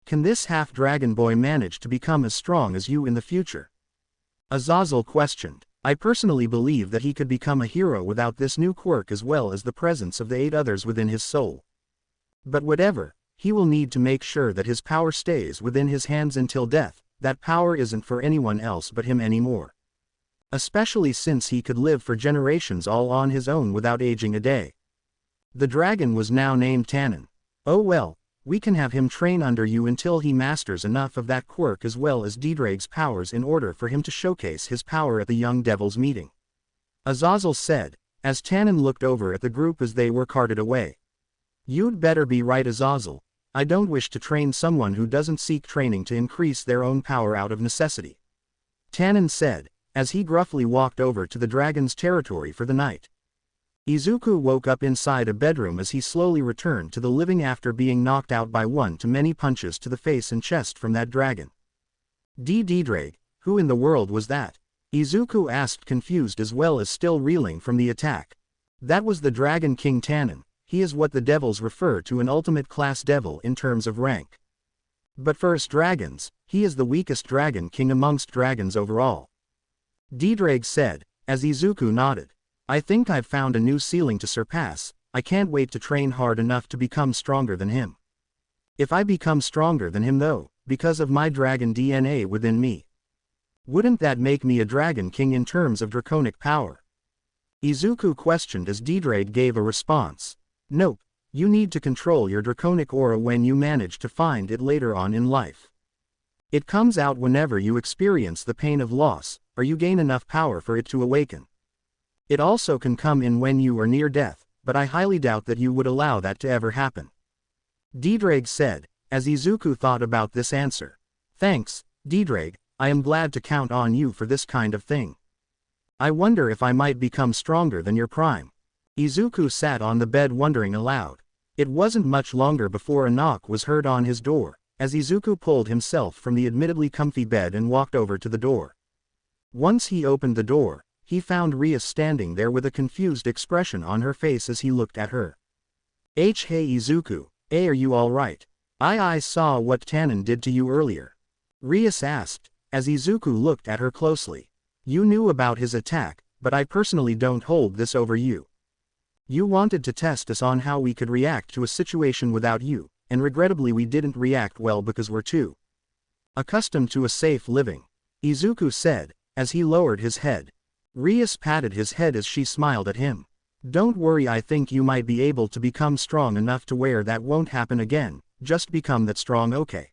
Can this half-dragon boy manage to become as strong as you in the future?" Azazel questioned. "I personally believe that he could become a hero without this new quirk as well as the presence of the 8 others within his soul. But whatever, he will need to make sure that his power stays within his hands until death. That power isn't for anyone else but him anymore. Especially since he could live for generations all on his own without aging a day." The dragon was now named Tannen. "Oh well, we can have him train under you until he masters enough of that quirk as well as D-Drake's powers in order for him to showcase his power at the young devil's meeting," Azazel said, as Tannen looked over at the group as they were carted away. "You'd better be right, Azazel. I don't wish to train someone who doesn't seek training to increase their own power out of necessity," Tannen said, as he gruffly walked over to the dragon's territory for the night. Izuku woke up inside a bedroom as he slowly returned to the living after being knocked out by one too many punches to the face and chest from that dragon. D-Drake, who in the world was that?" Izuku asked, confused as well as still reeling from the attack. "That was the Dragon King Tannen. He is what the devils refer to an ultimate class devil in terms of rank. But first dragons, he is the weakest dragon king amongst dragons overall," D-Drake said, as Izuku nodded. "I think I've found a new ceiling to surpass. I can't wait to train hard enough to become stronger than him. If I become stronger than him though, because of my dragon DNA within me, wouldn't that make me a dragon king in terms of draconic power?" Izuku questioned as D-Drake gave a response. "Nope, you need to control your draconic aura when you manage to find it later on in life. It comes out whenever you experience the pain of loss, or you gain enough power for it to awaken. It also can come in when you are near death, but I highly doubt that you would allow that to ever happen," D-Drake said, as Izuku thought about this answer. "Thanks, D-Drake, I am glad to count on you for this kind of thing. I wonder if I might become stronger than your prime." Izuku sat on the bed wondering aloud. It wasn't much longer before a knock was heard on his door, as Izuku pulled himself from the admittedly comfy bed and walked over to the door. Once he opened the door, he found Rias standing there with a confused expression on her face as he looked at her. Hey Izuku, are you alright? I saw what Tannen did to you earlier," Rias asked, as Izuku looked at her closely. "You knew about his attack, but I personally don't hold this over you. You wanted to test us on how we could react to a situation without you, and regrettably we didn't react well because we're too Accustomed to a safe living, Izuku said, as he lowered his head. Rias patted his head as she smiled at him. Don't worry, I think you might be able to become strong enough to where that won't happen again, just become that strong, okay?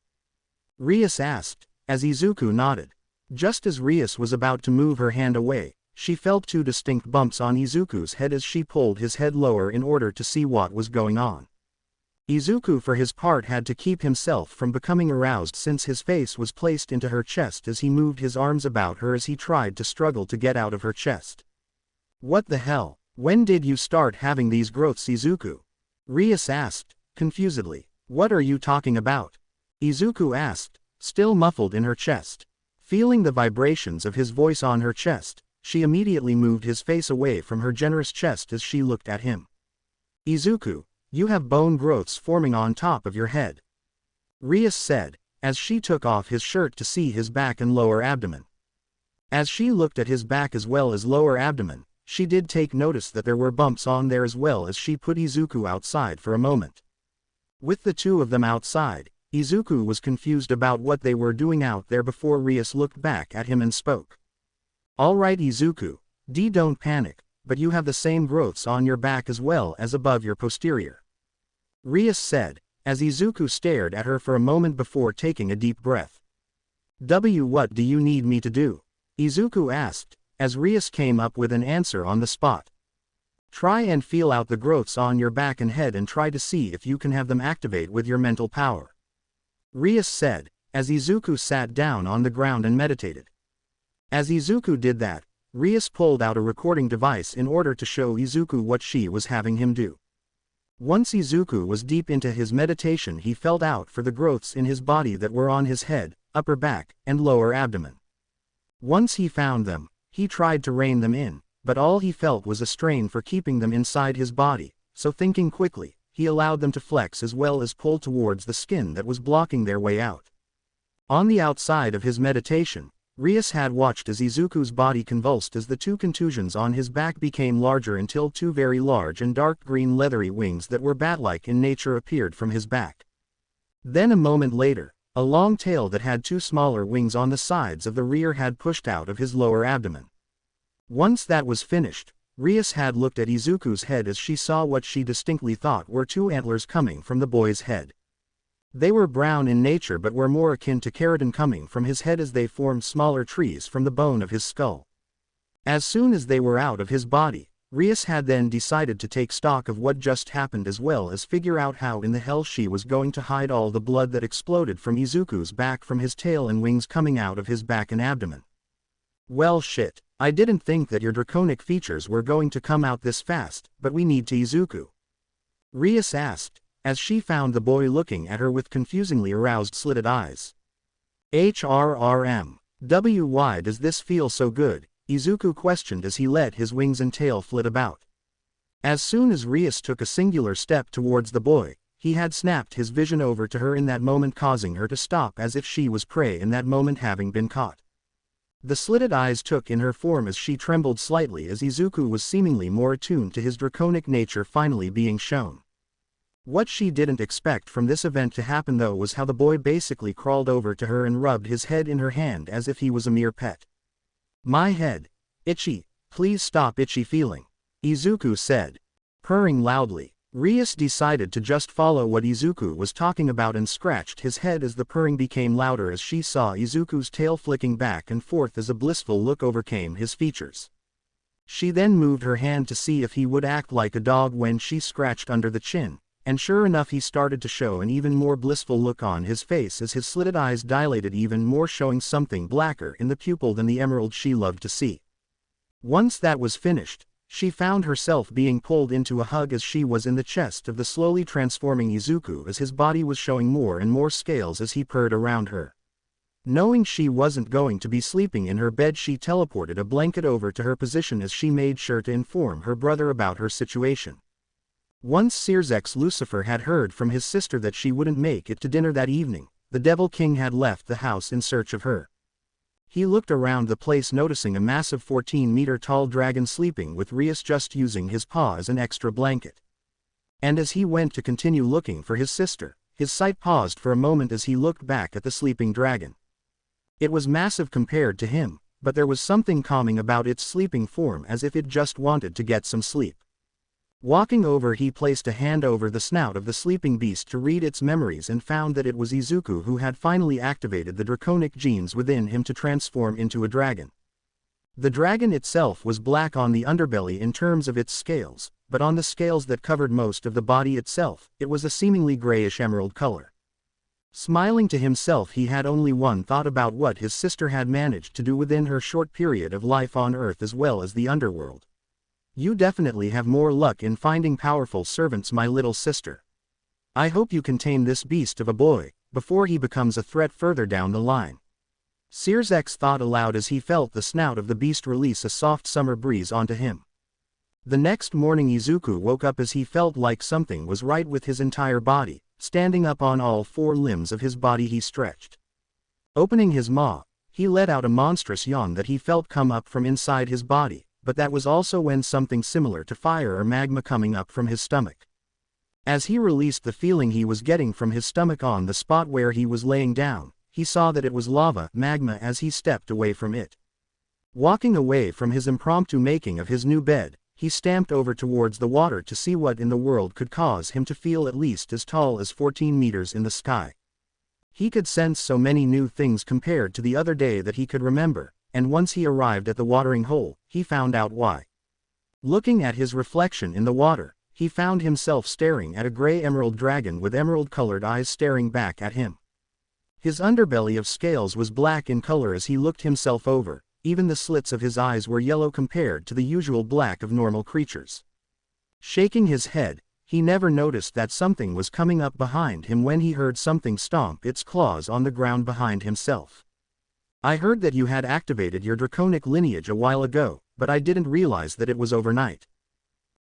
Rias asked, as Izuku nodded. Just as Rias was about to move her hand away, she felt two distinct bumps on Izuku's head as she pulled his head lower in order to see what was going on. Izuku for his part had to keep himself from becoming aroused since his face was placed into her chest as he moved his arms about her as he tried to struggle to get out of her chest. What the hell? When did you start having these growths, Izuku? Rias asked, confusedly. What are you talking about? Izuku asked, still muffled in her chest. Feeling the vibrations of his voice on her chest, she immediately moved his face away from her generous chest as she looked at him. Izuku, you have bone growths forming on top of your head. Rias said, as she took off his shirt to see his back and lower abdomen. As she looked at his back as well as lower abdomen, she did take notice that there were bumps on there as well as she put Izuku outside for a moment. With the two of them outside, Izuku was confused about what they were doing out there before Rias looked back at him and spoke. Alright Izuku, don't panic, but you have the same growths on your back as well as above your posterior. Rias said, as Izuku stared at her for a moment before taking a deep breath. What do you need me to do? Izuku asked, as Rias came up with an answer on the spot. Try and feel out the growths on your back and head and try to see if you can have them activate with your mental power. Rias said, as Izuku sat down on the ground and meditated. As Izuku did that, Rias pulled out a recording device in order to show Izuku what she was having him do. Once Izuku was deep into his meditation, he felt out for the growths in his body that were on his head, upper back, and lower abdomen. Once he found them, he tried to rein them in, but all he felt was a strain for keeping them inside his body, so thinking quickly, he allowed them to flex as well as pull towards the skin that was blocking their way out. On the outside of his meditation, Rias had watched as Izuku's body convulsed as the two contusions on his back became larger until two very large and dark green leathery wings that were bat-like in nature appeared from his back. Then a moment later, a long tail that had two smaller wings on the sides of the rear had pushed out of his lower abdomen. Once that was finished, Rias had looked at Izuku's head as she saw what she distinctly thought were two antlers coming from the boy's head. They were brown in nature but were more akin to keratin coming from his head as they formed smaller trees from the bone of his skull. As soon as they were out of his body, Rias had then decided to take stock of what just happened as well as figure out how in the hell she was going to hide all the blood that exploded from Izuku's back from his tail and wings coming out of his back and abdomen. Well shit, I didn't think that your draconic features were going to come out this fast, but we need to Izuku. Rias asked, as she found the boy looking at her with confusingly aroused slitted eyes. Why does this feel so good? Izuku questioned as he let his wings and tail flit about. As soon as Rias took a singular step towards the boy, he had snapped his vision over to her in that moment, causing her to stop as if she was prey in that moment, having been caught. The slitted eyes took in her form as she trembled slightly as Izuku was seemingly more attuned to his draconic nature finally being shown. What she didn't expect from this event to happen though was how the boy basically crawled over to her and rubbed his head in her hand as if he was a mere pet. My head. Itchy, please stop itchy feeling. Izuku said. Purring loudly, Rias decided to just follow what Izuku was talking about and scratched his head as the purring became louder as she saw Izuku's tail flicking back and forth as a blissful look overcame his features. She then moved her hand to see if he would act like a dog when she scratched under the chin. And sure enough, he started to show an even more blissful look on his face as his slitted eyes dilated even more, showing something blacker in the pupil than the emerald she loved to see. Once that was finished, she found herself being pulled into a hug as she was in the chest of the slowly transforming Izuku as his body was showing more and more scales as he purred around her. Knowing she wasn't going to be sleeping in her bed, she teleported a blanket over to her position as she made sure to inform her brother about her situation. Once Sears's Lucifer had heard from his sister that she wouldn't make it to dinner that evening, the Devil King had left the house in search of her. He looked around the place, noticing a massive 14-meter-tall dragon sleeping with Rias just using his paw as an extra blanket. And as he went to continue looking for his sister, his sight paused for a moment as he looked back at the sleeping dragon. It was massive compared to him, but there was something calming about its sleeping form, as if it just wanted to get some sleep. Walking over, he placed a hand over the snout of the sleeping beast to read its memories and found that it was Izuku who had finally activated the draconic genes within him to transform into a dragon. The dragon itself was black on the underbelly in terms of its scales, but on the scales that covered most of the body itself, it was a seemingly grayish emerald color. Smiling to himself, he had only one thought about what his sister had managed to do within her short period of life on Earth as well as the underworld. You definitely have more luck in finding powerful servants, my little sister. I hope you can tame this beast of a boy, before he becomes a threat further down the line. Sirzex thought aloud as he felt the snout of the beast release a soft summer breeze onto him. The next morning Izuku woke up as he felt like something was right with his entire body. Standing up on all four limbs of his body, he stretched. Opening his maw, he let out a monstrous yawn that he felt come up from inside his body, but that was also when something similar to fire or magma coming up from his stomach. As he released the feeling he was getting from his stomach on the spot where he was laying down, he saw that it was lava, magma, as he stepped away from it. Walking away from his impromptu making of his new bed, he stamped over towards the water to see what in the world could cause him to feel at least as tall as 14 meters in the sky. He could sense so many new things compared to the other day that he could remember, and once he arrived at the watering hole, he found out why. Looking at his reflection in the water, he found himself staring at a gray emerald dragon with emerald-colored eyes staring back at him. His underbelly of scales was black in color as he looked himself over. Even the slits of his eyes were yellow compared to the usual black of normal creatures. Shaking his head, he never noticed that something was coming up behind him when he heard something stomp its claws on the ground behind himself. I heard that you had activated your draconic lineage a while ago, but I didn't realize that it was overnight.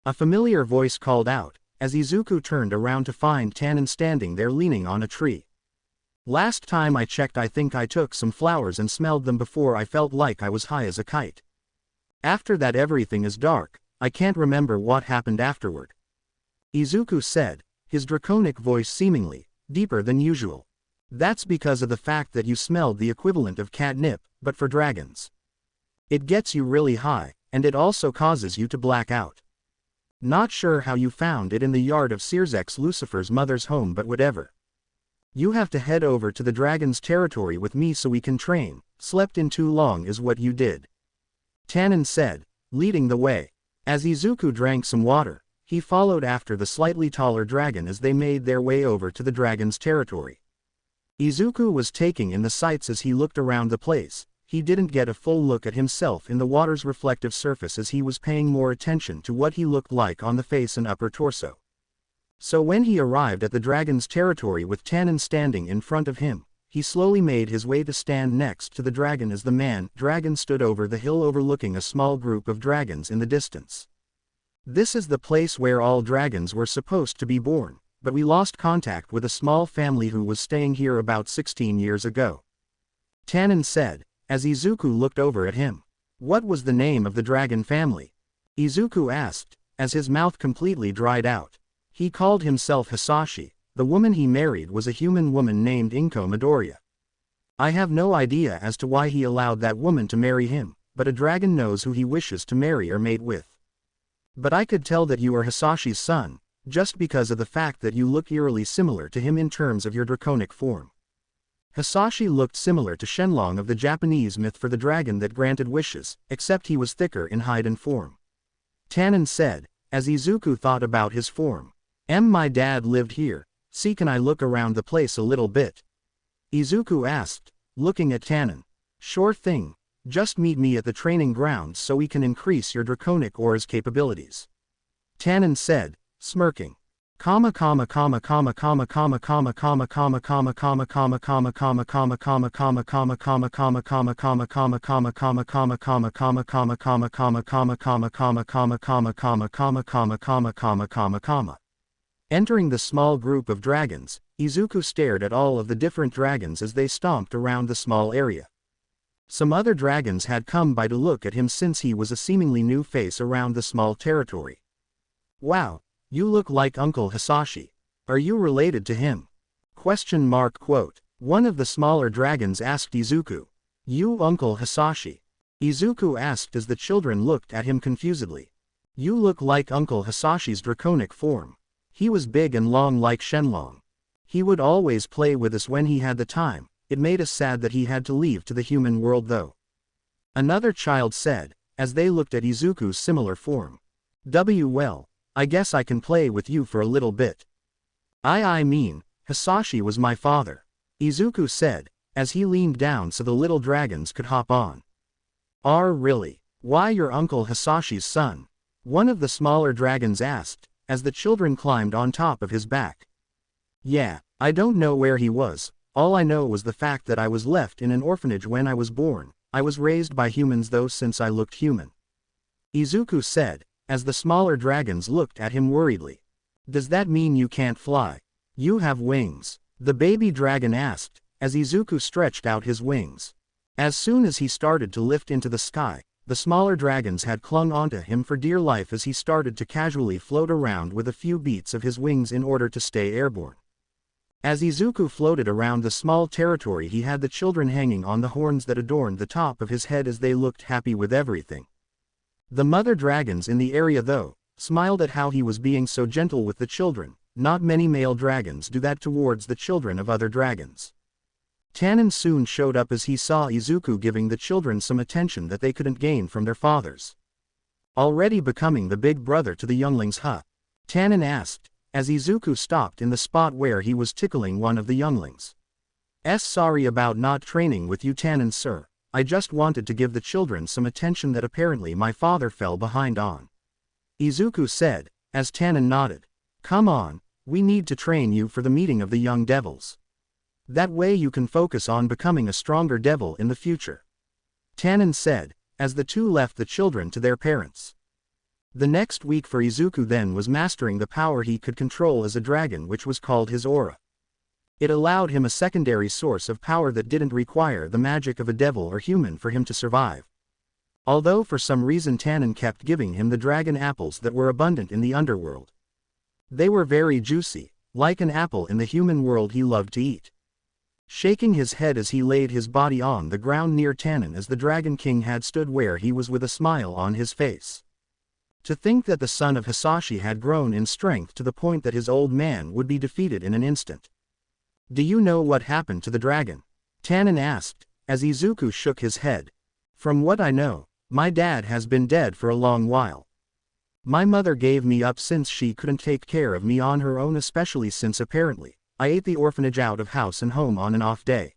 A familiar voice called out, as Izuku turned around to find Tannen standing there leaning on a tree. Last time I checked, I think I took some flowers and smelled them before I felt like I was high as a kite. After that everything is dark, I can't remember what happened afterward. Izuku said, his draconic voice seemingly deeper than usual. That's because of the fact that you smelled the equivalent of catnip, but for dragons. It gets you really high, and it also causes you to black out. Not sure how you found it in the yard of Sirzex, Lucifer's mother's home, but whatever. You have to head over to the dragon's territory with me so we can train. Slept in too long is what you did. Tannen said, leading the way. As Izuku drank some water, he followed after the slightly taller dragon as they made their way over to the dragon's territory. Izuku was taking in the sights as he looked around the place. He didn't get a full look at himself in the water's reflective surface as he was paying more attention to what he looked like on the face and upper torso. So when he arrived at the dragon's territory with Tannen standing in front of him, he slowly made his way to stand next to the dragon as the dragon stood over the hill overlooking a small group of dragons in the distance. This is the place where all dragons were supposed to be born, but we lost contact with a small family who was staying here about 16 years ago. Tannen said, as Izuku looked over at him. What was the name of the dragon family? Izuku asked, as his mouth completely dried out. He called himself Hisashi. The woman he married was a human woman named Inko Midoriya. I have no idea as to why he allowed that woman to marry him, but a dragon knows who he wishes to marry or mate with. But I could tell that you are Hisashi's son, just because of the fact that you look eerily similar to him in terms of your draconic form. Hisashi looked similar to Shenlong of the Japanese myth for the dragon that granted wishes, except he was thicker in height and form. Tannen said, as Izuku thought about his form. My dad lived here. See, can I look around the place a little bit? Izuku asked, looking at Tannen. Sure thing. Just meet me at the training grounds so we can increase your draconic aura's capabilities. Tannen said, smirking. Entering the small group of dragons, Izuku stared at all of the different dragons as they stomped around the small area. Some other dragons had come by to look at him since he was a seemingly new face around the small territory. Wow, you look like Uncle Hisashi. Are you related to him? One of the smaller dragons asked Izuku. You Uncle Hisashi? Izuku asked as the children looked at him confusedly. You look like Uncle Hisashi's draconic form. He was big and long like Shenlong. He would always play with us when he had the time. It made us sad that he had to leave to the human world though. Another child said, as they looked at Izuku's similar form. Well, I guess I can play with you for a little bit. I mean, Hisashi was my father. Izuku said, as he leaned down so the little dragons could hop on. Really? Why your Uncle Hisashi's son? One of the smaller dragons asked, as the children climbed on top of his back. Yeah, I don't know where he was, all I know was the fact that I was left in an orphanage when I was born. I was raised by humans though since I looked human. Izuku said, as the smaller dragons looked at him worriedly. Does that mean you can't fly? You have wings? The baby dragon asked, as Izuku stretched out his wings. As soon as he started to lift into the sky, the smaller dragons had clung onto him for dear life as he started to casually float around with a few beats of his wings in order to stay airborne. As Izuku floated around the small territory, he had the children hanging on the horns that adorned the top of his head as they looked happy with everything. The mother dragons in the area though, smiled at how he was being so gentle with the children. Not many male dragons do that towards the children of other dragons. Tannen soon showed up as he saw Izuku giving the children some attention that they couldn't gain from their fathers. Already becoming the big brother to the younglings, huh? Tannen asked, as Izuku stopped in the spot where he was tickling one of the younglings. Sorry about not training with you, Tannen sir. I just wanted to give the children some attention that apparently my father fell behind on. Izuku said, as Tannen nodded. Come on, we need to train you for the meeting of the young devils. That way you can focus on becoming a stronger devil in the future. Tannen said, as the two left the children to their parents. The next week for Izuku then was mastering the power he could control as a dragon, which was called his aura. It allowed him a secondary source of power that didn't require the magic of a devil or human for him to survive. Although for some reason Tannen kept giving him the dragon apples that were abundant in the underworld. They were very juicy, like an apple in the human world he loved to eat. Shaking his head as he laid his body on the ground near Tannen as the Dragon King had stood where he was with a smile on his face. To think that the son of Hisashi had grown in strength to the point that his old man would be defeated in an instant. Do you know what happened to the dragon? Tannen asked, as Izuku shook his head. From what I know, my dad has been dead for a long while. My mother gave me up since she couldn't take care of me on her own, especially since apparently I ate the orphanage out of house and home on an off day.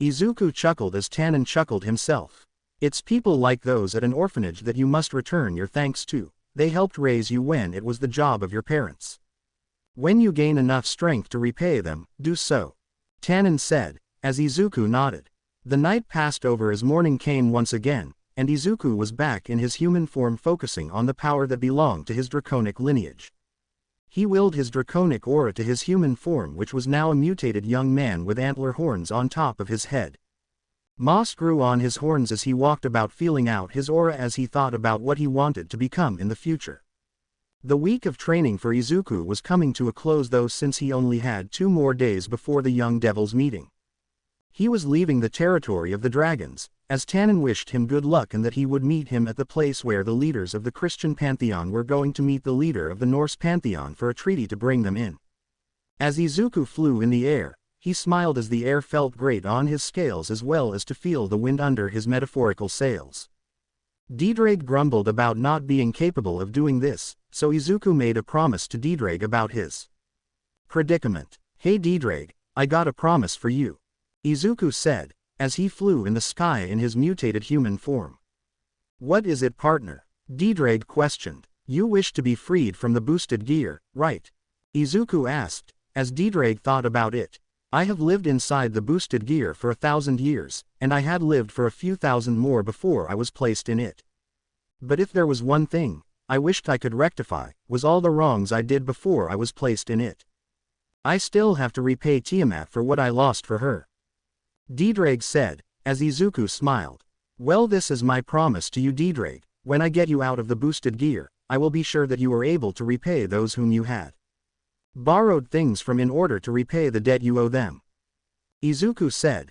Izuku chuckled as Tannen chuckled himself. It's people like those at an orphanage that you must return your thanks to. They helped raise you when it was the job of your parents. When you gain enough strength to repay them, do so. Tannen said, as Izuku nodded. The night passed over as morning came once again, and Izuku was back in his human form, focusing on the power that belonged to his draconic lineage. He willed his draconic aura to his human form, which was now a mutated young man with antler horns on top of his head. Moss grew on his horns as he walked about, feeling out his aura as he thought about what he wanted to become in the future. The week of training for Izuku was coming to a close though, since he only had 2 more days before the young devils meeting. He was leaving the territory of the dragons, as Tannen wished him good luck and that he would meet him at the place where the leaders of the Christian pantheon were going to meet the leader of the Norse pantheon for a treaty to bring them in. As Izuku flew in the air, he smiled as the air felt great on his scales as well as to feel the wind under his metaphorical sails. Diedreg grumbled about not being capable of doing this, so Izuku made a promise to Diedreg about his predicament. Hey Diedreg, I got a promise for you. Izuku said, as he flew in the sky in his mutated human form. What is it, partner? Diedreg questioned. You wish to be freed from the boosted gear, right? Izuku asked, as Diedreg thought about it. I have lived inside the boosted gear for 1,000 years, and I had lived for a few thousand more before I was placed in it. But if there was one thing I wished I could rectify, was all the wrongs I did before I was placed in it. I still have to repay Tiamat for what I lost for her. Diedreg said, as Izuku smiled. Well, this is my promise to you, Diedreg. When I get you out of the boosted gear, I will be sure that you are able to repay those whom you had borrowed things from in order to repay the debt you owe them. Izuku said,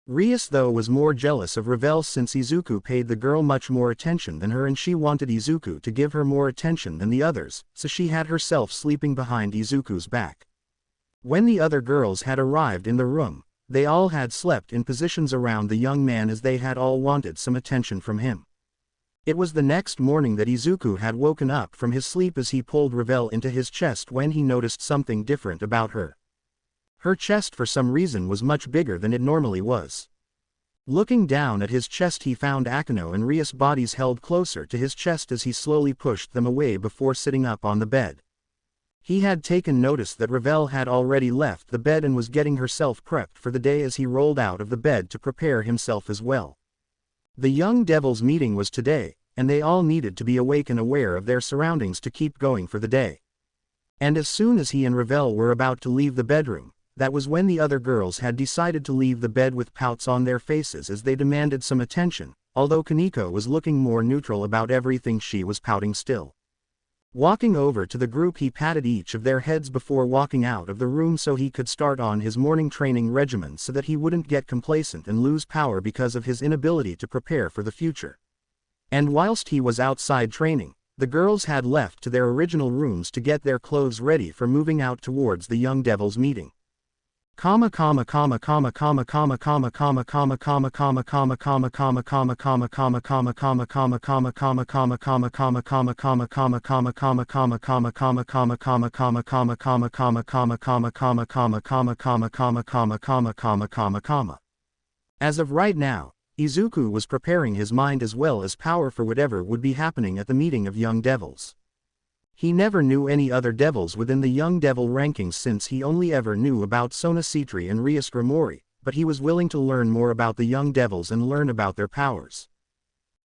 Rias though was more jealous of Ravel since Izuku paid the girl much more attention than her and she wanted Izuku to give her more attention than the others, so she had herself sleeping behind Izuku's back. When the other girls had arrived in the room, they all had slept in positions around the young man as they had all wanted some attention from him. It was the next morning that Izuku had woken up from his sleep as he pulled Ravel into his chest when he noticed something different about her. Her chest for some reason was much bigger than it normally was. Looking down at his chest he found Akino and Rias' bodies held closer to his chest as he slowly pushed them away before sitting up on the bed. He had taken notice that Ravel had already left the bed and was getting herself prepped for the day as he rolled out of the bed to prepare himself as well. The young devils' meeting was today, and they all needed to be awake and aware of their surroundings to keep going for the day. And as soon as he and Ravel were about to leave the bedroom, that was when the other girls had decided to leave the bed with pouts on their faces as they demanded some attention, although Kaneko was looking more neutral about everything. She was pouting still. Walking over to the group he patted each of their heads before walking out of the room so he could start on his morning training regimen so that he wouldn't get complacent and lose power because of his inability to prepare for the future. And whilst he was outside training, the girls had left to their original rooms to get their clothes ready for moving out towards the young devils' meeting. As of right now, Izuku was preparing his mind as well as power for whatever would be happening at the meeting of young devils. He never knew any other devils within the young devil rankings since he only ever knew about Sona Citri and Rias Grimori, but he was willing to learn more about the young devils and learn about their powers.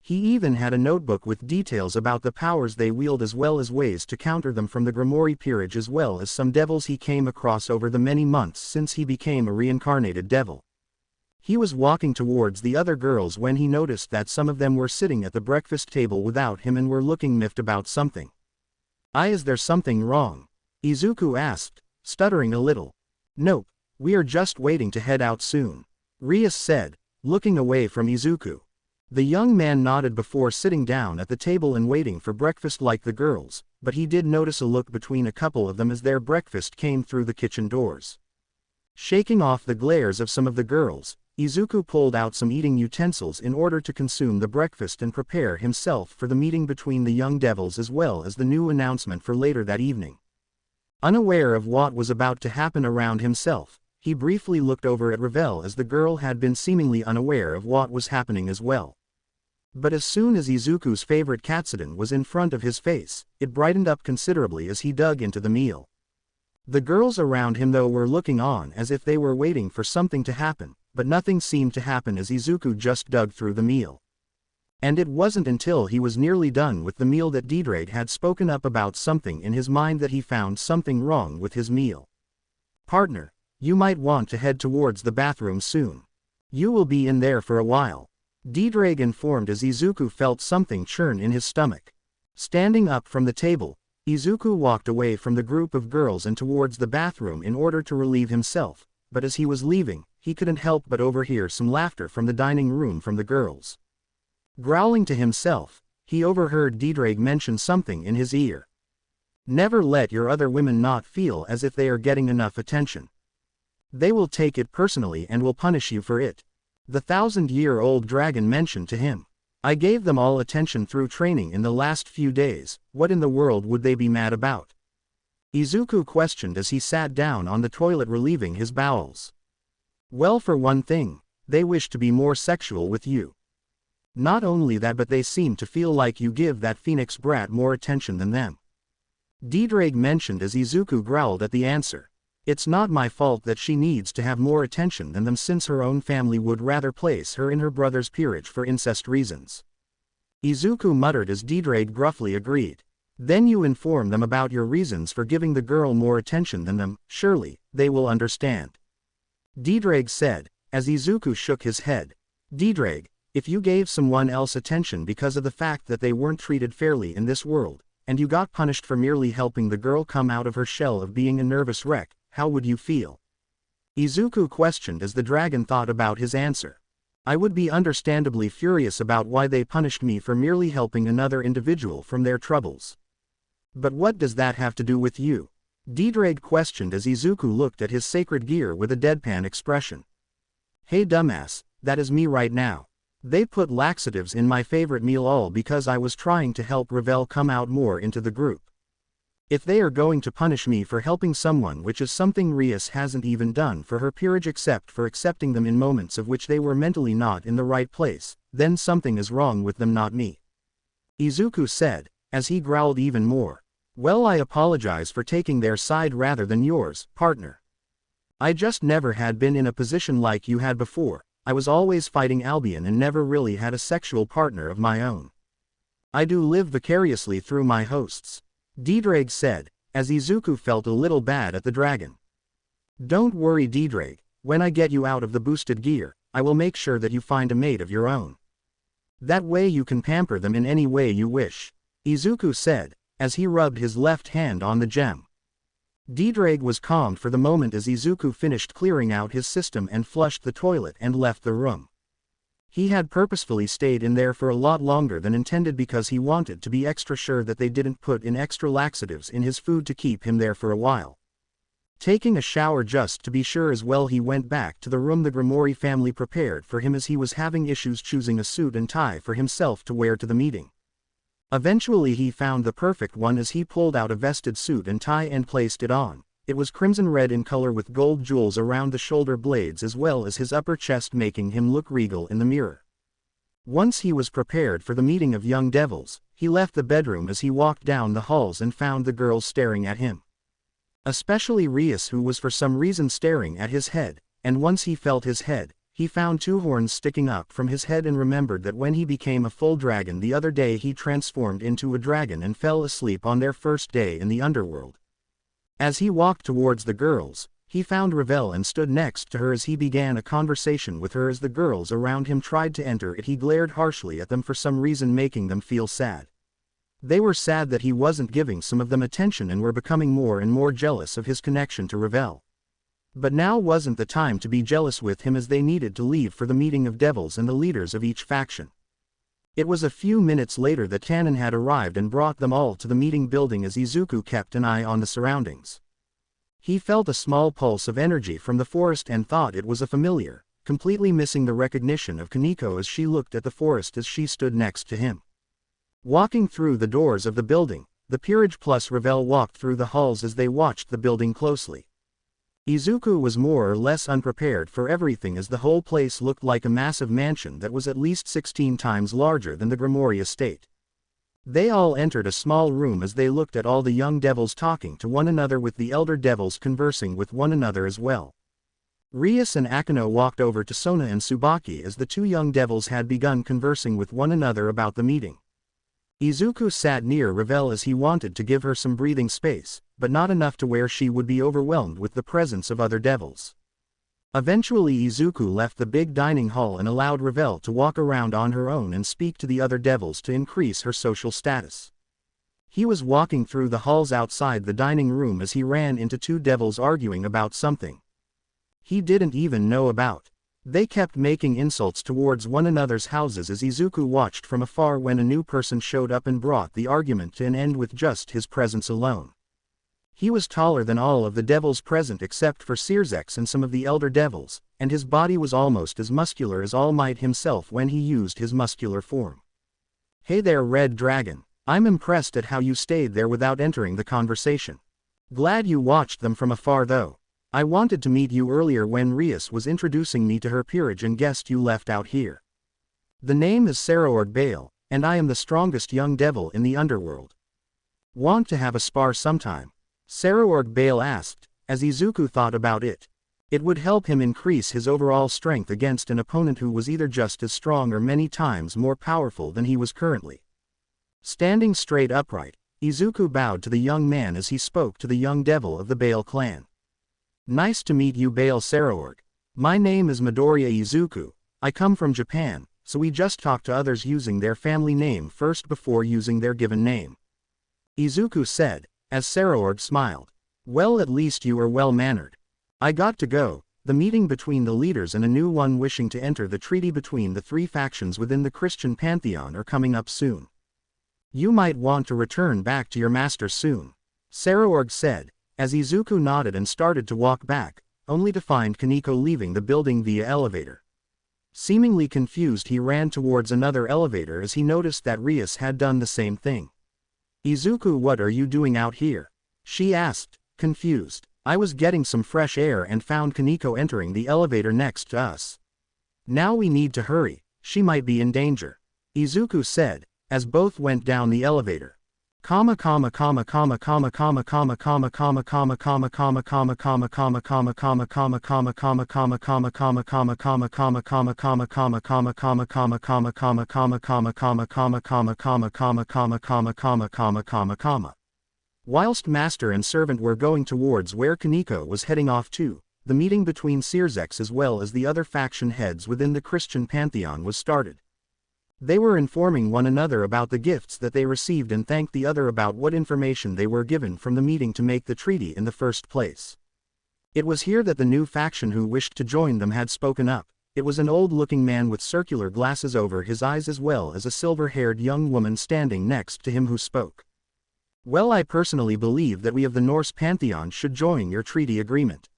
He even had a notebook with details about the powers they wield as well as ways to counter them from the Grimori peerage as well as some devils he came across over the many months since he became a reincarnated devil. He was walking towards the other girls when he noticed that some of them were sitting at the breakfast table without him and were looking miffed about something. Is there something wrong? Izuku asked, stuttering a little. Nope, we are just waiting to head out soon, Rias said, looking away from Izuku. The young man nodded before sitting down at the table and waiting for breakfast like the girls, but he did notice a look between a couple of them as their breakfast came through the kitchen doors. Shaking off the glares of some of the girls, Izuku pulled out some eating utensils in order to consume the breakfast and prepare himself for the meeting between the young devils as well as the new announcement for later that evening. Unaware of what was about to happen around himself, he briefly looked over at Ravel as the girl had been seemingly unaware of what was happening as well. But as soon as Izuku's favorite katsudon was in front of his face, it brightened up considerably as he dug into the meal. The girls around him though were looking on as if they were waiting for something to happen, but nothing seemed to happen as Izuku just dug through the meal. And it wasn't until he was nearly done with the meal that Dedrag had spoken up about something in his mind that he found something wrong with his meal. Partner, you might want to head towards the bathroom soon. You will be in there for a while, Dedrag informed as Izuku felt something churn in his stomach. Standing up from the table, Izuku walked away from the group of girls and towards the bathroom in order to relieve himself, but as he was leaving, he couldn't help but overhear some laughter from the dining room from the girls. Growling to himself, he overheard Dedrag mention something in his ear. Never let your other women not feel as if they are getting enough attention. They will take it personally and will punish you for it. The 1,000-year-old dragon mentioned to him. I gave them all attention through training in the last few days, what in the world would they be mad about? Izuku questioned as he sat down on the toilet relieving his bowels. Well, for one thing, they wish to be more sexual with you. Not only that, but they seem to feel like you give that phoenix brat more attention than them. Dedrag mentioned as Izuku growled at the answer. It's not my fault that she needs to have more attention than them since her own family would rather place her in her brother's peerage for incest reasons. Izuku muttered as Dedrag gruffly agreed. Then you inform them about your reasons for giving the girl more attention than them, surely, they will understand. Dedrag said, as Izuku shook his head. Dedrag, if you gave someone else attention because of the fact that they weren't treated fairly in this world, and you got punished for merely helping the girl come out of her shell of being a nervous wreck, how would you feel? Izuku questioned as the dragon thought about his answer. I would be understandably furious about why they punished me for merely helping another individual from their troubles. But what does that have to do with you? Dedrag questioned as Izuku looked at his sacred gear with a deadpan expression. Hey dumbass, that is me right now. They put laxatives in my favorite meal all because I was trying to help Ravel come out more into the group. If they are going to punish me for helping someone, which is something Rias hasn't even done for her peerage except for accepting them in moments of which they were mentally not in the right place, then something is wrong with them, not me. Izuku said, as he growled even more. Well, I apologize for taking their side rather than yours, partner. I just never had been in a position like you had before. I was always fighting Albion and never really had a sexual partner of my own. I do live vicariously through my hosts. Dedrag said, as Izuku felt a little bad at the dragon. Don't worry Dedrag, when I get you out of the boosted gear, I will make sure that you find a mate of your own. That way you can pamper them in any way you wish, Izuku said, as he rubbed his left hand on the gem. Dedrag was calmed for the moment as Izuku finished clearing out his system and flushed the toilet and left the room. He had purposefully stayed in there for a lot longer than intended because he wanted to be extra sure that they didn't put in extra laxatives in his food to keep him there for a while. Taking a shower just to be sure as well, he went back to the room the Grimoire family prepared for him as he was having issues choosing a suit and tie for himself to wear to the meeting. Eventually he found the perfect one as he pulled out a vested suit and tie and placed it on. It was crimson red in color with gold jewels around the shoulder blades as well as his upper chest, making him look regal in the mirror. Once he was prepared for the meeting of young devils, he left the bedroom as he walked down the halls and found the girls staring at him. Especially Rias, who was for some reason staring at his head, and once he felt his head, he found two horns sticking up from his head and remembered that when he became a full dragon the other day he transformed into a dragon and fell asleep on their first day in the underworld. As he walked towards the girls, he found Ravel and stood next to her as he began a conversation with her. As the girls around him tried to enter it, he glared harshly at them for some reason, making them feel sad. They were sad that he wasn't giving some of them attention and were becoming more and more jealous of his connection to Ravel. But now wasn't the time to be jealous with him as they needed to leave for the meeting of devils and the leaders of each faction. It was a few minutes later that Kanon had arrived and brought them all to the meeting building as Izuku kept an eye on the surroundings. He felt a small pulse of energy from the forest and thought it was a familiar, completely missing the recognition of Kaneko as she looked at the forest as she stood next to him. Walking through the doors of the building, the peerage plus Ravel walked through the halls as they watched the building closely. Izuku was more or less unprepared for everything as the whole place looked like a massive mansion that was at least 16 times larger than the Grimoire estate. They all entered a small room as they looked at all the young devils talking to one another, with the elder devils conversing with one another as well. Rias and Akino walked over to Sona and Tsubaki as the two young devils had begun conversing with one another about the meeting. Izuku sat near Ravel as he wanted to give her some breathing space, but not enough to where she would be overwhelmed with the presence of other devils. Eventually Izuku left the big dining hall and allowed Ravel to walk around on her own and speak to the other devils to increase her social status. He was walking through the halls outside the dining room as he ran into two devils arguing about something he didn't even know about. They kept making insults towards one another's houses as Izuku watched from afar when a new person showed up and brought the argument to an end with just his presence alone. He was taller than all of the devils present except for Sirzex and some of the elder devils, and his body was almost as muscular as All Might himself when he used his muscular form. Hey there, Red Dragon, I'm impressed at how you stayed there without entering the conversation. Glad you watched them from afar though. I wanted to meet you earlier when Rias was introducing me to her peerage and guessed you left out here. The name is Saraorg Bale, and I am the strongest young devil in the underworld. Want to have a spar sometime? Saraorg Bale asked, as Izuku thought about it. It would help him increase his overall strength against an opponent who was either just as strong or many times more powerful than he was currently. Standing straight upright, Izuku bowed to the young man as he spoke to the young devil of the Bale clan. Nice to meet you, Bale Saraorg. My name is Midoriya Izuku. I come from Japan, so we just talk to others using their family name first before using their given name. Izuku said, as Saraorg smiled. Well, at least you are well-mannered. I got to go, The meeting between the leaders and a new one wishing to enter the treaty between the three factions within the Christian pantheon are coming up soon. You might want to return back to your master soon, Saraorg said, as Izuku nodded and started to walk back, only to find Kaneko leaving the building via elevator. Seemingly confused, he ran towards another elevator as he noticed that Rias had done the same thing. Izuku, what are you doing out here? She asked, confused. I was getting some fresh air and found Kaneko entering the elevator next to us. Now we need to hurry, she might be in danger, Izuku said, as both went down the elevator. Whilst master and servant were going towards where Kaneko was heading off to, the meeting between Searzex as well as the other faction heads within the Christian pantheon was started. They were informing one another about the gifts that they received and thanked the other about what information they were given from the meeting to make the treaty in the first place. It was here that the new faction who wished to join them had spoken up. It was an old-looking man with circular glasses over his eyes as well as a silver-haired young woman standing next to him who spoke. Well, I personally believe that we of the Norse pantheon should join your treaty agreement.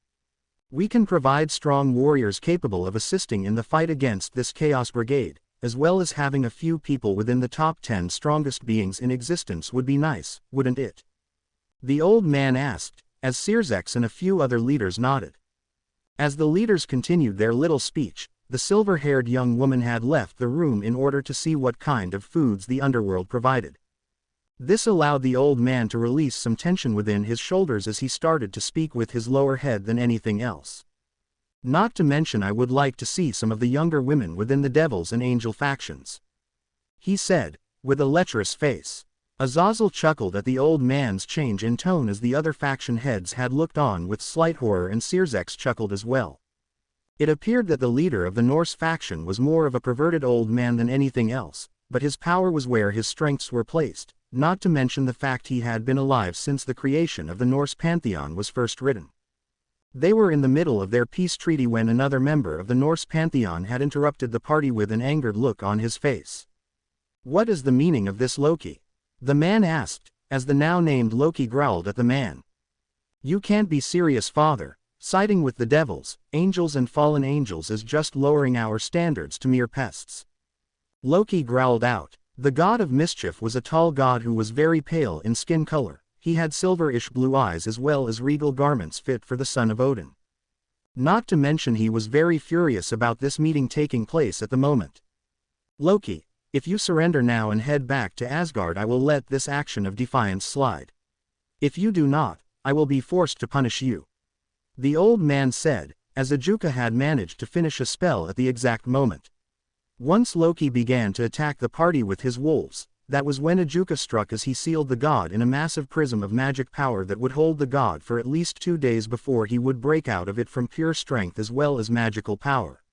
We can provide strong warriors capable of assisting in the fight against this Chaos Brigade, as well as having a few people within the top 10 strongest beings in existence would be nice, wouldn't it? The old man asked, as Searzex and a few other leaders nodded. As the leaders continued their little speech, the silver-haired young woman had left the room in order to see what kind of foods the underworld provided. This allowed the old man to release some tension within his shoulders as he started to speak with his lower head than anything else. Not to mention, I would like to see some of the younger women within the Devils and Angel factions, he said, with a lecherous face. Azazel chuckled at the old man's change in tone as the other faction heads had looked on with slight horror, and Searzex chuckled as well. It appeared that the leader of the Norse faction was more of a perverted old man than anything else, but his power was where his strengths were placed, not to mention the fact he had been alive since the creation of the Norse pantheon was first written. They were in the middle of their peace treaty when another member of the Norse pantheon had interrupted the party with an angered look on his face. What is the meaning of this, Loki? The man asked, as the now named Loki growled at the man. You can't be serious, father. Siding with the devils, angels and fallen angels is just lowering our standards to mere pests. Loki growled out. The god of mischief was a tall god who was very pale in skin color. He had silverish blue eyes as well as regal garments fit for the son of Odin. Not to mention he was very furious about this meeting taking place at the moment. Loki, if you surrender now and head back to Asgard, I will let this action of defiance slide. If you do not, I will be forced to punish you. The old man said, as Ajuka had managed to finish a spell at the exact moment. Once Loki began to attack the party with his wolves, that was when Ajuka struck as he sealed the god in a massive prism of magic power that would hold the god for at least 2 days before he would break out of it from pure strength as well as magical power.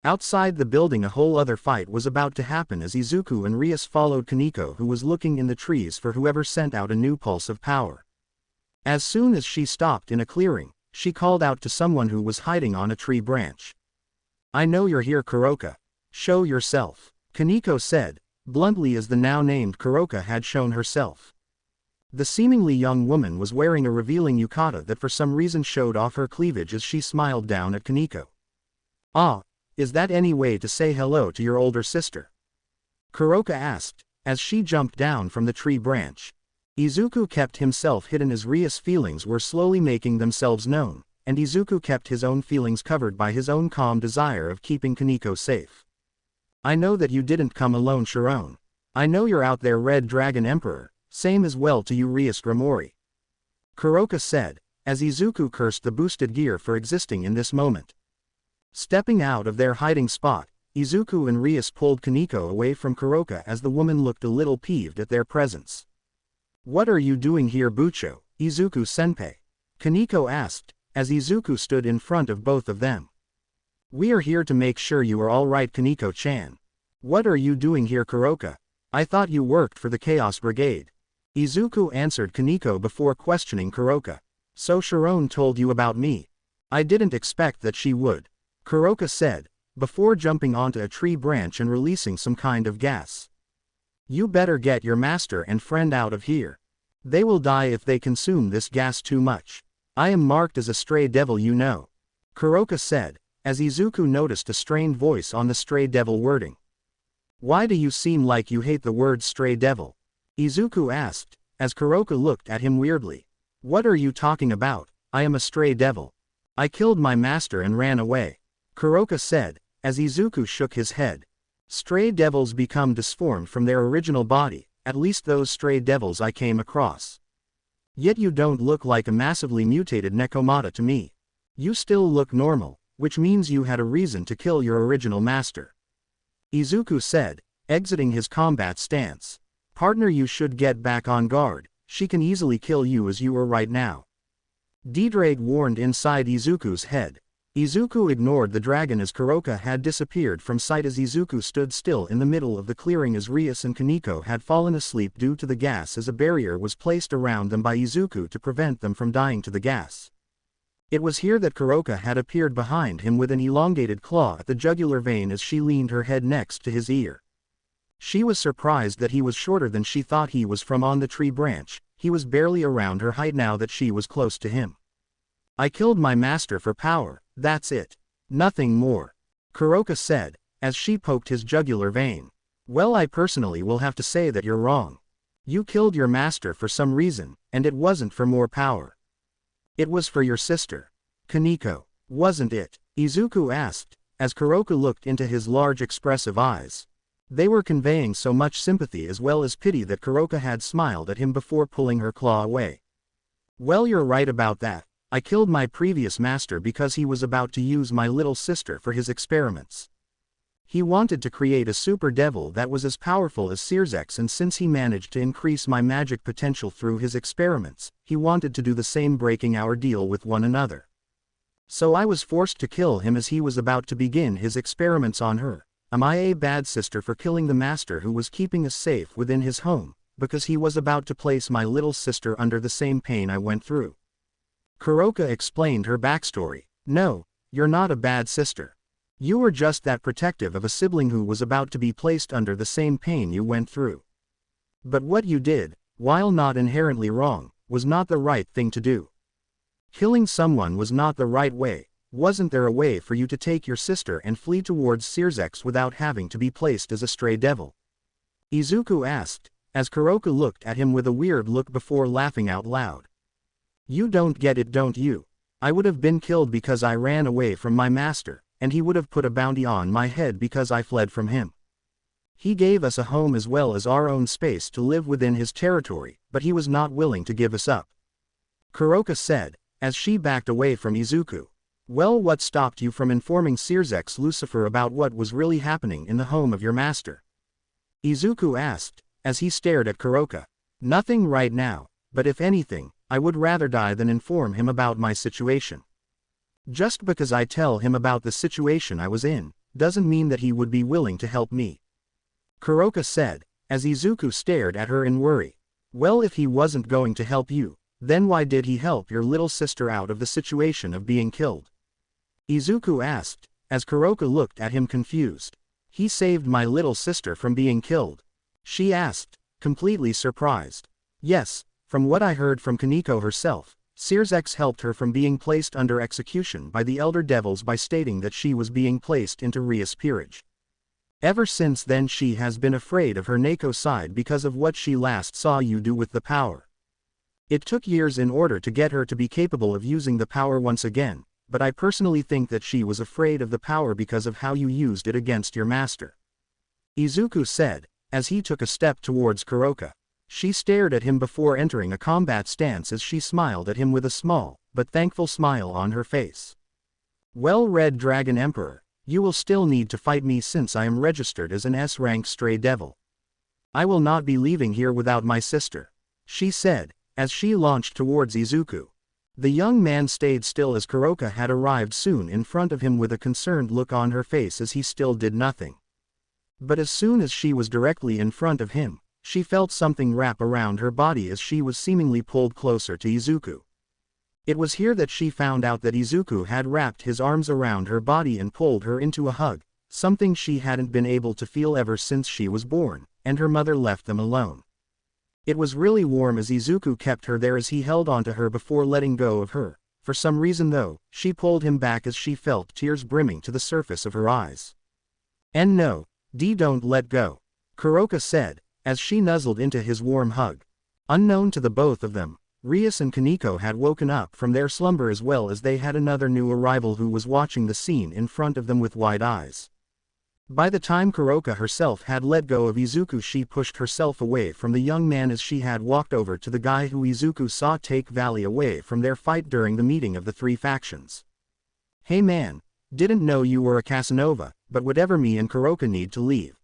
Outside the building a whole other fight was about to happen as Izuku and Rias followed Kaneko, who was looking in the trees for whoever sent out a new pulse of power. As soon as she stopped in a clearing, she called out to someone who was hiding on a tree branch. I know you're here, Kuroka. Show yourself, Kaneko said, bluntly, as the now named Kuroka had shown herself. The seemingly young woman was wearing a revealing yukata that for some reason showed off her cleavage as she smiled down at Kaneko. Ah, is that any way to say hello to your older sister? Kuroka asked, as she jumped down from the tree branch. Izuku kept himself hidden as Rias' feelings were slowly making themselves known, and Izuku kept his own feelings covered by his own calm desire of keeping Kaneko safe. I know that you didn't come alone, Sharon. I know you're out there, Red Dragon Emperor, same as well to you, Rias Gramori. Kuroka said, as Izuku cursed the boosted gear for existing in this moment. Stepping out of their hiding spot, Izuku and Rias pulled Kaneko away from Kuroka as the woman looked a little peeved at their presence. What are you doing here, Bucho, Izuku-senpai? Kaneko asked, as Izuku stood in front of both of them. We are here to make sure you are alright, Kaneko-chan. What are you doing here, Kuroka? I thought you worked for the Chaos Brigade. Izuku answered Kaneko before questioning Kuroka. So Sharon told you about me. I didn't expect that she would. Kuroka said, before jumping onto a tree branch and releasing some kind of gas. You better get your master and friend out of here. They will die if they consume this gas too much. I am marked as a stray devil, you know. Kuroka said, as Izuku noticed a strained voice on the stray devil wording. Why do you seem like you hate the word stray devil? Izuku asked, as Kuroka looked at him weirdly. What are you talking about? I am a stray devil. I killed my master and ran away. Kuroka said, as Izuku shook his head. Stray devils become disformed from their original body, at least those stray devils I came across. Yet you don't look like a massively mutated Nekomata to me. You still look normal, which means you had a reason to kill your original master. Izuku said, exiting his combat stance. Partner, you should get back on guard, she can easily kill you as you are right now. D-Drake warned inside Izuku's head. Izuku ignored the dragon as Kuroka had disappeared from sight as Izuku stood still in the middle of the clearing as Rias and Kaneko had fallen asleep due to the gas as a barrier was placed around them by Izuku to prevent them from dying to the gas. It was here that Kuroka had appeared behind him with an elongated claw at the jugular vein as she leaned her head next to his ear. She was surprised that he was shorter than she thought he was from on the tree branch. He was barely around her height now that she was close to him. I killed my master for power, that's it. Nothing more. Kuroka said, as she poked his jugular vein. Well, I personally will have to say that you're wrong. You killed your master for some reason, and it wasn't for more power. It was for your sister. Kaneko, wasn't it? Izuku asked, as Kuroka looked into his large expressive eyes. They were conveying so much sympathy as well as pity that Kuroka had smiled at him before pulling her claw away. Well, you're right about that. I killed my previous master because he was about to use my little sister for his experiments. He wanted to create a super devil that was as powerful as Searsex, and since he managed to increase my magic potential through his experiments, he wanted to do the same, breaking our deal with one another. So I was forced to kill him as he was about to begin his experiments on her. Am I a bad sister for killing the master who was keeping us safe within his home, because he was about to place my little sister under the same pain I went through? Kuroka explained her backstory. No, you're not a bad sister. You were just that protective of a sibling who was about to be placed under the same pain you went through. But what you did, while not inherently wrong, was not the right thing to do. Killing someone was not the right way. Wasn't there a way for you to take your sister and flee towards Searsex without having to be placed as a stray devil? Izuku asked, as Kuroka looked at him with a weird look before laughing out loud. You don't get it, don't you? I would have been killed because I ran away from my master, and he would have put a bounty on my head because I fled from him. He gave us a home as well as our own space to live within his territory, but he was not willing to give us up. Kuroka said, as she backed away from Izuku. Well, what stopped you from informing Searsex Lucifer about what was really happening in the home of your master? Izuku asked, as he stared at Kuroka. Nothing right now, but if anything, I would rather die than inform him about my situation. Just because I tell him about the situation I was in, doesn't mean that he would be willing to help me. Kuroka said, as Izuku stared at her in worry. Well, if he wasn't going to help you, then why did he help your little sister out of the situation of being killed? Izuku asked, as Kuroka looked at him confused. He saved my little sister from being killed? She asked, completely surprised. Yes, from what I heard from Kaneko herself, Searsex helped her from being placed under execution by the Elder Devils by stating that she was being placed into Rias Peerage. Ever since then she has been afraid of her Neko side because of what she last saw you do with the power. It took years in order to get her to be capable of using the power once again, but I personally think that she was afraid of the power because of how you used it against your master. Izuku said, as he took a step towards Kuroka. She stared at him before entering a combat stance as she smiled at him with a small, but thankful smile on her face. Well, Red Dragon Emperor, you will still need to fight me since I am registered as an S-rank stray devil. I will not be leaving here without my sister, she said, as she launched towards Izuku. The young man stayed still as Kuroka had arrived soon in front of him with a concerned look on her face as he still did nothing. But as soon as she was directly in front of him, she felt something wrap around her body as she was seemingly pulled closer to Izuku. It was here that she found out that Izuku had wrapped his arms around her body and pulled her into a hug, something she hadn't been able to feel ever since she was born, and her mother left them alone. It was really warm as Izuku kept her there as he held onto her before letting go of her. For some reason though, she pulled him back as she felt tears brimming to the surface of her eyes. "And no, don't let go," Kuroka said, as she nuzzled into his warm hug. Unknown to the both of them, Rias and Kaneko had woken up from their slumber as well as they had another new arrival who was watching the scene in front of them with wide eyes. By the time Kuroka herself had let go of Izuku, she pushed herself away from the young man as she had walked over to the guy who Izuku saw take Valley away from their fight during the meeting of the three factions. "Hey man, didn't know you were a Casanova, but whatever, me and Kuroka need to leave.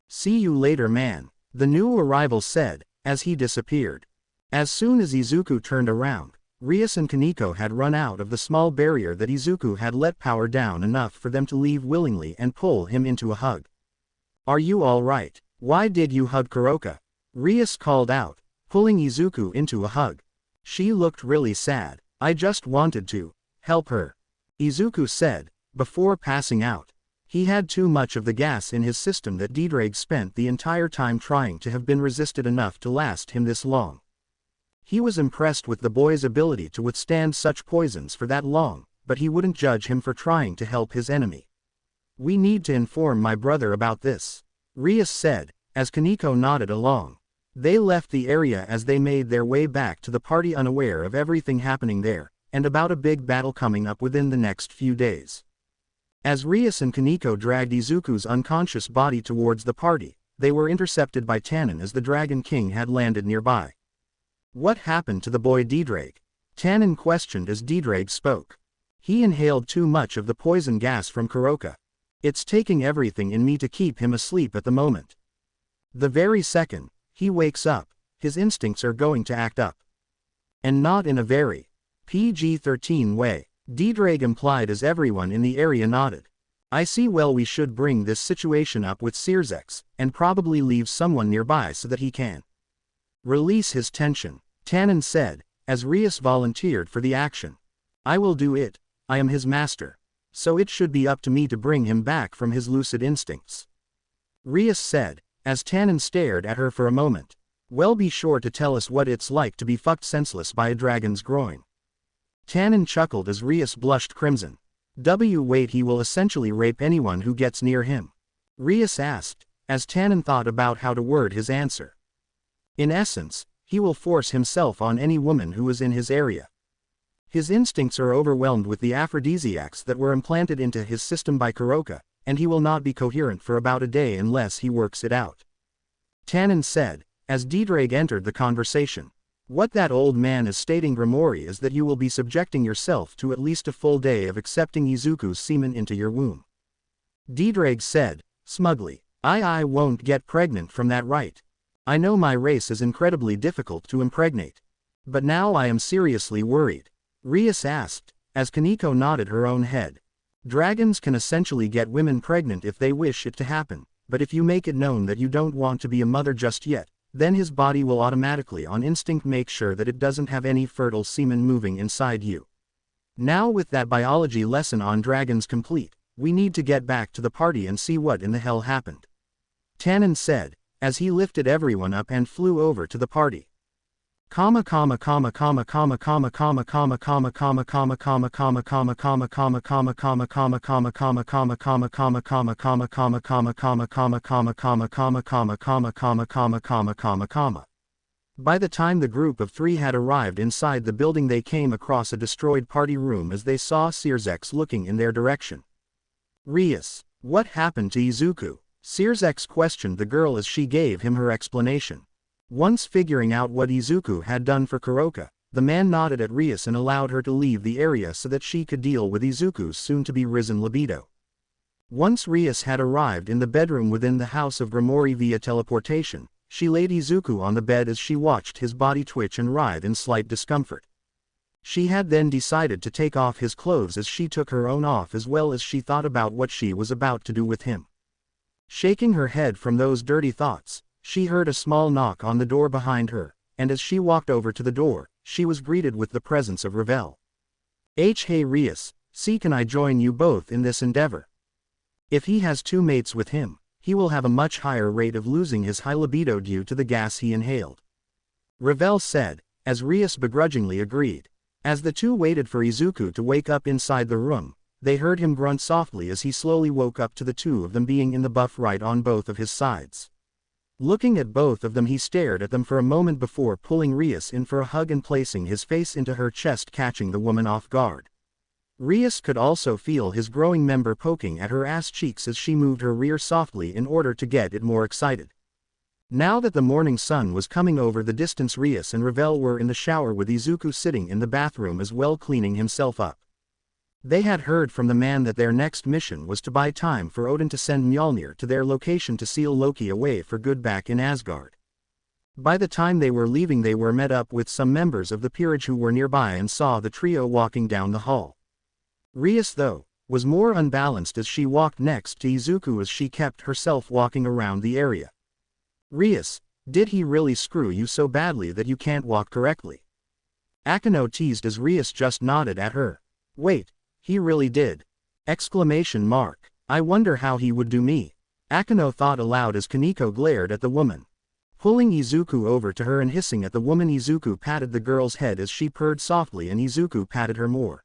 See you later man," the new arrival said, as he disappeared. As soon as Izuku turned around, Rias and Kaneko had run out of the small barrier that Izuku had let power down enough for them to leave willingly and pull him into a hug. "Are you alright? Why did you hug Kuroka?" Rias called out, pulling Izuku into a hug. "She looked really sad. I just wanted to help her," Izuku said, before passing out. He had too much of the gas in his system that Dedrag spent the entire time trying to have been resisted enough to last him this long. He was impressed with the boy's ability to withstand such poisons for that long, but he wouldn't judge him for trying to help his enemy. "We need to inform my brother about this," Rias said, as Kaneko nodded along. They left the area as they made their way back to the party, unaware of everything happening there, and about a big battle coming up within the next few days. As Rias and Kaneko dragged Izuku's unconscious body towards the party, they were intercepted by Tannen as the Dragon King had landed nearby. "What happened to the boy Dedrag?" Tannen questioned as Dedrag spoke. "He inhaled too much of the poison gas from Kuroka. It's taking everything in me to keep him asleep at the moment. The very second he wakes up, his instincts are going to act up. And not in a very PG-13 way," Dedrag implied as everyone in the area nodded. "I see. Well, we should bring this situation up with Sirzex, and probably leave someone nearby so that he can release his tension," Tannen said, as Rias volunteered for the action. "I will do it. I am his master. So it should be up to me to bring him back from his lucid instincts," Rias said, as Tannen stared at her for a moment. "Well, be sure to tell us what it's like to be fucked senseless by a dragon's groin." Tannen chuckled as Rias blushed crimson. Wait, he will essentially rape anyone who gets near him?" Rias asked, as Tannen thought about how to word his answer. "In essence, he will force himself on any woman who is in his area. His instincts are overwhelmed with the aphrodisiacs that were implanted into his system by Kuroka, and he will not be coherent for about a day unless he works it out," Tannen said, as Dedrag entered the conversation. "What that old man is stating, Grimori, is that you will be subjecting yourself to at least a full day of accepting Izuku's semen into your womb," Dedrag said, smugly. I won't get pregnant from that, right? I know my race is incredibly difficult to impregnate. But now I am seriously worried," Rias asked, as Kaneko nodded her own head. "Dragons can essentially get women pregnant if they wish it to happen, but if you make it known that you don't want to be a mother just yet, then his body will automatically on instinct make sure that it doesn't have any fertile semen moving inside you. Now, with that biology lesson on dragons complete, we need to get back to the party and see what in the hell happened," Tannen said, as he lifted everyone up and flew over to the party. By the time the group of three had arrived inside the building, they came across a destroyed party room as they saw Sirzex looking in their direction. "Rias, what happened to Izuku?" Sirzex questioned the girl as she gave him her explanation. Once figuring out what Izuku had done for Kuroka, the man nodded at Rias and allowed her to leave the area so that she could deal with Izuku's soon-to-be risen libido. Once Rias had arrived in the bedroom within the house of Grimori via teleportation, she laid Izuku on the bed as she watched his body twitch and writhe in slight discomfort. She had then decided to take off his clothes as she took her own off, as well as she thought about what she was about to do with him. Shaking her head from those dirty thoughts, she heard a small knock on the door behind her, and as she walked over to the door, she was greeted with the presence of Ravel. Hey Rias, see, can I join you both in this endeavor? If he has two mates with him, he will have a much higher rate of losing his high libido due to the gas he inhaled. Ravel said, as Rias begrudgingly agreed. As the two waited for Izuku to wake up inside the room, they heard him grunt softly as he slowly woke up to the two of them being in the buff right on both of his sides. Looking at both of them, he stared at them for a moment before pulling Rias in for a hug and placing his face into her chest, catching the woman off guard. Rias could also feel his growing member poking at her ass cheeks as she moved her rear softly in order to get it more excited. Now that the morning sun was coming over the distance, Rias and Ravel were in the shower with Izuku sitting in the bathroom as well, cleaning himself up. They had heard from the man that their next mission was to buy time for Odin to send Mjolnir to their location to seal Loki away for good back in Asgard. By the time they were leaving, they were met up with some members of the peerage who were nearby and saw the trio walking down the hall. Rias, though, was more unbalanced as she walked next to Izuku as she kept herself walking around the area. Rias, did he really screw you so badly that you can't walk correctly? Akino teased as Rias just nodded at her. Wait. He really did! Exclamation mark. I wonder how he would do me. Akino thought aloud as Kaneko glared at the woman. Pulling Izuku over to her and hissing at the woman, Izuku patted the girl's head as she purred softly and Izuku patted her more.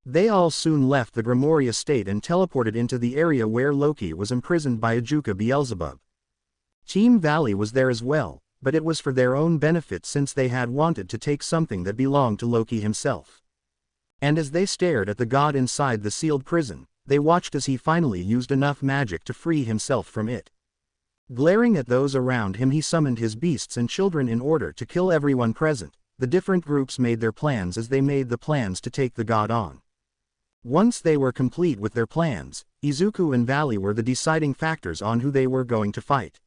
They all soon left the Grimoria state and teleported into the area where Loki was imprisoned by Ajuka Beelzebub. Team Valley was there as well, but it was for their own benefit since they had wanted to take something that belonged to Loki himself. And as they stared at the god inside the sealed prison, they watched as he finally used enough magic to free himself from it. Glaring at those around him, he summoned his beasts and children in order to kill everyone present. The different groups made their plans as they made the plans to take the god on. Once they were complete with their plans, Izuku and Valley were the deciding factors on who they were going to fight.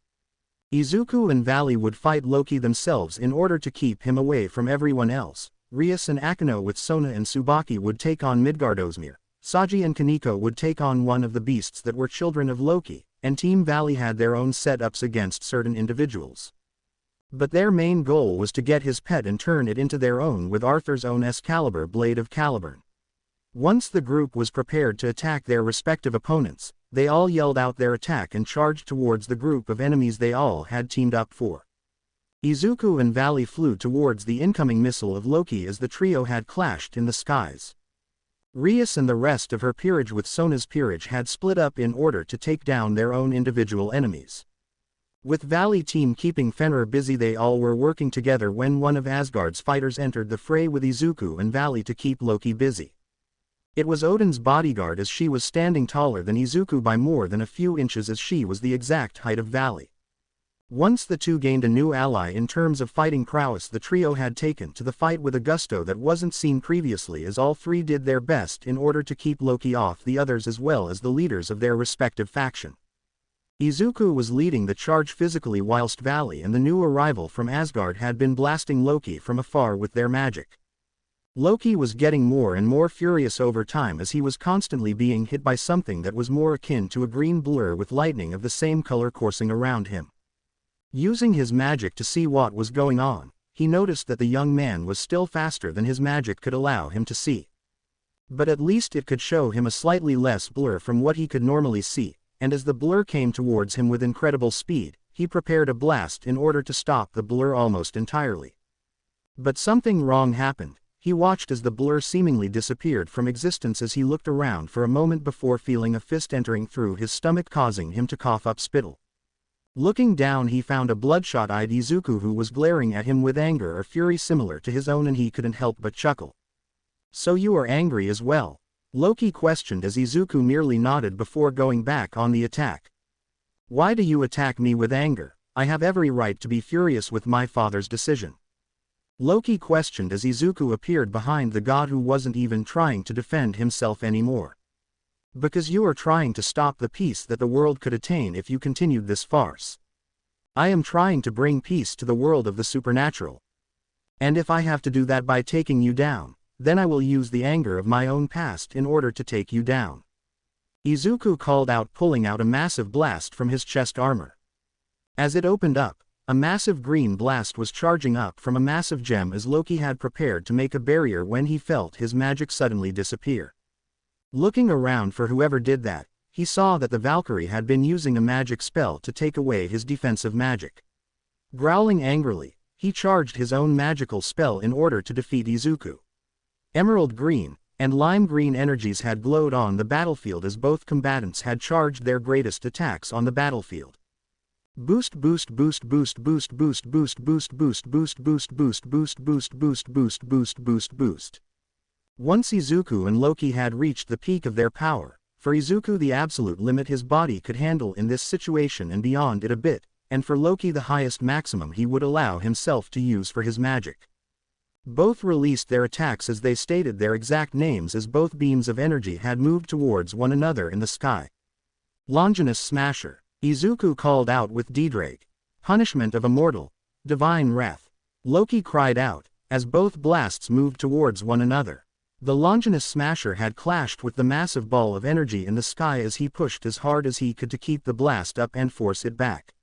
Izuku and Valley would fight Loki themselves in order to keep him away from everyone else. Rias and Akino with Sona and Tsubaki would take on Midgardosmir. Saji and Kaneko would take on one of the beasts that were children of Loki, and Team Valley had their own setups against certain individuals. But their main goal was to get his pet and turn it into their own with Arthur's own Excalibur blade of Caliburn. Once the group was prepared to attack their respective opponents, they all yelled out their attack and charged towards the group of enemies they all had teamed up for. Izuku and Valley flew towards the incoming missile of Loki as the trio had clashed in the skies. Rias and the rest of her peerage with Sona's peerage had split up in order to take down their own individual enemies. With Valley team keeping Fenrir busy, they all were working together when one of Asgard's fighters entered the fray with Izuku and Valley to keep Loki busy. It was Odin's bodyguard, as she was standing taller than Izuku by more than a few inches as she was the exact height of Valley. Once the two gained a new ally in terms of fighting prowess, the trio had taken to the fight with a gusto that wasn't seen previously, as all three did their best in order to keep Loki off the others as well as the leaders of their respective faction. Izuku was leading the charge physically, whilst Valley and the new arrival from Asgard had been blasting Loki from afar with their magic. Loki was getting more and more furious over time as he was constantly being hit by something that was more akin to a green blur with lightning of the same color coursing around him. Using his magic to see what was going on, he noticed that the young man was still faster than his magic could allow him to see. But at least it could show him a slightly less blur from what he could normally see, and as the blur came towards him with incredible speed, he prepared a blast in order to stop the blur almost entirely. But something wrong happened. He watched as the blur seemingly disappeared from existence as he looked around for a moment before feeling a fist entering through his stomach, causing him to cough up spittle. Looking down, he found a bloodshot-eyed Izuku who was glaring at him with anger or fury similar to his own, and he couldn't help but chuckle. "So you are angry as well?" Loki questioned as Izuku merely nodded before going back on the attack. "Why do you attack me with anger? I have every right to be furious with my father's decision." Loki questioned as Izuku appeared behind the god who wasn't even trying to defend himself anymore. "Because you are trying to stop the peace that the world could attain if you continued this farce. I am trying to bring peace to the world of the supernatural. And if I have to do that by taking you down, then I will use the anger of my own past in order to take you down." Izuku called out, pulling out a massive blast from his chest armor. As it opened up, a massive green blast was charging up from a massive gem as Loki had prepared to make a barrier when he felt his magic suddenly disappear. Looking around for whoever did that, he saw that the Valkyrie had been using a magic spell to take away his defensive magic. Growling angrily, he charged his own magical spell in order to defeat Izuku. Emerald green and lime green energies had glowed on the battlefield as both combatants had charged their greatest attacks on the battlefield. Boost boost boost boost boost boost boost boost boost boost boost boost boost boost boost boost boost boost boost. Once Izuku and Loki had reached the peak of their power, for Izuku the absolute limit his body could handle in this situation and beyond it a bit, and for Loki the highest maximum he would allow himself to use for his magic. Both released their attacks as they stated their exact names as both beams of energy had moved towards one another in the sky. Longinus Smasher, Izuku called out with D-Drake. Punishment of a mortal, divine wrath. Loki cried out, as both blasts moved towards one another. The Longinus Smasher had clashed with the massive ball of energy in the sky as he pushed as hard as he could to keep the blast up and force it back.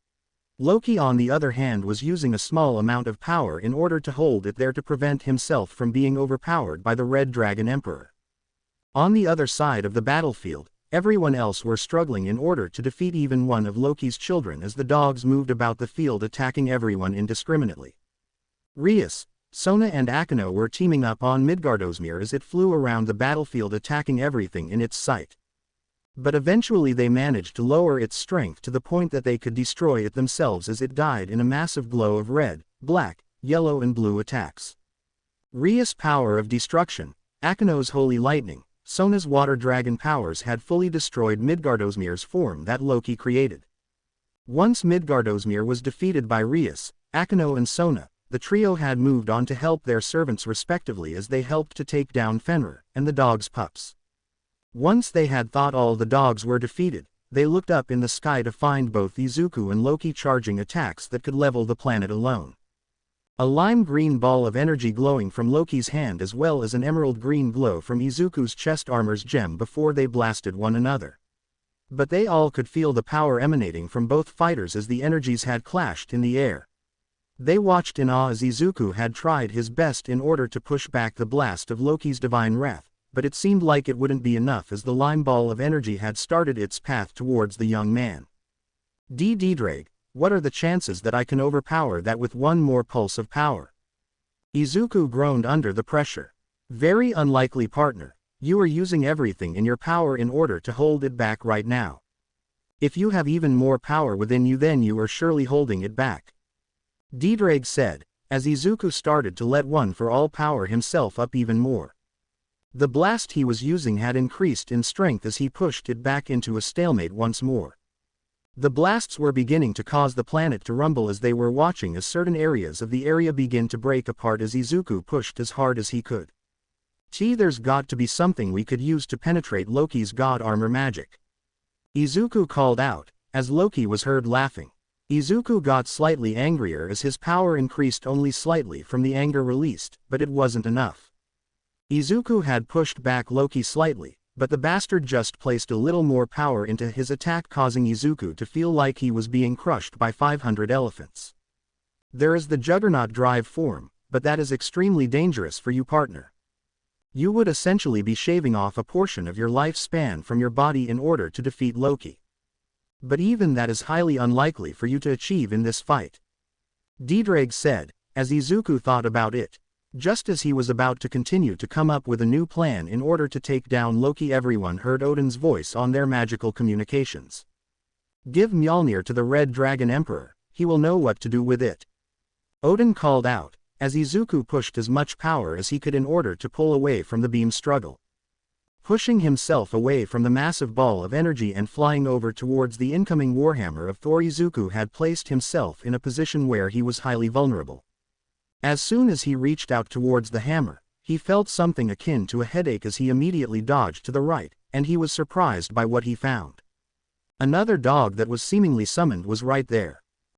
Loki on the other hand was using a small amount of power in order to hold it there to prevent himself from being overpowered by the Red Dragon Emperor. On the other side of the battlefield, everyone else were struggling in order to defeat even one of Loki's children as the dogs moved about the field attacking everyone indiscriminately. Rias, Sona and Akino were teaming up on Midgardosmir as it flew around the battlefield attacking everything in its sight. But eventually they managed to lower its strength to the point that they could destroy it themselves as it died in a massive glow of red, black, yellow and blue attacks. Rias' power of destruction, Akino's holy lightning, Sona's water dragon powers had fully destroyed Midgardosmir's form that Loki created. Once Midgardosmir was defeated by Rias, Akino and Sona, the trio had moved on to help their servants respectively as they helped to take down Fenrir and the dog's pups. Once they had thought all the dogs were defeated, they looked up in the sky to find both Izuku and Loki charging attacks that could level the planet alone. A lime green ball of energy glowing from Loki's hand as well as an emerald green glow from Izuku's chest armor's gem before they blasted one another. But they all could feel the power emanating from both fighters as the energies had clashed in the air. They watched in awe as Izuku had tried his best in order to push back the blast of Loki's divine wrath, but it seemed like it wouldn't be enough as the lime ball of energy had started its path towards the young man. D-Drake, what are the chances that I can overpower that with one more pulse of power? Izuku groaned under the pressure. Very unlikely, partner. You are using everything in your power in order to hold it back right now. If you have even more power within you, then you are surely holding it back. D-Drake said, as Izuku started to let one for all power himself up even more. The blast he was using had increased in strength as he pushed it back into a stalemate once more. The blasts were beginning to cause the planet to rumble as they were watching as certain areas of the area begin to break apart as Izuku pushed as hard as he could. There's got to be something we could use to penetrate Loki's god armor magic. Izuku called out, as Loki was heard laughing. Izuku got slightly angrier as his power increased only slightly from the anger released, but it wasn't enough. Izuku had pushed back Loki slightly, but the bastard just placed a little more power into his attack, causing Izuku to feel like he was being crushed by 500 elephants. There is the Juggernaut drive form, but that is extremely dangerous for you, partner. You would essentially be shaving off a portion of your lifespan from your body in order to defeat Loki. But even that is highly unlikely for you to achieve in this fight. D-Drake said, as Izuku thought about it. Just as he was about to continue to come up with a new plan in order to take down Loki, everyone heard Odin's voice on their magical communications. Give Mjolnir to the Red Dragon Emperor, he will know what to do with it. Odin called out, as Izuku pushed as much power as he could in order to pull away from the beam struggle. Pushing himself away from the massive ball of energy and flying over towards the incoming Warhammer of Thor, Izuku had placed himself in a position where he was highly vulnerable. As soon as he reached out towards the hammer, he felt something akin to a headache as he immediately dodged to the right, and he was surprised by what he found. Another dog that was seemingly summoned was right there.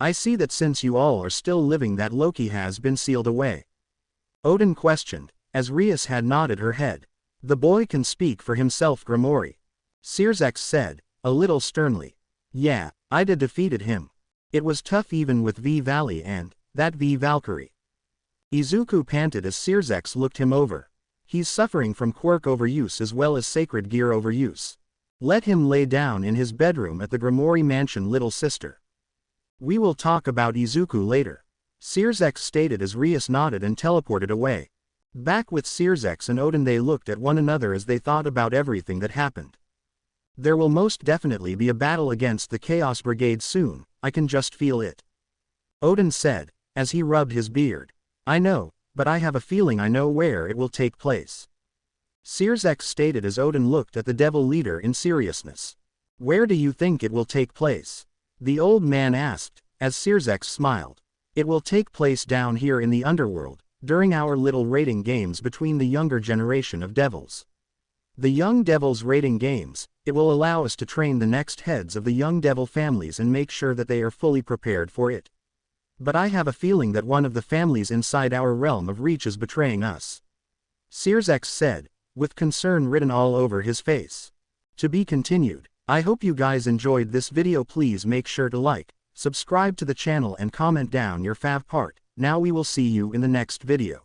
I see that since you all are still living that Loki has been sealed away. Odin questioned, as Rias had nodded her head. The boy can speak for himself, Grimori. Sirzex said, a little sternly. Yeah, I defeated him. It was tough even with V Valley and that V Valkyrie. Izuku panted as Sirzex looked him over. He's suffering from quirk overuse as well as sacred gear overuse. Let him lay down in his bedroom at the Grimori mansion, little sister. We will talk about Izuku later. Sirzex stated as Rias nodded and teleported away. Back with Sirzex and Odin, they looked at one another as they thought about everything that happened. There will most definitely be a battle against the Chaos Brigade soon, I can just feel it. Odin said, as he rubbed his beard. I know, but I have a feeling I know where it will take place. Sirzex stated as Odin looked at the devil leader in seriousness. Where do you think it will take place? The old man asked, as Sirzex smiled. It will take place down here in the underworld, during our little raiding games between the younger generation of devils. The young devils raiding games, it will allow us to train the next heads of the young devil families and make sure that they are fully prepared for it. But I have a feeling that one of the families inside our realm of reach is betraying us. Sirzex said, with concern written all over his face. To be continued. I hope you guys enjoyed this video. Please make sure to like, subscribe to the channel and comment down your fav part. Now we will see you in the next video.